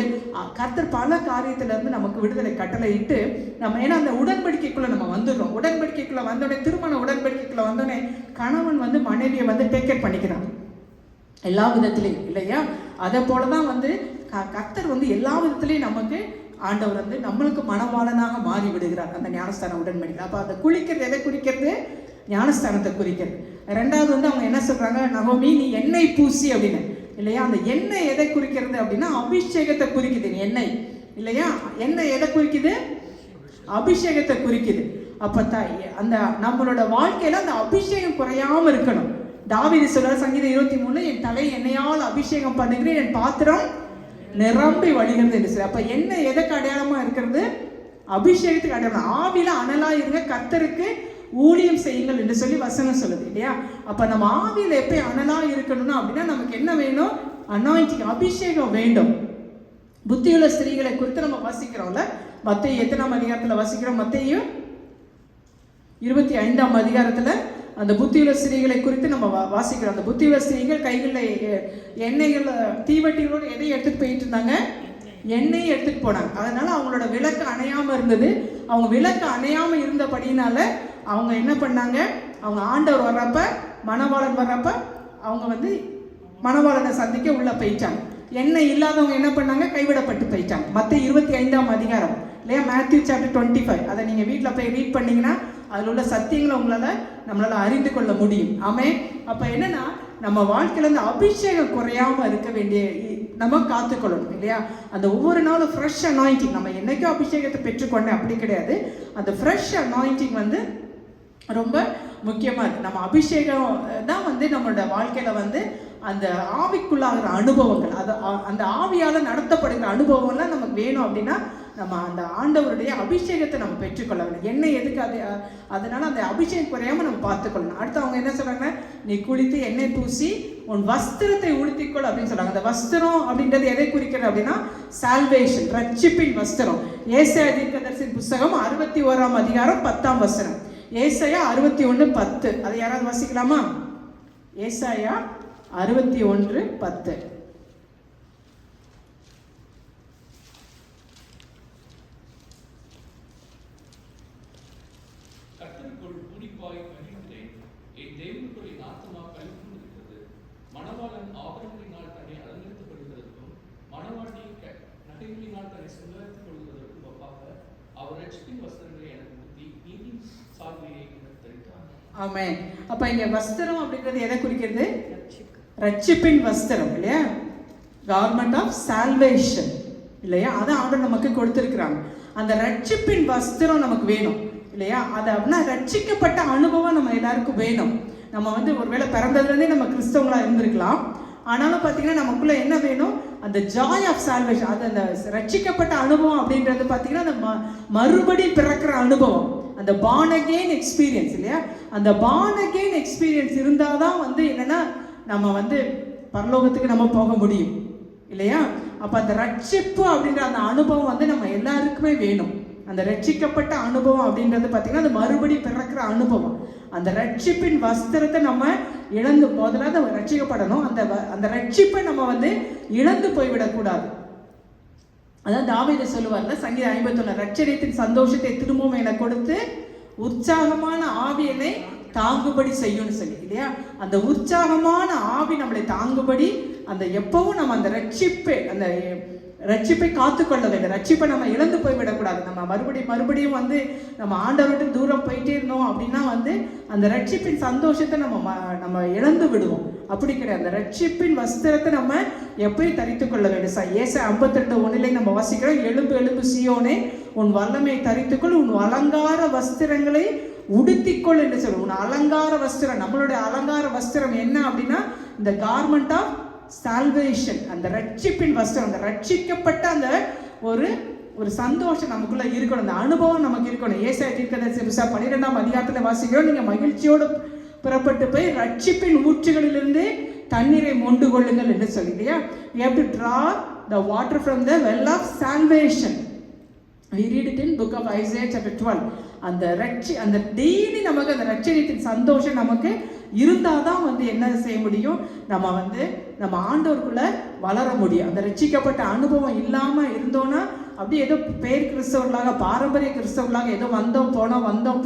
கர்த்தர் பல காரியத்திலேருந்து நமக்கு விடுதலை கட்டளையிட்டு நம்ம ஏன்னா அந்த உடன்படிக்கைக்குள்ளே நம்ம வந்துடுறோம். உடன்படிக்கைக்குள்ளே வந்தோடனே, திருமண உடன்படிக்கைக்குள்ளே வந்தோடனே கணவன் வந்து மனைவியை வந்து டேக் கேர் பண்ணிக்கிறான் எல்லா விதத்துலையும் இல்லையா? அதை போல தான் வந்து கர்த்தர் வந்து எல்லா விதத்துலையும் நமக்கு ஆண்டவர் வந்து நம்மளுக்கு மனவாளனாக மாறி விடுகிறார் அந்த ஞானஸ்தான உடன்படிக்கை. அப்போ அதை குறிக்கிறது எதை குறிக்கிறது? ஞானஸ்தானத்தை குறிக்கிறது. ரெண்டாவது வந்து அவங்க என்ன சொல்கிறாங்க, நகோமி நீ எண்ணெய் பூசி அப்படின்னு இல்லையா? அந்த எண்ணெய் எதை குறிக்கிறது அப்படின்னா அபிஷேகத்தை குறிக்குது. எண்ணெய் இல்லையா? எண்ணெய் எதை குறிக்குது? அபிஷேகத்தை குறிக்குது. அப்போ அந்த நம்மளோட வாழ்க்கையில் அந்த அபிஷேகம் குறையாமல் இருக்கணும். தாவீது சொல்றார் சங்கீதம் 23, என் தலை எண்ணெயால் அபிஷேகம் பண்ணுகிறேன், என் பாத்திரம் நிரம்பி வழிகிறது என்று சொல்லி. அப்ப எண்ணெய் எதுக்கு அடையாளமா இருக்கிறது? அபிஷேகத்துக்கு அடையாளம். ஆவில அனலா இருங்க, கர்த்தருக்கு ஊழியம் செய்யுங்கள் என்று சொல்லி வசனம் சொல்லுது இல்லையா? அப்ப நம்ம ஆவியில எப்ப அனலா இருக்கணும்னா அப்படின்னா நமக்கு என்ன வேணும்? அனாயிண்டிங், அபிஷேகம் வேண்டும். புத்தியுள்ள ஸ்திரீகளை குறித்து நம்ம வாசிக்கிறோம்ல, மத்தேயு எத்தனாம் அதிகாரத்துல வாசிக்கிறோம்? மத்தேயு 25ஆம் அதிகாரத்துல அந்த புத்தியுள்ள ஸ்திரீகளை குறித்து நம்ம வாசிக்கிறோம். அந்த புத்தியுள்ள ஸ்திரீகள் கைகளில் எண்ணெய்கள் தீவட்டிகளோடு எதை எடுத்துட்டு போயிட்டு இருந்தாங்க? எண்ணெயை எடுத்துட்டு போனாங்க. அதனால அவங்களோட விளக்கு அணையாம இருந்தது. அவங்க விளக்கு அணையாம இருந்தபடினால அவங்க என்ன பண்ணாங்க? அவங்க ஆண்டவர் வர்றப்ப, மணவாளன் வர்றப்ப அவங்க வந்து மணவாளனை சந்திக்க உள்ள போயிட்டாங்க. எண்ணெய் இல்லாதவங்க என்ன பண்ணாங்க? கைவிடப்பட்டு போயிட்டாங்க. மத்தேயு 25ஆம் அதிகாரம் இல்லையா? Matthew chapter 25. அதை நீங்கள் வீட்டில் போய் ரீட் பண்ணிங்கன்னா அதில் உள்ள சத்தியங்களை நம்மளால் அறிந்து கொள்ள முடியும். ஆமென். அப்போ என்னன்னா நம்ம வாழ்க்கையில் அந்த அபிஷேகம் குறையாமல் இருக்க வேண்டிய நம்ம காத்துக்கொள்ளணும் இல்லையா? அந்த ஒவ்வொரு நாளும் ஃப்ரெஷ் அனாயிண்டிங், நம்ம என்னைக்கும் அபிஷேகத்தை பெற்றுக்கொண்டேன் அப்படி கிடையாது. அந்த ஃப்ரெஷ் அனாயிண்டிங் வந்து ரொம்ப முக்கியமாக இருக்குது. நம்ம அபிஷேகம் தான் வந்து நம்மளோட வாழ்க்கையில் வந்து அந்த ஆவிக்குள்ளாகிற அனுபவங்கள், அது அந்த ஆவியால் நடத்தப்படுகிற அனுபவங்கள்லாம் நமக்கு வேணும். அப்படின்னா நம்ம அந்த ஆண்டவருடைய அபிஷேகத்தை நம்ம பெற்றுக்கொள்ள வேண்டும். என்ன எதுக்கு அதனால அந்த அபிஷேகம் குறையாமல் நம்ம பார்த்துக்கொள்ளணும். அடுத்து அவங்க என்ன சொல்கிறாங்க? நீ குளித்து எண்ணெய் பூசி உன் வஸ்திரத்தை உடுத்திக்கொள் அப்படின்னு சொல்கிறாங்க. அந்த வஸ்திரம் அப்படின்றது எதை குறிக்கிறது அப்படின்னா சால்வேஷன், ரட்சிப்பின் வஸ்திரம். ஏசாயா தீர்க்கதரிசியின் புஸ்தகம் 61ஆம் அதிகாரம் 10ஆம் வசனம். ஏசாயா 61:10. அதை யாராவது வாசிக்கலாமா? ஏசாயா 61:10. கர்த்தருக்குள் பூரிப்பாய் மகிழ்கிறேன். என் தேவனுக்குள் என் ஆத்துமா களிகூர்ந்திருக்கிறது. மணவாளன் ஆபரணங்களினால் தன்னை அலங்கரித்துக் கொள்கிறதற்கும் மணவாட்டி நகைகளினால் தன்னை சுந்தரித்துக் கொள்கிறதற்கும் ஒப்பாக அவர் ரட்சிப்பின் வஸ்திரங்களை எனக்கு ஊற்றி நீதியின் சால்வையை எனக்கு தரித்தார். ஆமென். அப்ப இங்க வஸ்திரம் அப்படிங்கிறது எதை குறிக்கிறது? ரட்சிப்பின் வஸ்திரம் இல்லையா? கார்மெண்ட் ஆஃப் சால்வேஷன் இல்லையா? அதை ஆண்டவர் நமக்கு கொடுத்திருக்கிறாங்க. அந்த ரட்சிப்பின் வஸ்திரம் நமக்கு வேணும் இல்லையா? அது அப்படின்னா ரட்சிக்கப்பட்ட அனுபவம் நம்ம எல்லாருக்கும் வேணும். நம்ம வந்து ஒருவேளை பிறந்ததுலேருந்தே நம்ம கிறிஸ்தவங்களா இருந்திருக்கலாம். ஆனாலும் பார்த்தீங்கன்னா நமக்குள்ள என்ன வேணும்? அந்த ஜாய் ஆஃப் சால்வேஷன், அது அந்த ரட்சிக்கப்பட்ட அனுபவம் அப்படின்றது பார்த்தீங்கன்னா அந்த மறுபடி பிறக்கிற அனுபவம், அந்த born again எக்ஸ்பீரியன்ஸ் இல்லையா? அந்த born again எக்ஸ்பீரியன்ஸ் இருந்தால் தான் வந்து என்னன்னா நம்ம வந்து பரலோகத்துக்கு நம்ம போக முடியும் இல்லையா? அப்போ அந்த ரட்சிப்பு அப்படின்ற அந்த அனுபவம் வந்து நம்ம எல்லாருக்குமே வேணும். அந்த ரட்சிக்கப்பட்ட அனுபவம் அப்படின்றது பார்த்தீங்கன்னா அது மறுபடி பிறக்கிற அனுபவம். அந்த ரட்சிப்பின் வஸ்திரத்தை நம்ம இழந்து முதலாவது ரட்சிக்கப்படணும். அந்த ரட்சிப்பை நம்ம வந்து இழந்து போய்விடக்கூடாது. அதான் தாவீது சொல்லுவார்ல சங்கீதம் 51, ரட்சணியத்தின் சந்தோஷத்தை திரும்பவும் என கொடுத்து உற்சாகமான ஆவியனை தாங்குபடி செய்யும்னு சொல்லி இல்லையா? அந்த உற்சாகமான ஆவி நம்மளை தாங்குபடி அந்த எப்பவும் நம்ம அந்த ரட்சிப்பை காத்துக்கொள்ள வேண்டும். ரட்சிப்பை நம்ம இழந்து போய்விடக்கூடாது. நம்ம மறுபடியும் வந்து நம்ம ஆண்டவர்கிட்ட தூரம் போயிட்டே இருந்தோம் அப்படின்னா வந்து அந்த ரட்சிப்பின் சந்தோஷத்தை நம்ம இழந்து விடுவோம். அப்படி கிடையாது. அந்த ரட்சிப்பின் வஸ்திரத்தை நம்ம எப்பயும் தரித்து கொள்ள வேண்டும். ஏசாயா 52:1 நம்ம வாசிக்கிறோம், எழும்பு எழும்பு சீயோனே, உன் வல்லமை தரித்துக்கொள், உன் அலங்கார வஸ்திரங்களை உடுத்திக்கொள் என்று சொல்லுவோம். உன் அலங்கார வஸ்திரம், நம்மளுடைய அலங்கார வஸ்திரம் என்ன அப்படின்னா இந்த கார்மெண்ட் ஆஃப் சால்வேஷன், அந்த ரட்சிப்பின் வஸ்திரம், அந்த ரட்சிக்கப்பட்ட அந்த ஒரு சந்தோஷம் நமக்குள்ள இருக்கணும். அந்த அனுபவம் நமக்கு இருக்கணும். ஏசாயா தீர்க்கதரிசி 12ஆம் அதிகாரத்தில் வாசிக்கிறோம், நீங்க மகிழ்ச்சியோடு புறப்பட்டு போய் ரட்சிப்பின் ஊற்றுகளிலிருந்து தண்ணீரை மொண்டு கொள்ளுங்கள் என்று சொல்லி இல்லையா? We have to draw the water from the well of salvation. We read it in book of Isaiah chapter 12. அந்த டெய்லி நமக்கு அந்த ரட்சணியத்தின் சந்தோஷம் நமக்கு இருந்தால் தான் வந்து என்ன செய்ய முடியும்? நம்ம ஆண்டவருக்குள்ள வளர முடியும். அந்த ரட்சிக்கப்பட்ட அனுபவம் இல்லாமல் இருந்தோன்னா அப்படியே ஏதோ பேர் கிறிஸ்தவர்களாக, பாரம்பரிய கிறிஸ்தவர்களாக ஏதோ வந்தோம்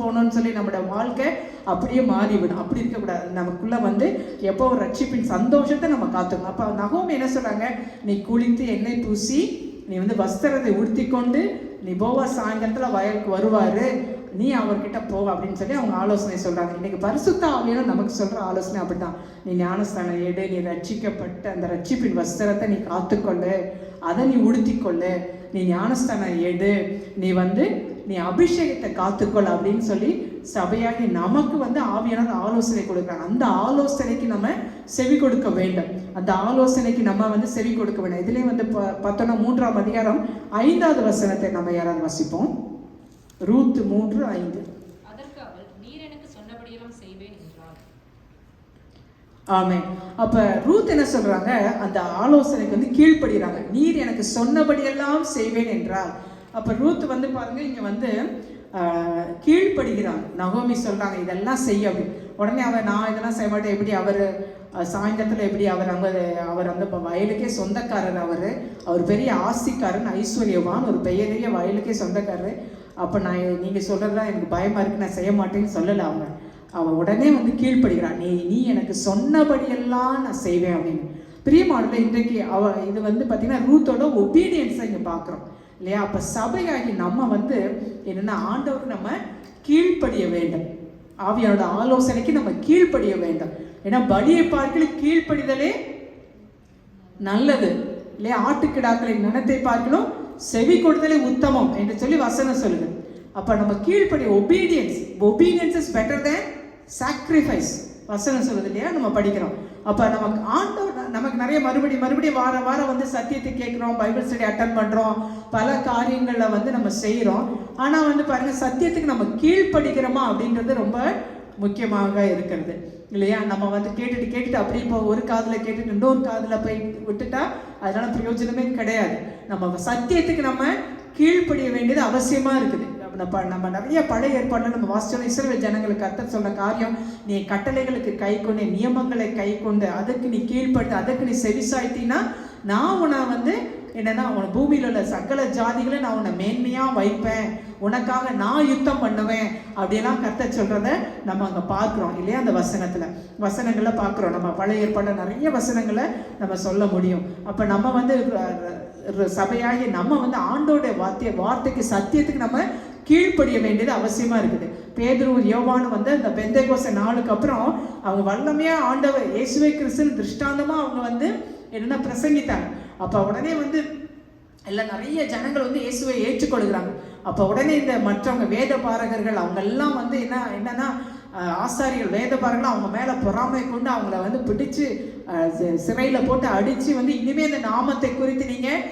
போனோம்னு சொல்லி நம்மளோட வாழ்க்கை அப்படியே மாறிவிடும். அப்படி இருக்கக்கூடாது. நமக்குள்ள வந்து எப்போ ஒரு ரட்சிப்பின் சந்தோஷத்தை நம்ம காத்துக்கணும். அப்போ நகோமி என்ன சொல்றாங்க? நீ குளித்து எண்ணெய் பூசி நீ வந்து வஸ்திரத்தை உடுத்தி கொண்டு நீ போவாஸ் சாயந்தரத்தில் வயலுக்கு வருவார், நீ அவர்கிட்ட போ அப்படின்னு சொல்லி அவங்க ஆலோசனை சொல்கிறாங்க. இன்றைக்கி பரிசுத்த ஆவியானவர் நமக்கு சொல்கிற ஆலோசனை அப்படி தான். நீ ஞானஸ்தானம் எடு, நீ ரட்சிக்கப்பட்ட அந்த ரட்சிப்பின் வஸ்திரத்தை நீ காத்துக்கொள்ளு, அதை நீ உடுத்திக்கொள்ளு, நீ ஞானஸ்தானம் எடு, நீ அபிஷேகத்தை காத்துக்கொள் அப்படின்னு சொல்லி சபையாகி நமக்கு வந்து ஆவியானவர் ஆலோசனை கொடுக்குறாங்க. அந்த ஆலோசனைக்கு நம்ம செவி கொடுக்க வேண்டும். அந்த ஆலோசனைக்கு நம்ம வந்து செவி கொடுக்க வேண்டும். இதுலேயும் வந்து பார்த்தோன்னா 3ஆம் அதிகாரம் 5வது வசனத்தை நம்ம யாராவது வாசிப்போம். ரூத் 3:5. அதற்கு அவள், நீர் எனக்கு சொன்னபடியெல்லாம் செய்வேன் என்றாள். ஆமென். அப்ப ரூத் என்ன சொல்றாங்க? அந்த ஆலோசனைக்கு வந்து கீழ்ப்படுகிறாங்க. நீர் எனக்கு சொன்னபடியெல்லாம் செய்வேன் என்றால். அப்ப ரூத் வந்து பாருங்க இங்க வந்து கீழ்ப்படுகிறாங்க. நகோமி சொல்றாங்க இதெல்லாம் செய்ய அப்படின்னு. உடனே நான் இதெல்லாம் செய்ய மாட்டேன். எப்படி அவர் சாயந்தரத்தில் எப்படி அவர் அந்த வயலுக்கே சொந்தக்காரர், அவர் பெரிய ஆஸ்திக்காரன், ஐஸ்வர்யவான், ஒரு பெரிய வயலுக்கே சொந்தக்காரர். அப்போ நீங்கள் சொல்கிறதுலாம் எனக்கு பயமாக இருக்குது, நான் செய்ய மாட்டேன்னு சொல்லலை. அவன் உடனே வந்து கீழ்ப்படுகிறான். நீ எனக்கு சொன்னபடியெல்லாம் நான் செய்வேன் அப்படின்னு. பிரியமானது இன்றைக்கு இது வந்து பார்த்திங்கன்னா ரூத்தோட ஒபீடியன்ஸை இங்கே பார்க்குறோம் இல்லையா? அப்போ சபையாகி நம்ம வந்து என்னென்னா ஆண்டவருக்கு நம்ம கீழ்ப்படிய வேண்டும். ஆவியானோட ஆலோசனைக்கு நம்ம கீழ்ப்படிய வேண்டும். ஏன்னா பலியை பார்க்கலும் கீழ்ப்படிதலே நல்லது இல்லையா? ஆட்டுக்கிடாக்களின் மனத்தை பார்க்கலும் செவி கொடுத்தலே உத்தமம் என்று சொல்லி வசனம் சொல்லுது. அப்போ நம்ம கீழ்ப்படிய obedience is better than sacrifice வசனம் சொல்லுது இல்லையா? நம்ம படிக்கிறோம். அப்போ நமக்கு ஆண்டவர் நமக்கு நிறைய மறுபடியும் வாரம் வந்து சத்தியத்தை கேட்குறோம், பைபிள் ஸ்டடி அட்டன் பண்ணுறோம், பல காரியங்களில் வந்து நம்ம செய்கிறோம். ஆனால் வந்து பாருங்கள், சத்தியத்துக்கு நம்ம கீழ்ப்படுகிறோமா அப்படின்றது ரொம்ப முக்கியமாக இருக்கிறது இல்லையா? நம்ம வந்து கேட்டுட்டு அப்படியே இப்போ ஒரு காதில் கேட்டுட்டு இன்னொரு காதில் போய் விட்டுட்டா அதனால பிரயோஜனமே கிடையாது. நம்ம சத்தியத்துக்கு நம்ம கீழ்ப்படிய வேண்டியது அவசியமாக இருக்குது. நம்ம நிறைய பழைய ஏற்பாட்டில் நம்ம வாசிச்சோம். இஸ்ரவேல் ஜனங்களுக்கு கர்த்தர் சொன்ன காரியம், நீ கட்டளைகளுக்கு கை கொண்டு, நியமங்களை கை கொண்டு, அதுக்கு நீ கீழ்படுத்து, அதுக்கு நீ செவிசாய்த்தினா நான் உன்னை வந்து என்னன்னா உன பூமியில் உள்ள சகல ஜாதிகளை நான் உன்னை மேன்மையாக வைப்பேன், உனக்காக நான் யுத்தம் பண்ணுவேன் அப்படியெல்லாம் கர்த்தர் சொல்கிறத நம்ம அங்கே பார்க்குறோம் இல்லையா? அந்த வசனங்களில் பார்க்குறோம். நம்ம பழைய ஏற்பாடு நிறைய வசனங்களை நம்ம சொல்ல முடியும். அப்போ நம்ம வந்து சபையாகி நம்ம வந்து ஆண்டோடைய வார்த்தைக்கு சத்தியத்துக்கு நம்ம கீழ்ப்படிய வேண்டியது அவசியமாக இருக்குது. பேதுரு யோவானும் வந்து அந்த பெந்தேகோஸ்தே நாளுக்கு அப்புறம் அவங்க வல்லமையாக ஆண்டவர் இயேசுவே கிறிஸ்துவின் திருஷ்டாந்தமாக அவங்க வந்து என்னென்ன பிரசங்கித்தாங்க. அப்போ உடனே வந்து எல்லாம் நிறைய ஜனங்கள் வந்து இயேசுவை ஏற்றுக்கொள்கிறாங்க. அப்போ உடனே இந்த மற்றவங்க வேத பாரகர்கள் அவங்க எல்லாம் வந்து என்னன்னா ஆசாரிகள் வேத பாரகர்கள் அவங்க மேலே பொறாமை கொண்டு அவங்கள வந்து பிடிச்சு சிறையில் போட்டு அடித்து வந்து இனிமேல் இந்த நாமத்தை குறித்து நீங்கள்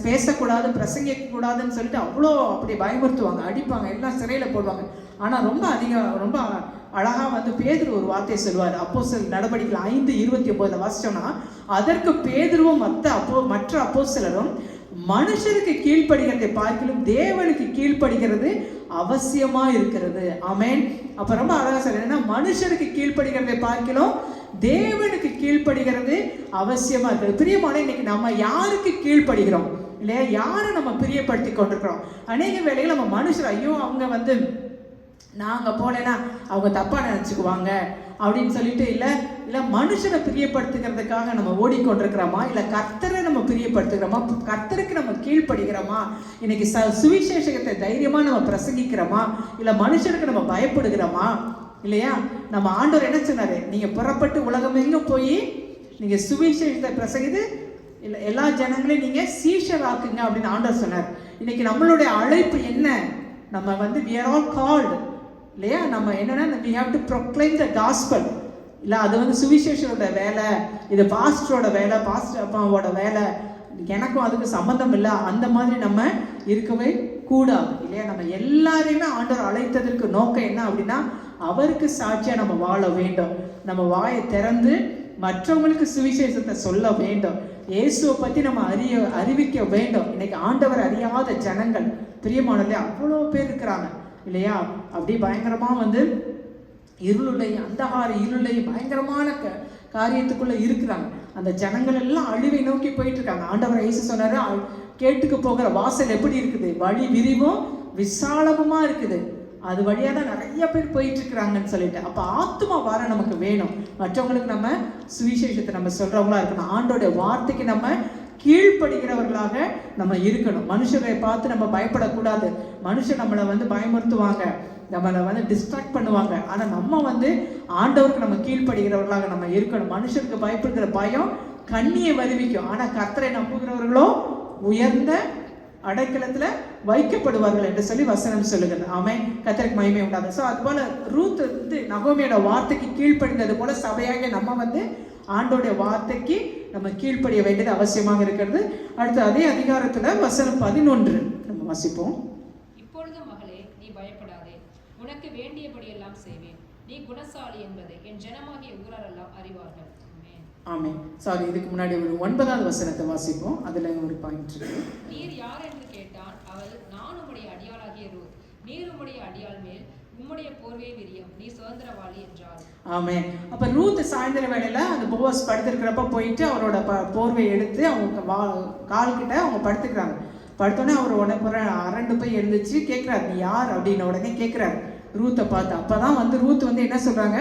பேசக்கூடாது, பிரசங்கிக்கக்கூடாதுன்னு சொல்லிட்டு அப்படி பயமுறுத்துவாங்க, அடிப்பாங்க, எல்லாம் சிறையில் போடுவாங்க. ஆனால் ரொம்ப அழகாக வந்து பேதுரு ஒரு வார்த்தையை சொல்லுவார். அப்போஸ்தலர் நடவடிக்கைகள் 5:29 வாசிச்சோம்னா, அதற்கு பேதுருவும் மற்ற அப்போஸ்தலரும் மனுஷருக்கு கீழ்ப்படுகிறதை பார்க்கிலும் தேவனுக்கு கீழ்ப்படுகிறது அவசியமா இருக்கிறது. ஆமென். அப்ப ரொம்ப அழகா சொல்றேன்னா, மனுஷருக்கு கீழ்ப்படுகிறதை பார்க்கிலும் தேவனுக்கு கீழ்ப்படுகிறது அவசியமா இருக்கிறது. பிரியமான இன்னைக்கு நம்ம யாருக்கு கீழ்ப்படுகிறோம் இல்லையா? யாரை நம்ம பிரியப்படுத்தி கொண்டிருக்கிறோம்? அநேக வேளையில் நம்ம மனுஷர் ஐயோ அவங்க வந்து நாங்கள் போனேன்னா அவங்க தப்பாக நினச்சிக்குவாங்க அப்படின்னு சொல்லிட்டு இல்லை மனுஷனை பிரியப்படுத்துகிறதுக்காக நம்ம ஓடிக்கொண்டிருக்கிறோமா, இல்லை கர்த்தரை நம்ம பிரியப்படுத்துகிறோமா, கர்த்தருக்கு நம்ம கீழ்ப்படுகிறோமா, இன்னைக்கு சுவிசேஷத்தை தைரியமாக நம்ம பிரசங்கிக்கிறோமா, இல்லை மனுஷனுக்கு நம்ம பயப்படுகிறோமா இல்லையா? நம்ம ஆண்டவர் என்ன சொன்னார்? நீங்கள் புறப்பட்டு உலகம் எங்கும் போய் நீங்கள் சுவிசேஷத்தை பிரசங்கித்து இல்லை எல்லா ஜனங்களையும் நீங்கள் சீஷராக்குங்க அப்படின்னு ஆண்டவர் சொன்னார். இன்னைக்கு நம்மளுடைய அழைப்பு என்ன? நம்ம வந்து we are all called இல்லையா? நம்ம என்னன்னா we have to proclaim the gospel. இல்லை அது வந்து சுவிசேஷரோட வேலை, இது பாஸ்டரோட வேலை, பாஸ்டர் அப்பாவோட வேலை, எனக்கும் அதுக்கு சம்மந்தம் இல்லை, அந்த மாதிரி நம்ம இருக்கவே கூடாது இல்லையா? நம்ம எல்லாரையுமே ஆண்டவர் அழைத்ததற்கு நோக்கம் என்ன அப்படின்னா அவருக்கு சாட்சியாக நம்ம வாழ வேண்டும். நம்ம வாயை திறந்து மற்றவங்களுக்கு சுவிசேஷத்தை சொல்ல வேண்டும். இயேசுவை பற்றி நம்ம அறிவிக்க வேண்டும். இன்னைக்கு ஆண்டவர் அறியாத ஜனங்கள் பிரியமானதே அவ்வளோ பேர் இருக்கிறாங்க இல்லையா? அப்படி பயங்கரமாக வந்து இருளையும் அந்தகார இருளையும் பயங்கரமான காரியத்துக்குள்ளே இருக்கிறாங்க. அந்த ஜனங்கள் எல்லாம் அழிவை நோக்கி போயிட்டு இருக்காங்க. ஆண்டவர் இயேசு சொன்னாரு, கேட்டுக்கு போகிற வாசல் எப்படி இருக்குது? வழி விரிவும் விசாலமுமா இருக்குது, அது வழியாக தான் நிறைய பேர் போயிட்டு இருக்கிறாங்கன்னு சொல்லிட்டு. அப்போ ஆத்மா வர நமக்கு வேணும். மற்றவங்களுக்கு நம்ம சுவிசேஷத்தை நம்ம சொல்றவங்களா இருக்கணும். ஆண்டோடைய வார்த்தைக்கு நம்ம கீழ்ப்படுகிறவர்களாக நம்ம இருக்கணும். மனுஷரை பார்த்து நம்ம பயப்படக்கூடாது. மனுஷன் நம்மளை வந்து பயமுறுத்துவாங்க, நம்மளை வந்து டிஸ்ட்ராக்ட் பண்ணுவாங்க. ஆனால் நம்ம வந்து ஆண்டவருக்கு நம்ம கீழ்ப்படுகிறவர்களாக நம்ம இருக்கணும். மனுஷருக்கு பயப்படுகிற பயம் கண்ணியை வருவிக்கும். ஆனால் கர்த்தரை நம்புகிறவர்களோ உயர்ந்த அடைக்கலத்துல வைக்கப்படுவார்கள் என்று சொல்லி வசனம் சொல்லுகிறது. ஆமென். கர்த்தருக்கு மகிமை உண்டாது. ஸோ அதுபோல ரூத் வந்து நகோமியோட வார்த்தைக்கு கீழ்ப்படிந்தது போல சபையாக நம்ம வந்து ஆண்டோடைய வார்த்தைக்கு நம்ம கீழ்ப்படிய வேண்டியது அவசியமாக இருக்கிறது. அடுத்து அதே அதிகாரத்துல வசனம் 11 நம்ம வாசிப்போம். இப்பொழுது மகளே, நீ பயப்படாதே, உனக்கு வேண்டியபடியெல்லாம் செய்வேன், நீ குணசாலி என்பதை என் ஜனமாகிய ஊராரெல்லாம் அறிவார்கள். ஆமென். சாரி, இதுக்கு முன்னாடி ஒரு 9வது வசனத்தை வாசிப்போம். அதுல ஒரு பாயிண்ட் இருக்கு. நீர் யார் என்று கேட்டான். அவள், நான் உம்முடைய அடியாளாகிய ரூத், நீர் உம்முடைய அடியாள் மேல் உம்முடைய போர்வை விரியும், நீ சுதந்திரவாளி என்றாள். ஆமென். அப்ப ரூத் சாயந்தர வேளையில அந்த போவாஸ் படுத்திருக்கிறப்ப போயிட்டு அவரோட போர்வை எடுத்து அவங்க கால் கிட்ட அவங்க படுத்துக்கிறாங்க. படுத்தோடனே அவர் உடனே அரண்டு போய் எழுந்துச்சு கேட்கிறாரு, நீ யார் அப்படின்னு உடனே கேட்கிறாரு ரூத்தை பார்த்து. அப்பதான் வந்து ரூத் வந்து என்ன சொல்றாங்க,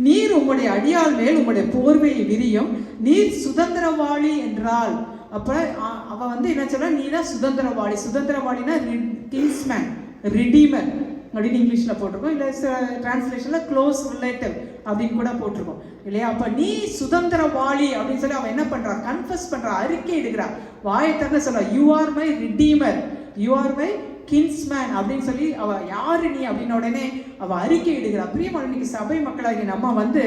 நீர் உம்முடைய அடியாள் மேல் உம்முடைய போர்வையை விரியும், நீர் சுதந்திரவாளி என்றால். அப்ப அவ வந்து என்ன சொல்ற, நீ தான் சுதந்திரவாளி. சுதந்திரவாளினா கிங்ஸ்மேன், ரிடீமர் அப்படின்னு இங்கிலீஷ்ல போட்டிருக்கோம், இல்லை டிரான்ஸ்லேஷன்ல க்ளோஸ் ரிலேட்டிவ் அப்படின்னு கூட போட்டிருக்கோம் இல்லையா? அப்ப நீ சுதந்திரவாளி அப்படின்னு சொல்லி அவன் என்ன பண்றா, கன்ஃபஸ் பண்றா, அறிக்கை எடுக்கிறா, வாயை திறந்து சொல்றா, you are my redeemer, you are my kinsman அப்படின்னு சொல்லி அவ யாரு நீ அப்படின்னு உடனே அவ அறிக்கை இடுகிறா. பிரியமான இன்னைக்கு சபை மக்களாகி நம்ம வந்து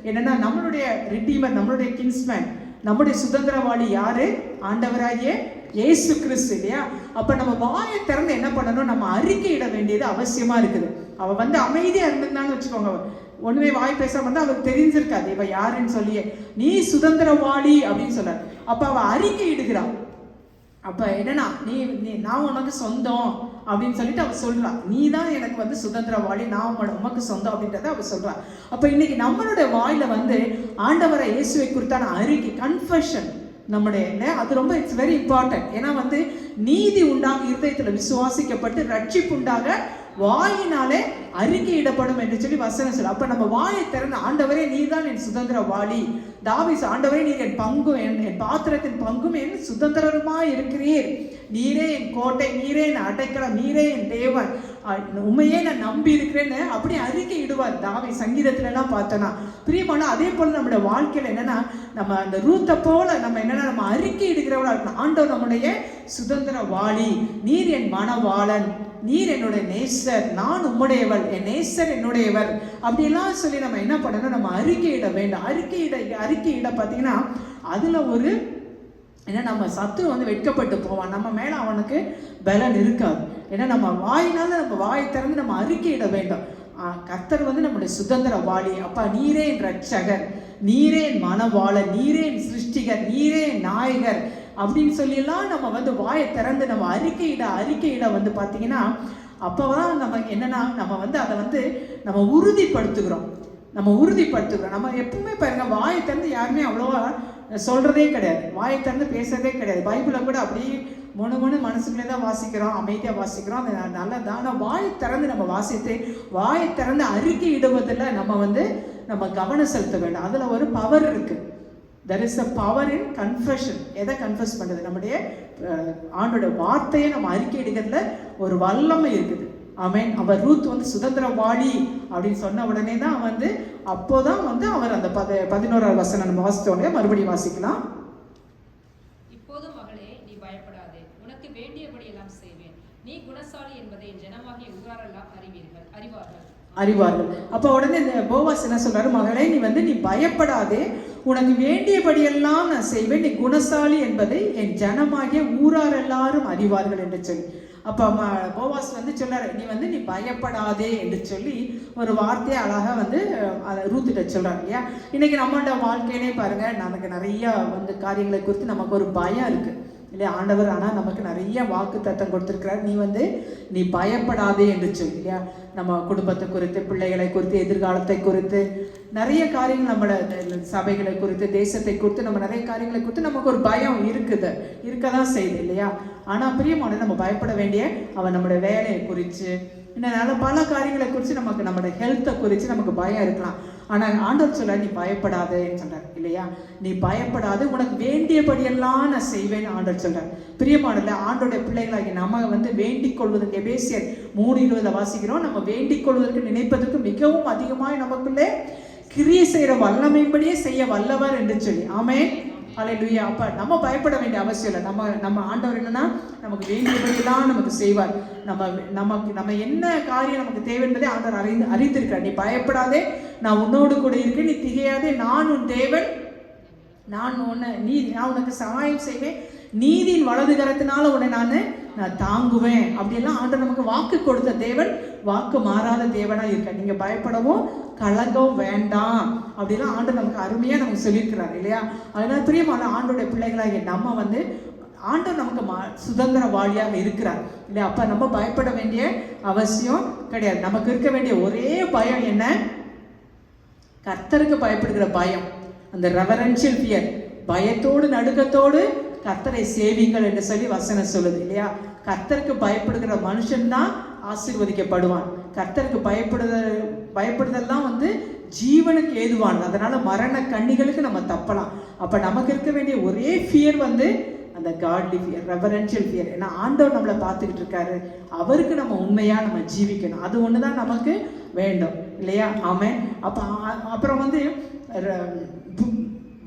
என்னன்னா நம்மளுடைய ரிடீமர், நம்மளுடைய கின்ஸ்மேன், நம்முடைய சுதந்திரவாளி யாரு? ஆண்டவராகிய இயேசு கிறிஸ்து இல்லையா? அப்ப நம்ம வாயை திறந்து என்ன பண்ணணும், நம்ம அறிக்கை இட வேண்டியது அவசியமா இருக்குது. அவ வந்து அமைதியா இருந்திருந்தான்னு வச்சுக்கோங்க, ஒண்ணுமே வாய் பேசாம இருந்தா அவருக்கு தெரிஞ்சிருக்காது இவ யாருன்னு சொல்லியே. நீ சுதந்திரவாளி அப்படின்னு சொல்ற. அப்ப அவ அறிக்கை இடுகிறான். அப்ப என்னன்னா நீ நான் உனக்கு சொந்தம் அப்படின்னு சொல்லிட்டு அவ சொல்றா, நீ தான் எனக்கு வந்து சுதந்திரவாளி, நான் உமக்கு சொந்தம் அப்படின்றத அவ சொல்றா. அப்ப இன்னைக்கு நம்மளுடைய வாயில வந்து ஆண்டவரை இயேசுவை குறித்தான அறிக்கை, கன்ஃபெஷன் நம்முடைய அது ரொம்ப இட்ஸ் வெரி இம்பார்ட்டன்ட். ஏன்னா வந்து நீதி உண்டாக இருதயத்தில் விசுவாசிக்கப்பட்டு ரட்சிப்பு உண்டாக வாயினாலே அறிக்கையிடப்படும் என்று சொல்லி வசனம் சொல்லு. அப்ப நம்ம வாயை திறந்து ஆண்டவரே நீர் தான் என் சுதந்திர வாளி, தாவீது ஆண்டவரே நீர் என் பங்கும் என் பாத்திரத்தின் பங்கும் என் சுதந்திரமாய் இருக்கிறீர், நீரே என் கோட்டை, நீரே என் அடைக்கலம், நீரே என் தேவன், உண்மையே நான் நம்பி இருக்கிறேன்னு அப்படி அறிக்கை இடுவார் தாவீது. சங்கீதத்துல எல்லாம் பார்த்தோன்னா பிரியமான அதே போல நம்மளுடைய வாழ்க்கையில என்னன்னா நம்ம அந்த ரூத்தை போல நம்ம என்னன்னா நம்ம அறிக்கை இடுகிறவளா இருக்கணும். ஆண்டவர் நம்முடைய சுதந்திர வாளி, நீர் என் மனவாளன், நீர் என்னுடைய நேசர், நான் உம்முடையவள், என் நேசர் என்னுடையவர், அப்படியெல்லாம் சொல்லி நம்ம என்ன பண்ணணும், நம்ம அறிக்கையிட வேண்டும். அறிக்கையிட பார்த்தீங்கன்னா அதுல ஒரு ஏன்னா நம்ம சத்துரு வந்து வெட்கப்பட்டு போவான், நம்ம மேல அவனுக்கு பலன் இருக்காது. ஏன்னா நம்ம வாயினால நம்ம வாயை திறந்து நம்ம அறிக்கையிட வேண்டும். கர்த்தர் வந்து நம்முடைய சுதந்திர வாளி, அப்பா நீரே என் ரட்சகர், நீரே என் மனவாளன், நீரே என் சிருஷ்டிகர், நீரே என் நாயகர் அப்படின்னு சொல்லியெல்லாம் நம்ம வந்து வாயை திறந்து நம்ம அறிக்கையிட வந்து பார்த்தீங்கன்னா அப்போதான் நம்ம என்னன்னா நம்ம வந்து அதை வந்து நம்ம உறுதிப்படுத்துகிறோம். நம்ம எப்பவுமே பாருங்க வாயை திறந்து யாருமே அவ்வளோவா சொல்றதே கிடையாது, வாயை திறந்து பேசுறதே கிடையாது. பைபிளை கூட அப்படியே மொணு மனசுக்குள்ளே தான் வாசிக்கிறோம், அமைதியாக வாசிக்கிறோம், அது நல்லதான். ஆனால் வாயை திறந்து நம்ம வாசித்து வாயை திறந்து அறிக்கை இடுவதில் நம்ம கவனம் செலுத்த வேண்டும். அதில் ஒரு பவர் இருக்கு. there is a power in confession. எதை கன்ஃபஸ் பண்ணுறது, நம்முடைய ஆண்டோட வார்த்தையை நம்ம அறிக்கை இடுகிறதுல ஒரு வல்லமை இருக்குது. ஆமென். அவர் ரூத் வந்து சுதந்திர வாளி அப்படின்னு சொன்ன உடனே தான் அப்போதான் அவர் அந்த 11ஆவது வசனம் நம்ம வாசித்தோடனே மறுபடியும் வாசிக்கலாம். இப்போது மகளே நீ பயப்படாதே, உனக்கு வேண்டியபடி எல்லாம் செய்வேன், நீ குணசாலி என்பதை என் ஜனமாகிய ஊராரெல்லாம் அறிவார்கள். அப்ப உடனே இந்த போவாஸ் என்ன சொல்றாரு, மகளே நீ பயப்படாதே, உனக்கு வேண்டியபடியெல்லாம் நான் செய்வேன், நீ குணசாலி என்பதை என் ஜனமாகிய ஊரார் எல்லாரும் அறிவார்கள் என்று சொல்லி. அப்ப போவாஸ் சொல்றாரு, நீ பயப்படாதே என்று சொல்லி ஒரு வார்த்தையை அழகா ரூத்திட்ட சொல்றாரு இல்லையா. இன்னைக்கு நம்மளோட வாழ்க்கையிலே பாருங்க, நமக்கு நிறைய காரியங்களை குறித்து நமக்கு ஒரு பயம் இருக்கு இல்லையா. ஆண்டவர் ஆனால் நமக்கு நிறைய வாக்கு தத்தம் கொடுத்துருக்கிறார், நீ பயப்படாதே என்று சொல்லி இல்லையா. நம்ம குடும்பத்தை குறித்து, பிள்ளைகளை குறித்து, எதிர்காலத்தை குறித்து, நிறைய காரியங்கள் நம்மளோட சபைகளை குறித்து, தேசத்தை குறித்து, நம்ம நிறைய காரியங்களை குறித்து நமக்கு ஒரு பயம் இருக்கதான் செய்யுது இல்லையா. ஆனால் பிரியமான நம்ம பயப்பட வேண்டிய அவன் நம்மளுடைய வேலையை குறித்து, இன்னும் பல காரியங்களை குறித்து நமக்கு நம்மளோட ஹெல்த்தை குறித்து நமக்கு பயம் இருக்கலாம். ஆனால் ஆண்டவர் சொல்ல நீ பயப்படாதேன்னு சொல்றார் இல்லையா. நீ பயப்படாது, உனக்கு வேண்டியபடியெல்லாம் நான் செய்வேன் ஆண்டவர் சொல்றார். பிரியமானல ஆண்டோடைய பிள்ளைகளாகி நம்ம வேண்டிக் கொள்வதற்கு எபேசியர் 3:20 வாசிக்கிறோம். நம்ம வேண்டிக் கொள்வதற்கு நினைப்பதற்கு மிகவும் அதிகமாய் நமக்குள்ளே கிரியை செய்கிற வல்லமைப்படியே செய்ய வல்லவர் என்று சொல்லி. ஆமென். ஹல்லேலூயா. அப்ப நம்ம பயப்பட வேண்டிய அவசியம் இல்லை. நம்ம ஆண்டவர் என்னன்னா நமக்கு வேண்டியபடியெல்லாம் நமக்கு செய்வார். நம்ம என்ன காரியம் நமக்கு தேவை என்பதை ஆண்டவர் அறிந்திருக்கிறார். நீ பயப்படாதே, நான் உன்னோடு கூட இருக்கேன், நீ திகையாதே, நான் உன் தேவன், நான் உனக்கு சகாயம் செய்வேன், நீதியின் வலது கரத்தினால உன்னை நான் தாங்குவேன் அப்படியெல்லாம் ஆண்டவர் நமக்கு வாக்கு கொடுத்த தேவன், வாக்கு மாறாத தேவனா இருக்க. நீங்க பயப்படவும் கலங்கவும் வேண்டாம் அப்படிலாம் ஆண்டவர் நமக்கு அருமையா நமக்கு சொல்லியிருக்கிறார் இல்லையா. அதனால பிரியமான ஆண்டோடைய பிள்ளைகளாகிய நம்ம ஆண்டவர் நமக்கு சுதந்திர வாளியாக இருக்கிறார் இல்லையா. அப்ப நம்ம பயப்பட வேண்டிய அவசியம் கிடையாது. நமக்கு இருக்க வேண்டிய ஒரே பயம் என்ன, கர்த்தருக்கு பயப்படுகிற பயம், அந்த ரெவரன்ஷியல் ஃபியர், பயத்தோடு நடுக்கத்தோடு கர்த்தரை சேவிங்கள் என்று சொல்லி வசனம் சொல்லுது இல்லையா. கர்த்தருக்கு பயப்படுகிற மனுஷன் தான் ஆசீர்வதிக்கப்படுவான். கர்த்தருக்கு பயப்படுதெல்லாம் ஜீவனுக்கு ஏதுவானது. அதனால மரண கண்ணிகளுக்கு நம்ம தப்பலாம். அப்ப நமக்கு இருக்க வேண்டிய ஒரே ஃபியர் அந்த காட்லி ஃபியர், ரெவரன்ஷியல் ஃபியர். ஏன்னா ஆண்டவர் நம்மளை பார்த்துக்கிட்டு இருக்காரு, அவருக்கு நம்ம உண்மையா நம்ம ஜீவிக்கணும். அது ஒண்ணுதான் நமக்கு வேண்டும் இல்லையா. ஆமென். அப்புறம்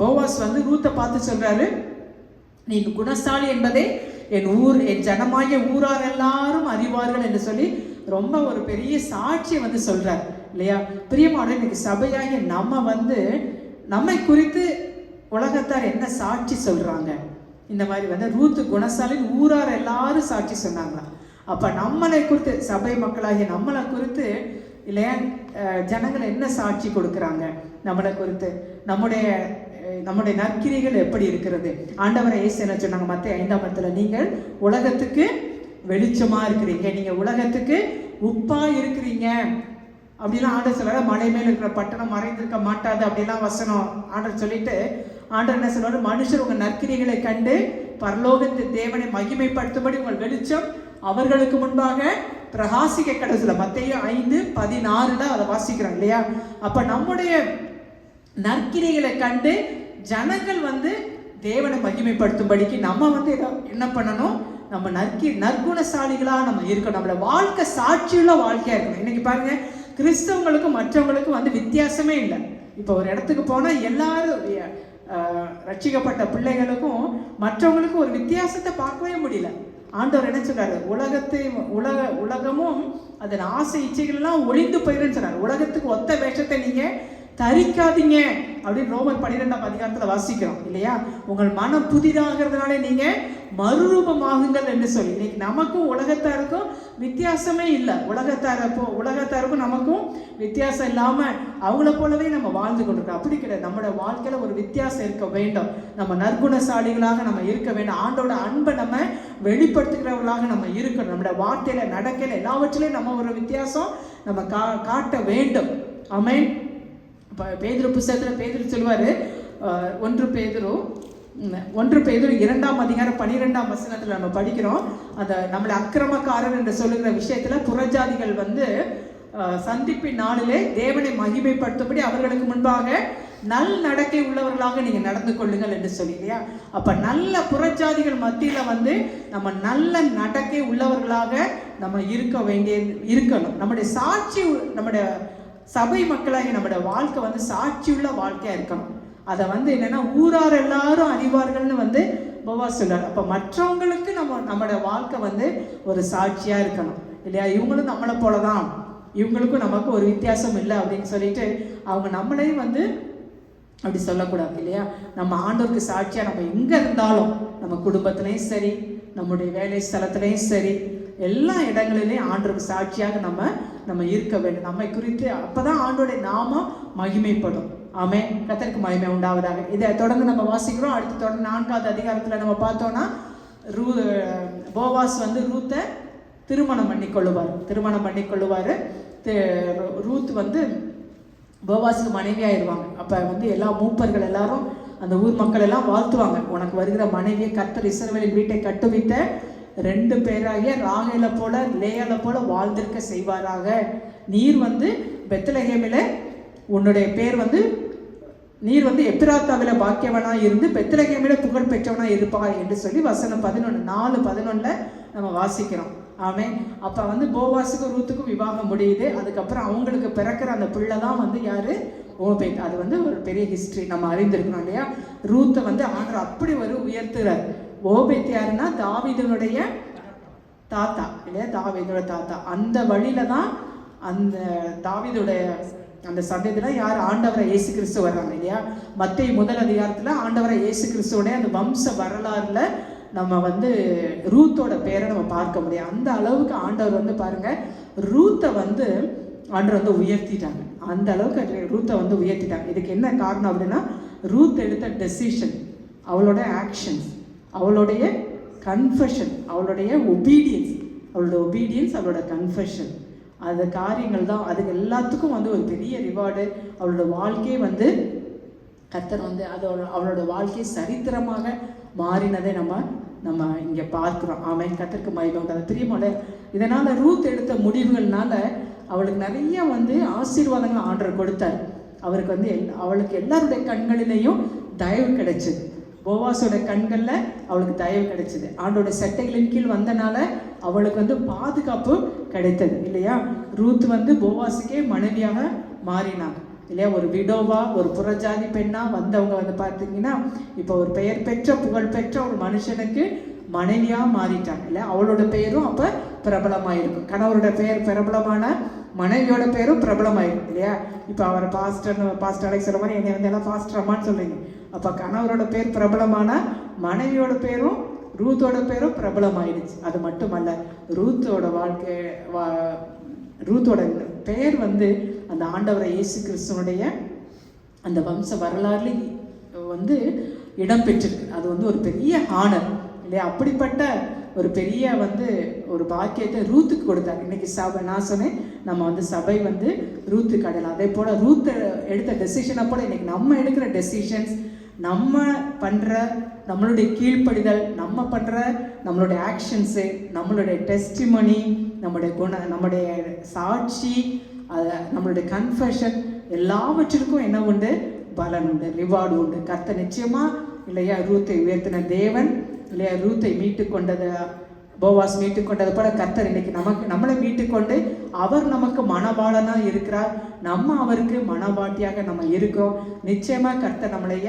போவாஸ் ரூத்தை பார்த்து சொல்றாரு, நீ குணசாலி என்பதை என் ஜனமாகிய ஊரார் எல்லாரும் அறிவார்கள் என்று சொல்லி ரொம்ப ஒரு பெரிய சாட்சியை சொல்றார் இல்லையா. பிரியமான இன்னைக்கு சபையாகிய நம்ம நம்மை குறித்து உலகத்தார் என்ன சாட்சி சொல்றாங்க, இந்த மாதிரி ரூத்து குணசாலின் ஊரார் எல்லாரும் சாட்சி சொன்னாங்களா. அப்ப நம்மளை குறித்து, சபை மக்களாகிய நம்மளை குறித்து இல்லையா, ஜனங்கள் என்ன சாட்சி கொடுக்குறாங்க நம்மளை குறித்து, நம்முடைய நற்கிரிகள் எப்படி இருக்கிறது. ஆண்டவரை இயேசு என்ன சொன்னாங்க மத்தேயு 5:10, நீங்கள் உலகத்துக்கு வெளிச்சமா இருக்கிறீங்க, நீங்க உலகத்துக்கு உப்பா இருக்கிறீங்க அப்படிலாம் ஆண்டவர் சொல்றாரு. மலை மேல இருக்கிற பட்டணம் மறைந்திருக்க மாட்டாது அப்படிலாம் வசனம் ஆண்டவர் சொல்லிட்டு, ஆண்டவர் என்ன சொல்றாரு, மனுஷர் உங்கள் நற்கிரிகளை கண்டு பரலோகத்து தேவனை மகிமைப்படுத்தும்படி உங்கள் வெளிச்சம் அவர்களுக்கு முன்பாக பிரகாசிக்க கடவுள. மத்தேயு 5:16 அதை வாசிக்கிறோம் இல்லையா? அப்ப நம்முடைய நற்கிரிகளை கண்டு ஜனங்கள் வந்து தேவனை மகிமைப்படுத்தும்படிக்கு நம்ம வந்து என்ன பண்ணணும், நம்ம நற்குணசாலிகளா நம்ம இருக்கணும். நம்மளோட வாழ்க்கை சாட்சியுள்ள வாழ்க்கையா இருக்கணும். இன்னைக்கு பாருங்க, கிறிஸ்தவங்களுக்கும் மற்றவங்களுக்கும் வந்து வித்தியாசமே இல்லை. இப்போ ஒரு இடத்துக்கு போனா எல்லாரும் ரட்சிக்கப்பட்ட பிள்ளைகளுக்கும் மற்றவங்களுக்கும் ஒரு வித்தியாசத்தை பார்க்கவே முடியல. ஆண்டவர் என்ன சொல்றாரு, உலகமும் அதன் ஆசை இச்சைகள் எல்லாம் ஒளிந்து போயிருன்னு சொன்னார். உலகத்துக்கு ஒத்த வேஷத்தை நீங்க தரிக்காதீங்க அப்படின்னு ரோமர் 12ஆம் அதிகாரத்துல வாசிக்கிறோம் இல்லையா? உங்கள் மனம் புதிதாகிறதுனால நீங்க மறுரூபமாகுங்கள் என்று சொல்லி. இன்னைக்கு நமக்கும் உலகத்தாருக்கும் வித்தியாசமே இல்லை. உலகத்தாருக்கும் நமக்கும் வித்தியாசம் இல்லாம அவங்கள போலவே நம்ம வாழ்ந்து கொண்டிருக்கோம். அப்படி கிடையாது. நம்மளோட வாழ்க்கையில ஒரு வித்தியாசம் இருக்க வேண்டும். நம்ம நற்குணசாலிகளாக நம்ம இருக்க வேண்டும். ஆண்டோட அன்பை நம்ம வெளிப்படுத்துகிறவர்களாக நம்ம இருக்கணும். நம்மளோட வார்த்தையில நடக்கையில எல்லாவற்றிலையும் நம்ம ஒரு வித்தியாசம் நம்ம காட்ட வேண்டும். ஆமென். இப்போ பேதுரு புத்தகத்தில் பேதுரு சொல்லுவார், 1 பேதுரு 2ஆம் அதிகாரம் 12ஆம் வசனத்தில் நம்ம படிக்கிறோம். அந்த நம்மளை அக்கிரமக்காரர் என்று சொல்லுகிற விஷயத்தில் புறஜாதிகள் வந்து சந்திப்பின் நாளிலே தேவனை மகிமைப்படுத்தும்படி அவர்களுக்கு முன்பாக நல் நடக்கை உள்ளவர்களாக நீங்கள் நடந்து கொள்ளுங்கள் என்று சொல்லி இல்லையா? அப்போ நல்ல புறஜாதிகள் மத்தியில் வந்து நம்ம நல்ல நடக்கை உள்ளவர்களாக நம்ம இருக்கணும். நம்முடைய சாட்சி, நம்முடைய சபை மக்களாகி நம்முடைய வாழ்க்கை வந்து சாட்சியுள்ள வாழ்க்கையா இருக்கணும். அதை வந்து என்னன்னா ஊரார் எல்லாரும் அறிவார்கள்னு வந்து போவாஸ் சொல்றாரு. அப்ப மற்றவங்களுக்கு நம்மளோட வாழ்க்கை வந்து ஒரு சாட்சியா இருக்கணும் இல்லையா? இவங்களும் நம்மளை போலதான், இவங்களுக்கும் நமக்கு ஒரு வித்தியாசம் இல்லை அப்படின்னு சொல்லிட்டு அவங்க நம்மளையும் வந்து அப்படி சொல்லக்கூடாது இல்லையா? நம்ம ஆண்டவருக்கு சாட்சியா நம்ம எங்க இருந்தாலும், நம்ம குடும்பத்திலையும் சரி, நம்முடைய வேலை ஸ்தலத்திலையும் சரி, எல்லா இடங்களிலையும் ஆண்டவருக்கு சாட்சியாக நம்ம இருக்க வேண்டும். நம்மை குறித்து அப்பதான் ஆண்டோடைய நாமம் மகிமைப்படும். ஆமென். கர்த்தருக்கு மகிமை உண்டாவதாக. இதை தொடர்ந்து நம்ம வாசிக்கிறோம். அடுத்து தொடர்ந்து 4ஆவது அதிகாரத்துல நம்ம பார்த்தோம்னா, போவாஸ் வந்து ரூத்தை திருமணம் பண்ணிக்கொள்ளுவாரு. ரூத் வந்து போவாஸுக்கு மனைவியாயிருவாங்க. அப்ப வந்து எல்லா மூப்பர்கள் எல்லாரும், அந்த ஊர் மக்கள் எல்லாம் வாழ்த்துவாங்க, உனக்கு வருகிற மனைவியை கர்த்தர் இஸ்ரவேலின் வீட்டை கட்டுவித்த 2 பேராகிய ராகேலை போல லேயாலை போல வாழ்ந்திருக்க செய்வாராக. நீர் வந்து பெத்லகேமில உன்னுடைய பேர் வந்து, நீர் வந்து எப்பிராத்தாவில பாக்கியவனா இருந்து பெத்லகேமில புகழ் பெற்றவனா இருப்பார் என்று சொல்லி வசனம் 4:11 நம்ம வாசிக்கிறோம். ஆமென். அப்ப வந்து போவாஸுக்கும் ரூத்துக்கும் விவாகம் முடியுது. அதுக்கப்புறம் அவங்களுக்கு பிறக்கிற அந்த பிள்ளை தான் வந்து யாரு, ஓபேத். அது வந்து ஒரு பெரிய ஹிஸ்டரி நம்ம அறிந்திருக்கணும் இல்லையா? ரூத்தை வந்து ஆண்டவர் அப்படி ஒரு உயர்த்துறார். ஓபேத் யாருன்னா தாவீதுனுடைய தாத்தா இல்லையா? தாவீதோட தாத்தா. அந்த வழியில தான் அந்த தாவீதுடைய அந்த சந்ததியில யார், ஆண்டவரை இயேசு கிறிஸ்து வர்றாங்க இல்லையா? மத்தேயு 1 அதிகாரத்துல ஆண்டவரை இயேசு கிறிஸ்துவோட அந்த வம்ச வரலாறுல நம்ம வந்து ரூத்தோட பேரை நம்ம பார்க்க முடியும். அந்த அளவுக்கு ஆண்டவர் வந்து பாருங்க, ரூத்தை வந்து ஆண்டவர் வந்து உயர்த்திட்டாங்க. அந்த அளவுக்கு ரூத்தை வந்து உயர்த்திட்டாங்க. இதுக்கு என்ன காரணம் அப்படின்னா, ரூத் எடுத்த டெசிஷன், அவளோட ஆக்ஷன்ஸ், அவளுடைய கன்ஃபெஷன், அவளுடைய ஒபீடியன்ஸ், அவளோட கன்ஃபெஷன், அந்த காரியங்கள் தான் அதுக்கு எல்லாத்துக்கும் வந்து ஒரு பெரிய ரிவார்டு. அவளோட வாழ்க்கையை வந்து கர்த்தர் வந்து அவளோட வாழ்க்கையை சரித்திரமாக மாறினதை நம்ம இங்கே பார்க்குறோம். ஆமென். கர்த்தருக்கு மகிமை உண்டாக. பிரியமான இதனால் ரூத் எடுத்த முடிவுகள்னால அவளுக்கு நிறைய வந்து ஆசீர்வாதங்கள் ஆண்டவர் கொடுத்தார். அவருக்கு வந்து அவளுக்கு எல்லாருடைய கண்களிலையும் தயவு கிடைச்சது. போவாஸோட கண்களில் அவளுக்கு தயவு கிடைச்சது. ஆண்டோட சட்டைகளின் கீழ் வந்தனால அவளுக்கு வந்து பாதுகாப்பு கிடைத்தது இல்லையா? ரூத் வந்து போவாஸுக்கே மனைவியாக மாறினாங்க இல்லையா? ஒரு விடோவா, ஒரு புறஜாதி பெண்ணா வந்தவங்க வந்து பார்த்தீங்கன்னா இப்போ ஒரு பெயர் பெற்ற புகழ் பெற்ற ஒரு மனுஷனுக்கு மனைவியாக மாறிட்டாங்க இல்லை? அவளோட பெயரும் அப்போ பிரபலமாயிருக்கும். கணவரோட பெயர் பிரபலமான மனைவியோட பேரும் பிரபலமாயிருக்கும் இல்லையா? இப்போ அவர் பாஸ்டர் அலைக் சொல்ற மாதிரி என்னை வந்து எல்லாம் பாஸ்டர் அம்மான்னு சொல்றீங்க. அப்போ கணவரோட பேர் பிரபலமான மனைவியோட பேரும் ரூத்தோட பேரும் பிரபலமாயிடுச்சு. அது மட்டுமல்ல, ரூத்தோட பெயர் வந்து அந்த ஆண்டவரை இயேசு கிறிஸ்துவனுடைய அந்த வம்ச வரலாறுல வந்து இடம் பெற்றிருக்கு. அது வந்து ஒரு பெரிய ஆனர் இல்லையா? அப்படிப்பட்ட ஒரு பெரிய வந்து ஒரு பாக்கியத்தை ரூத்துக்கு கொடுத்தாங்க. இன்னைக்கு சபை, நான் சொன்னேன் நம்ம வந்து சபை வந்து ரூத்துக்கு அடையலாம். அதே போல ரூத் எடுத்த டெசிஷனை போல இன்னைக்கு நம்ம எடுக்கிற டெசிஷன்ஸ், நம்ம பண்ணுற நம்மளுடைய கீழ்ப்படிதல், நம்ம பண்ணுற நம்மளுடைய ஆக்ஷன்ஸு, நம்மளுடைய டெஸ்டிமனி, நம்முடைய சாட்சி, நம்மளுடைய கன்ஃபெஷன் எல்லாவற்றிற்கும் என்ன உண்டு? பலன் உண்டு, ரிவார்டு உண்டு. கர்த்தர் நிச்சயமாக இல்லையா ரூத்தை உயர்த்தின தேவன் இல்லையா, ரூத்தை மீட்டு கொண்டது, போவாஸ் மீட்டு கொண்டது போல கர்த்தர் இன்னைக்கு நம்மளை மீட்டு கொண்டு அவர் நமக்கு மணவாளனாக இருக்கிறார். நம்ம அவருக்கு மணவாட்டியாக நம்ம இருக்கோம். நிச்சயமாக கர்த்தர் நம்மளைய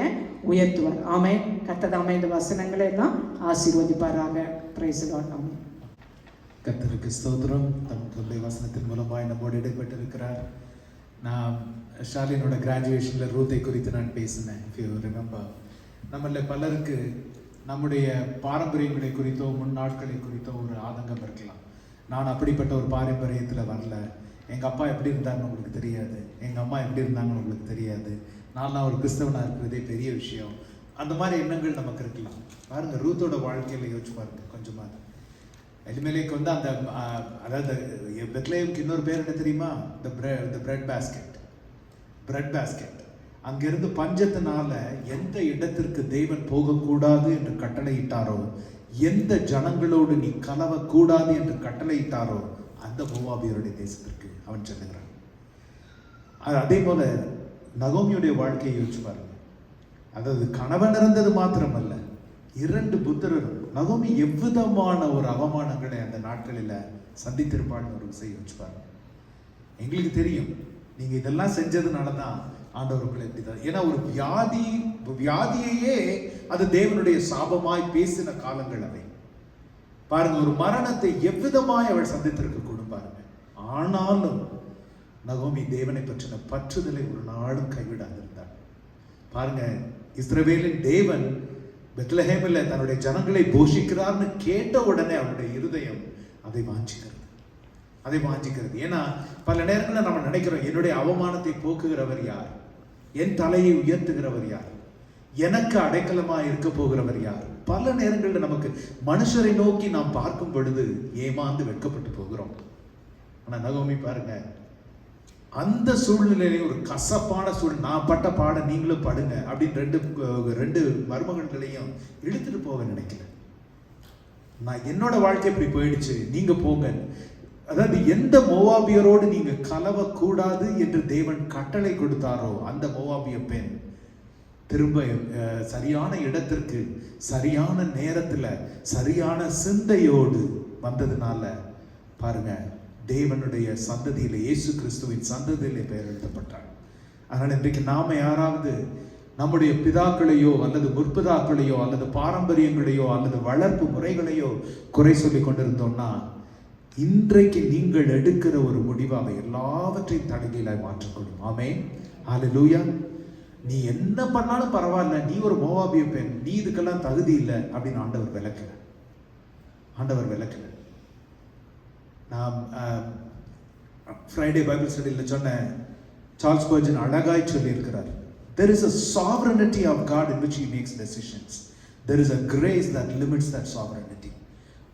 உயர்த்துவார். ஆமென். கர்த்தர் தாமே இந்த வசனங்களை எல்லாம் ஆசீர்வதிப்பாராக. Praise the lord. ஆமென். கர்த்தருக்கு ஸ்தோத்திரம். தம்முடைய வசனத்தின் மூலமாய் நம்மோடு இடைப்பட்டிருக்கிறார். நான் ஷாலினோட கிராஜுவேஷனில் ரூத்தை குறித்து நான் பேசினேன். இஃப் யூ ரிமெம்பர், நம்மள பலருக்கு நம்முடைய பாரம்பரியங்களை குறித்தோ முன் நாட்களை குறித்தோ ஒரு ஆதங்கம் இருக்கலாம். நான் அப்படிப்பட்ட ஒரு பாரம்பரியத்தில் வரல, எங்கள் அப்பா எப்படி இருந்தாங்கன்னு உங்களுக்கு தெரியாது, எங்கள் அம்மா எப்படி இருந்தாங்கன்னு உங்களுக்கு தெரியாது, நான் ஒரு கிறிஸ்தவனாக இருக்கிறதே பெரிய விஷயம், அந்த மாதிரி எண்ணங்கள் நமக்கு இருக்கலாம். பாருங்கள், ரூத்தோட வாழ்க்கையில் யோசிச்சு பாருங்க கொஞ்சமாக. எலிமெலேக்கு வந்து அந்த அதாவது பெத்லெஹேமுக்கு இன்னொரு பேர் என்ன தெரியுமா? த பிரெட் பேஸ்கெட். அங்கிருந்து பஞ்சத்தினால எந்த இடத்திற்கு தேவன் போகக்கூடாது என்று கட்டளையிட்டாரோ, எந்த ஜனங்களோடு நீ கலவக்கூடாது என்று கட்டளையிட்டாரோ அந்த மோவாபியருடைய தேசத்திற்கு அவன் செல்லுகிறான். அதே போல நகோமியுடைய வாழ்க்கையை யோசிச்சு பாருங்க. அதாவது கணவன் இருந்தது மாத்திரமல்ல, 2 புத்திரரும். நகோமி எவ்விதமான ஒரு அவமானங்களை அந்த நாட்களில் சந்தித்திருப்பான்னு ஒரு விஷயம் யோசிச்சு பாருங்க. எங்களுக்கு தெரியும் நீங்க இதெல்லாம் செஞ்சதுனால தான் ஆண்டவர் உங்களை இப்படிதான். ஏன்னா ஒரு வியாதியையே அது தேவனுடைய சாபமாய் பேசின காலங்கள் அவை. பாருங்க, ஒரு மரணத்தை எவ்விதமாய் அவள் சந்தித்திருக்க கூடும் பாருங்க. ஆனாலும் நகோமி தேவனை பற்றின பற்றுதலை ஒரு நாளும் கைவிடாதிருந்தாள். பாருங்க, இஸ்ரவேலின் தேவன் பெத்லெஹேமில் தன்னுடைய ஜனங்களை போஷிக்கிறார்னு கேட்ட உடனே அவருடைய இருதயம் அதை வாஞ்சிக்கிறது. ஏன்னா பல நேரங்களில் நம்ம நினைக்கிறோம், என்னுடைய அவமானத்தை போக்குகிறவர் யார், என் தலையை உயர்த்துகிறவர் யார், எனக்கு அடைக்கலமா இருக்க போகிறவர் யார். பல நேரங்களில் நமக்கு மனுஷரை நோக்கி நாம் பார்க்கும் பொழுது ஏமாந்து வெட்கப்பட்டு போகிறோம். ஆனா நகோமி பாருங்க, அந்த சூழ்நிலையிலே ஒரு கசப்பான சூழ்நிலை, நான் பட்ட பாட நீங்களும் படுங்க அப்படின்னு ரெண்டு மருமகன்களையும் இழுத்துட்டு போக நினைக்கல. நான் என்னோட வாழ்க்கை இப்படி போயிடுச்சு, நீங்க போங்க. அதாவது எந்த மோவாபியரோடு நீங்க கலவக்கூடாது என்று தேவன் கட்டளை கொடுத்தாரோ அந்த மோவாபிய பெண் திரும்ப சரியான இடத்திற்கு சரியான நேரத்துல சரியான சிந்தையோடு வந்ததுனால பாருங்க, தேவனுடைய சந்ததியில, இயேசு கிறிஸ்துவின் சந்ததியிலே பெயர் எழுதப்பட்டார். அதனால இன்றைக்கு நாம யாராவது நம்முடைய பிதாக்களையோ அல்லது முற்பிதாக்களையோ அல்லது பாரம்பரியங்களையோ அல்லது வளர்ப்பு முறைகளையோ குறை சொல்லி கொண்டிருந்தோம்னா, இன்றைக்கு நீங்கள் எடுக்கிற ஒரு முடிவாக எல்லாவற்றையும் தலைகீழாய் மாற்றக்கூடும். ஆமென். ஹல்லேலூயா. நீ என்ன பண்ணாலும் பரவாயில்ல, நீ ஒரு மோவாபிய பெண், நீ இதுக்கெல்லாம் தகுதி இல்லை அப்படின்னு ஆண்டவர் விளக்கல. நான் ஃப்ரைடே பைபிள் ஸ்டடியில் சொன்ன சார்ல்ஸ் ஸ்பர்ஜன் அழகாய் சொல்லியிருக்கிறார். There is a sovereignty of God in which he makes decisions. There is a grace that limits that sovereignty.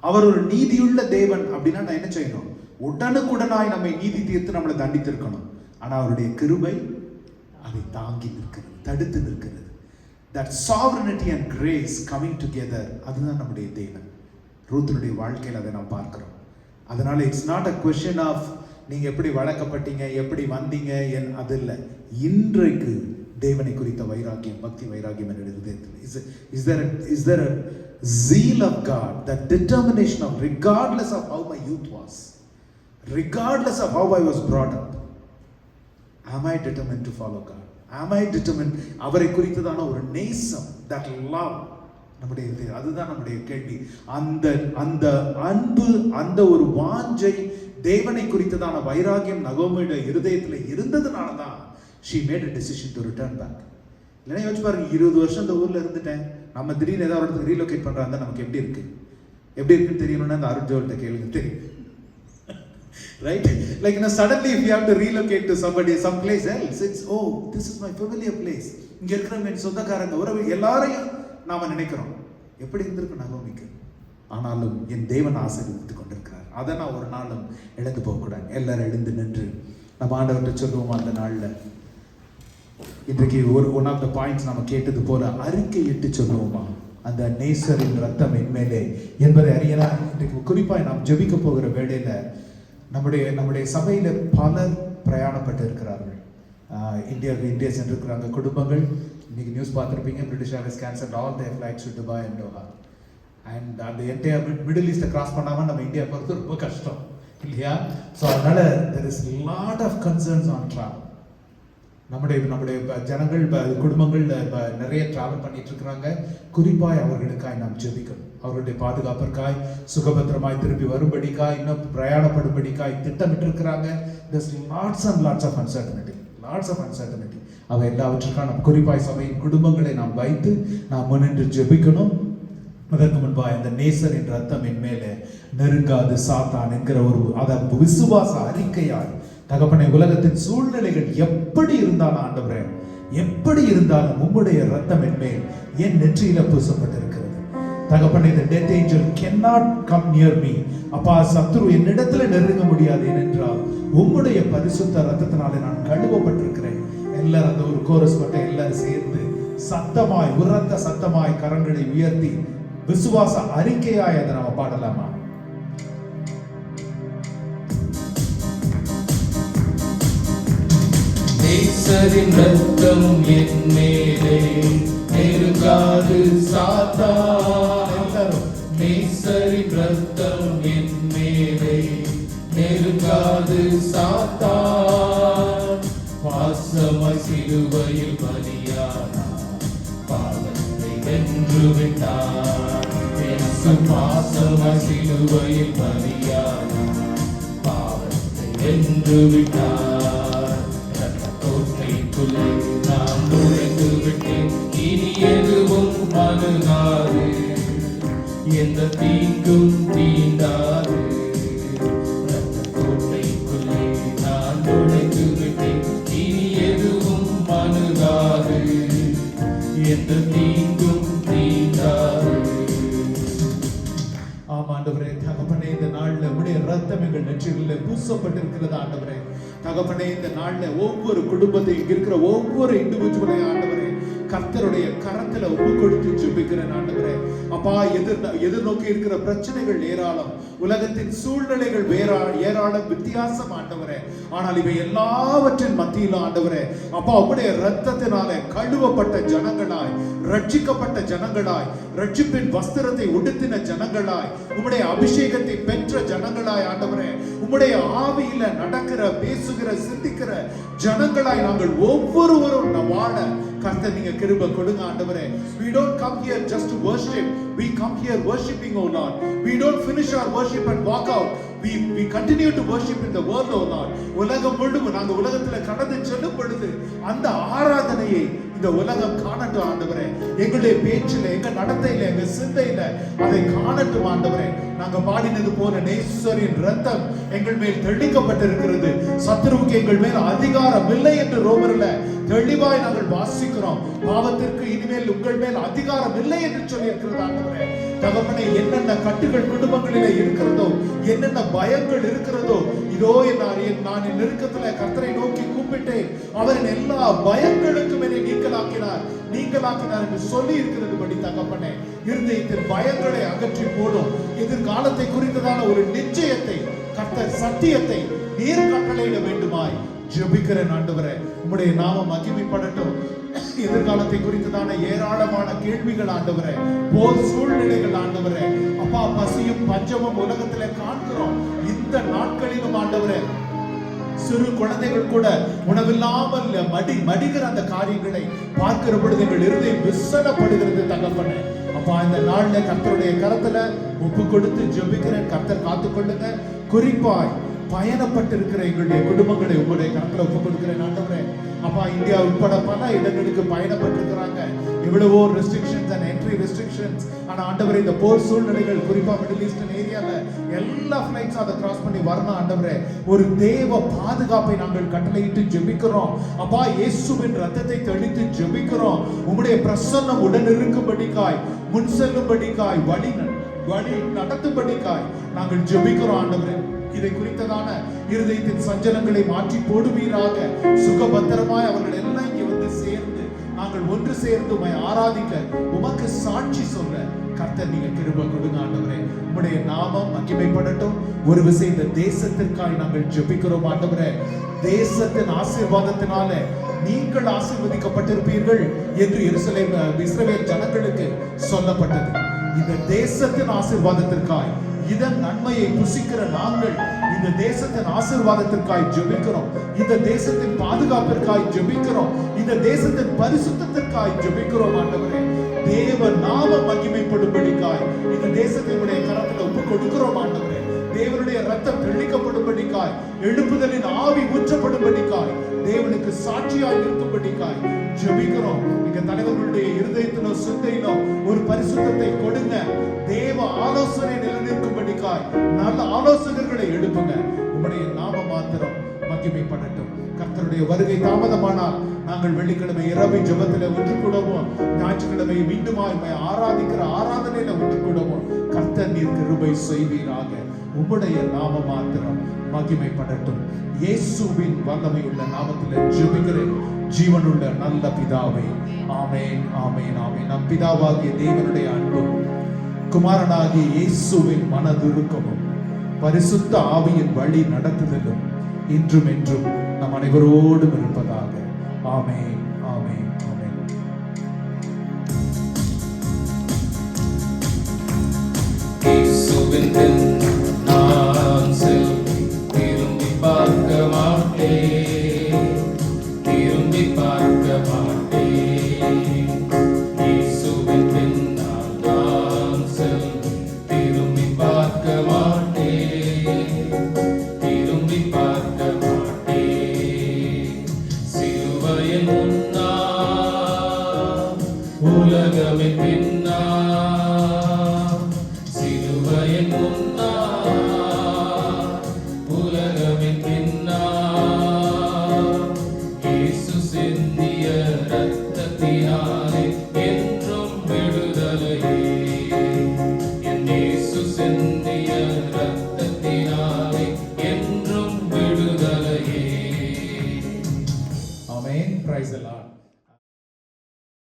அவர் ஒரு நீதியுள்ள தேவன் அப்படின்னா நான் என்ன செய்யணும்? உடனுக்குடனாய் நம்மை நீதி தீர்த்து நம்மளை தண்டித்திருக்கணும். ஆனா அவருடைய கிருபை அதை தாங்கி நிற்கிறது, தடுத்து நிற்கிறது. That sovereignty and grace coming together, அதுதான் நம்முடைய தேவன். ரூத்தினுடைய வாழ்க்கையில் அதை நாம் பார்க்கிறோம். அதனால it's not a question of நீங்க எப்படி வளர்க்கப்பட்டீங்க, எப்படி வந்தீங்க, அது இல்லை. இன்றைக்கு தேவனை குறித்த வைராக்கியம், பக்தி வைராக்கியம் என்னுடைய இதயத்தில் is there a zeal of God, that determination of, regardless of how my youth was, regardless of how I was brought up, am I determined to follow God? Am I determined? அவரை குறித்ததான ஒரு நேசம், that love, நம்முடைய அதுதான் நம்முடைய கேள்வி. அந்த அன்பு, அந்த ஒரு வாஞ்சை, தேவனை குறித்ததான வைராகியம் நகோமியுடைய இருதயத்தில் இருந்ததுனால தான் she made a decision to return back. இல்லைன்னா யோசிச்சு பாருங்க, 20 வருஷம் இந்த ஊர்ல இருந்துட்டேன், நம்ம திடீர்னு ஏதாவது இடத்துக்கு ரீலோகேட் பண்றாங்க, நமக்கு எப்படி இருக்குன்னு தெரியணும்னா அந்த அருண் ஜோல்ட்ட கேளுங்க, தெரியும். Right? Like, suddenly if you have to relocate to somebody, some place else, it's, oh, this is my familiar place. இங்க இருக்கிற என் சொந்தக்காரங்க, உறவு எல்லாரையும் நாம நினைக்கிறோம். எப்படி இருந்திருக்கு நகோமிக்கு? ஆனாலும் என் தேவன் ஆசீர்வதித்துக் கொண்டிருக்கிறார். அதை நான் ஒரு நாளும் இழந்து போகக்கூடாது. எல்லாரும் எழுந்து நின்று நம்ம ஆண்டவர்கிட்ட சொல்லுவோம் அந்த நாள்ல, இன்றைக்கு ஒன் ஆஃப் த பாயிண்ட்ஸ் நம்ம கேட்டது போல அறிக்கையிட்டு சொல்லுவோமா அந்த நேசரின் ரத்தம் என்மேலே என்பதை அறியலாம். இன்றைக்கு குறிப்பாக நாம் ஜெபிக்க போகிற வேளையில நம்முடைய சபையில பலர் பிரயாணப்பட்டு இருக்கிறார்கள். இந்தியா சென்றிருக்கிறாங்க குடும்பங்கள். இன்னைக்கு நியூஸ் பார்த்துருப்பீங்க, British Airways cancel all their flights to Dubai and Doha. And அந்த என்டையர் மிடில் ஈஸ்ட்டை கிராஸ் பண்ணாமல் நம்ம இந்தியா போகிறது ரொம்ப கஷ்டம் இல்லையா? ஸோ அதனால there is lot of concerns on travel. நம்முடைய ஜனங்கள் குடும்பங்கள் நிறைய டிராவல் பண்ணிட்டு இருக்கிறாங்க. குறிப்பாய் அவர்களுக்காய் நாம் ஜெபிக்கணும். அவர்களுடைய பாதுகாப்பிற்காய், சுகபத்திரமாய் திரும்பி வரும்படிக்காய், இன்னும் பிரயாணப்படும்படிக்காய் திட்டமிட்டு இருக்கிறாங்க. Lots and lots of uncertainty. அவை எல்லாவற்றுக்காக நாம் குறிப்பாய் சபையின் குடும்பங்களை நாம் வைத்து நாம் முன்னின்று ஜெபிக்கணும். அதற்கு முன்பாக இந்த நேசரின் ரத்தம் என் மேலே நெருங்காது சாத்தான் என்கிற ஒரு அதாவது விசுவாச அறிக்கையால் தகப்பனை உலகத்தின் சூழ்நிலைகள் எப்படி இருந்தாலும் ஆண்டவரே, எப்படி இருந்தாலும் உம்முடைய ரத்தம் என் மேல் என் நெற்றியில பூசப்பட்டிருக்கிறது. தகப்பனை இந்த death angel cannot come near me. அப்பா, சத்ரு என்னிடத்துல நெருங்க முடியாது. ஏனென்றால் உம்முடைய பரிசுத்த ரத்தத்தினாலே நான் கழுவப்பட்டிருக்கிறேன். எல்லாரும் அந்த ஒரு கோரஸ் பட்ட எல்லாரும் சேர்ந்து சத்தமாய் உரத்த சத்தமாய் கரங்களை உயர்த்தி விசுவாச அறிக்கையாய் அதை நம்ம பாடலாமா? நேசரின் ரத்தம் என் மேலே நெருங்காது சாத்தான். எல்லாரும் நேசரின் ரத்தம் என் மேலே நெருங்காது சாத்தான். பாசமாய் சிலுவையில் பலியானார், பாவத்தை வென்று விட்டார். பாசமாய் சிலுவையில் பலியானார், பாவத்தை வென்று விட்டார். கோட்டைக்குள்ளே நான் நுழைந்து விட்டேன், இனி எதுவும் அணுகாது, எந்த தீங்கும் தீண்டாது. கோட்டைக்குள்ளே நான் நுழைந்து விட்டேன், இனி எதுவும் அணுகாது, எந்த தீங்கும் தீண்டாது. ஆண்டவரே, தகப்பனே, இந்த நாள்ல உம்முடைய ரத்தம் எங்கள் நெற்றிகளிலே பூசப்பட்டிருக்கிறது. ஆண்டவரே, தகப்பனே, இந்த நாள்ல ஒவ்வொரு குடும்பத்தை இங்க இருக்கிற ஒவ்வொரு இண்டிவிஜுவலையும் ஆண்டவரே கர்த்தருடைய கரத்துல ஒப்பு கொடுத்து ஜெபிக்கிறேன். ஆண்டவரே, அப்பா, எதிர்நோக்கி இருக்கிற பிரச்சனைகள் ஏராளம், உலகத்தின் சூழ்நிலைகள் ஏராளம், வித்தியாசம் ஆண்டவரே. ஆனால் இவை எல்லாவற்றின் மத்தியிலும் ஆண்டவரே, அப்பா, உம்முடைய ரத்தத்தினாலே கழுவப்பட்ட ஜனங்களாய், ரட்சிக்கப்பட்ட ஜனங்களாய், ரட்சிப்பின் வஸ்திரத்தை உடுத்தின ஜனங்களாய், உம்முடைய அபிஷேகத்தை பெற்ற ஜனங்களாய் ஆண்டவரே, உம்முடைய ஆவியில நடக்கிற, பேசுகிற, சிந்திக்கிற ஜனங்களாய் நாங்கள் ஒவ்வொருவரும் வாழ கர்த்தர் நீங்க கிருபை கொடுங்க ஆண்டவரே. We don't come here just to worship, we come here worshiping, oh Lord. We don't finish our worship and walk out. We continue to worship in the world, oh Lord. உலகம் முழுவதும் நாங்க உலகத்துல கடந்து செல்லும் பொழுது அந்த ஆராதனையை இந்த உலகம் காணட்டும் ஆண்டவரே. எங்களுடைய பேச்சில, எங்க நடத்தையில, எங்க சிந்தையில அதை காணட்டும் ஆண்டவரே. நாங்க பாடினது போல நேசரின் ரத்தம் எங்கள் மேல் தெளிக்கப்பட்டிருக்கிறது, சத்துருவுக்கு எங்கள் மேல் அதிகாரம் இல்லை என்று ரோமர்ல தெளிவாய் நாங்கள் வாசிக்கிறோம். பாவத்திற்கு இனிமேல் உங்கள் மேல் அதிகாரம் இல்லை என்று சொல்லி இருக்கிறது ஆண்டவரே. தகப்பனே, என்னென்ன கட்டுகள் குடும்பங்களிலே இருக்கிறதோ, என்னென்ன பயங்கள் இருக்கிறதோ, இதோ நான் என் நெருக்கத்துல கர்த்தரை நோக்கி கூப்பிட்டேன், அவரின் எல்லா பயங்களுக்கும் என்னை நீங்களாக்கினார் என்று சொல்லி இருக்கிறது படி தகப்பனே, இருதயத்தின் பயங்களை அகற்றி போடும் எதிர்காலத்தை குறித்ததான ஒரு நிச்சயத்தை, கர்த்தர் சத்தியத்தை நீர் கட்டளையிட வேண்டுமாய் ஜெபிக்கிறேன் ஆண்டவரே. உம்முடைய நாமம் மகிமைப்படட்டும். எதிர்காலத்தை குறித்ததான ஏராளமான கேள்விகள் ஆண்டவரே, போர் சூழ்நிலைகள் ஆண்டவரே, அப்பா, பசியும் பஞ்சமும் உலகத்திலே காண்கிறோம். இந்த நாட்களிலும் ஆண்டவரே, சிறு குழந்தைகள் கூட உணவில்லாமல் மடிகிற அந்த காரியங்களை பார்க்கிற பொழுது எங்கள் இருதயம் விசனப்படுகிறது தகப்பனே. அப்பா, இந்த நாள்ல கர்த்தருடைய கரத்துல ஒப்பு கொடுத்து ஜெபிக்கிறேன். கர்த்தர் காத்துக்கொள்ளுங்க. குறிப்பாய் பயணப்பட்டிருக்கிற எங்களுடைய குடும்பங்களை உங்களுடைய கரத்துல ஒப்பு கொடுக்கிறேன் ஆண்டவரே. அப்பா, இந்தியா உட்பட பல இடங்களுக்கு பயணப்பட்டிருக்கிறாங்க. எவ்வளவோ ரெஸ்ட்ரிக்ஷன்ஸ் அண்ட் என்ட்ரி ரெஸ்ட்ரிக்ஷன்ஸ். ஆனா ஆண்டவரே, இந்த போர் சூழ்நிலைகள் குறிப்பா மிடில் ஈஸ்டர்ன் ஏரியால எல்லா ஃபிளைட்ஸ் அதை கிராஸ் பண்ணி வரணும் ஆண்டவரே. ஒரு தேவ பாதுகாப்பை நாங்கள் கட்டளையிட்டு ஜெபிக்கிறோம். அப்பா, இயேசுவின் ரத்தத்தை தெளித்து ஜெபிக்கிறோம். உம்முடைய பிரசன்னம் உடன் இருக்கும்படிக்காய், முன் செல்லும்படிக்காய், வழி நடத்தும்படிக்காய் நாங்கள் ஜெபிக்கிறோம் ஆண்டவரே. இதை குறித்ததான இருதயத்தின் சஞ்சலங்களை மாற்றி போடுவீராக. சுகபத்திரமாய் அவர்கள் எல்லாம் இங்கே வந்து சேர்ந்து நாங்கள் ஒன்று சேர்ந்து உம்மை ஆராதிக்க, உமக்கு சாட்சி சொல்ல கர்த்தர் நீங்க கிருபை கொடுங்க ஆண்டவரே. உம்முடைய நாமம் மகிமைப்படட்டும். ஒரு விசை இந்த தேசத்திற்காய் நாங்கள் ஜெபிக்கிறோம் ஆண்டவரே. தேசத்தின் ஆசீர்வாதத்தினால நீங்கள் ஆசீர்வதிக்கப்பட்டிருப்பீர்கள் என்று எருசலேம் இஸ்ரவேல் ஜனங்களுக்கு சொல்லப்பட்டது. இந்த தேசத்தின் ஆசீர்வாதத்திற்காய், இதன் நன்மையை புசிக்கிற நாங்கள் இந்த தேசத்தின் ஆசீர்வாதத்திற்காய் ஜெபிக்கிறோம். இந்த தேசத்தின் பாதுகாப்பிற்காய் ஜெபிக்கிறோம். இந்த தேசத்தின் பரிசுத்தத்திற்காய் ஜெபிக்கிறோம் ஆண்டவரே. தேவ நாம மகிமைப்படும்படிக்காய் இந்த தேசத்தினுடைய கரத்துல ஒப்பு கொடுக்கிறோம் ஆண்டவரே. தேவனுடைய ரத்தம் தெளிக்கப்படும்படிக்காய், எழுப்புதலின் ஆவி ஊற்றப்படும்படிக்காய், தேவனுக்கு சாட்சியாய் இருக்கும்படிக்காய் ஜெபிக்கிறோம். எங்க தலைவர்களுடைய இருதயத்திலோ சிந்தையிலோ ஒரு பரிசுத்தத்தை கொடுங்க. தேவ ஆலோசனை நிலைநிற்கும்படிக்காய் நல்ல ஆலோசகர்களை எழுப்புங்க. உம்முடைய நாம மாத்திரம் மகிமைப்படட்டும். கர்த்தருடைய வருகை தாமதமானால் நாங்கள் வெள்ளிக்கிழமை இரவு ஜெபத்திலே ஒன்று கூடுவோம். ஞாயிற்றுக்கிழமை மீண்டுமாய் ஆராதிக்கிற ஆராதனையில ஒன்று கூடுவோம். கர்த்தர் நீர் கிருபை செய்வீராக. உம்முடைய நாம மாத்திரம் மகிமைப்படட்டும். இயேசுவின் வல்லமை உள்ள நாமத்தில் ஜெபிக்கிறேன் ஜீவனுள்ள நல்ல பிதாவே. ஆமென், ஆமென், ஆமென். நம் பிதாவாகிய தேவனுடைய அன்பும் குமாரனாகிய இயேசுவின் மனதுருக்கமும் பரிசுத்த ஆவியின் வழி நடத்துதலும் இன்றும் என்றும் நம் அனைவரோடும் இருப்பதாக. ஆமென், ஆமென், ஆமென். இயேசுவின்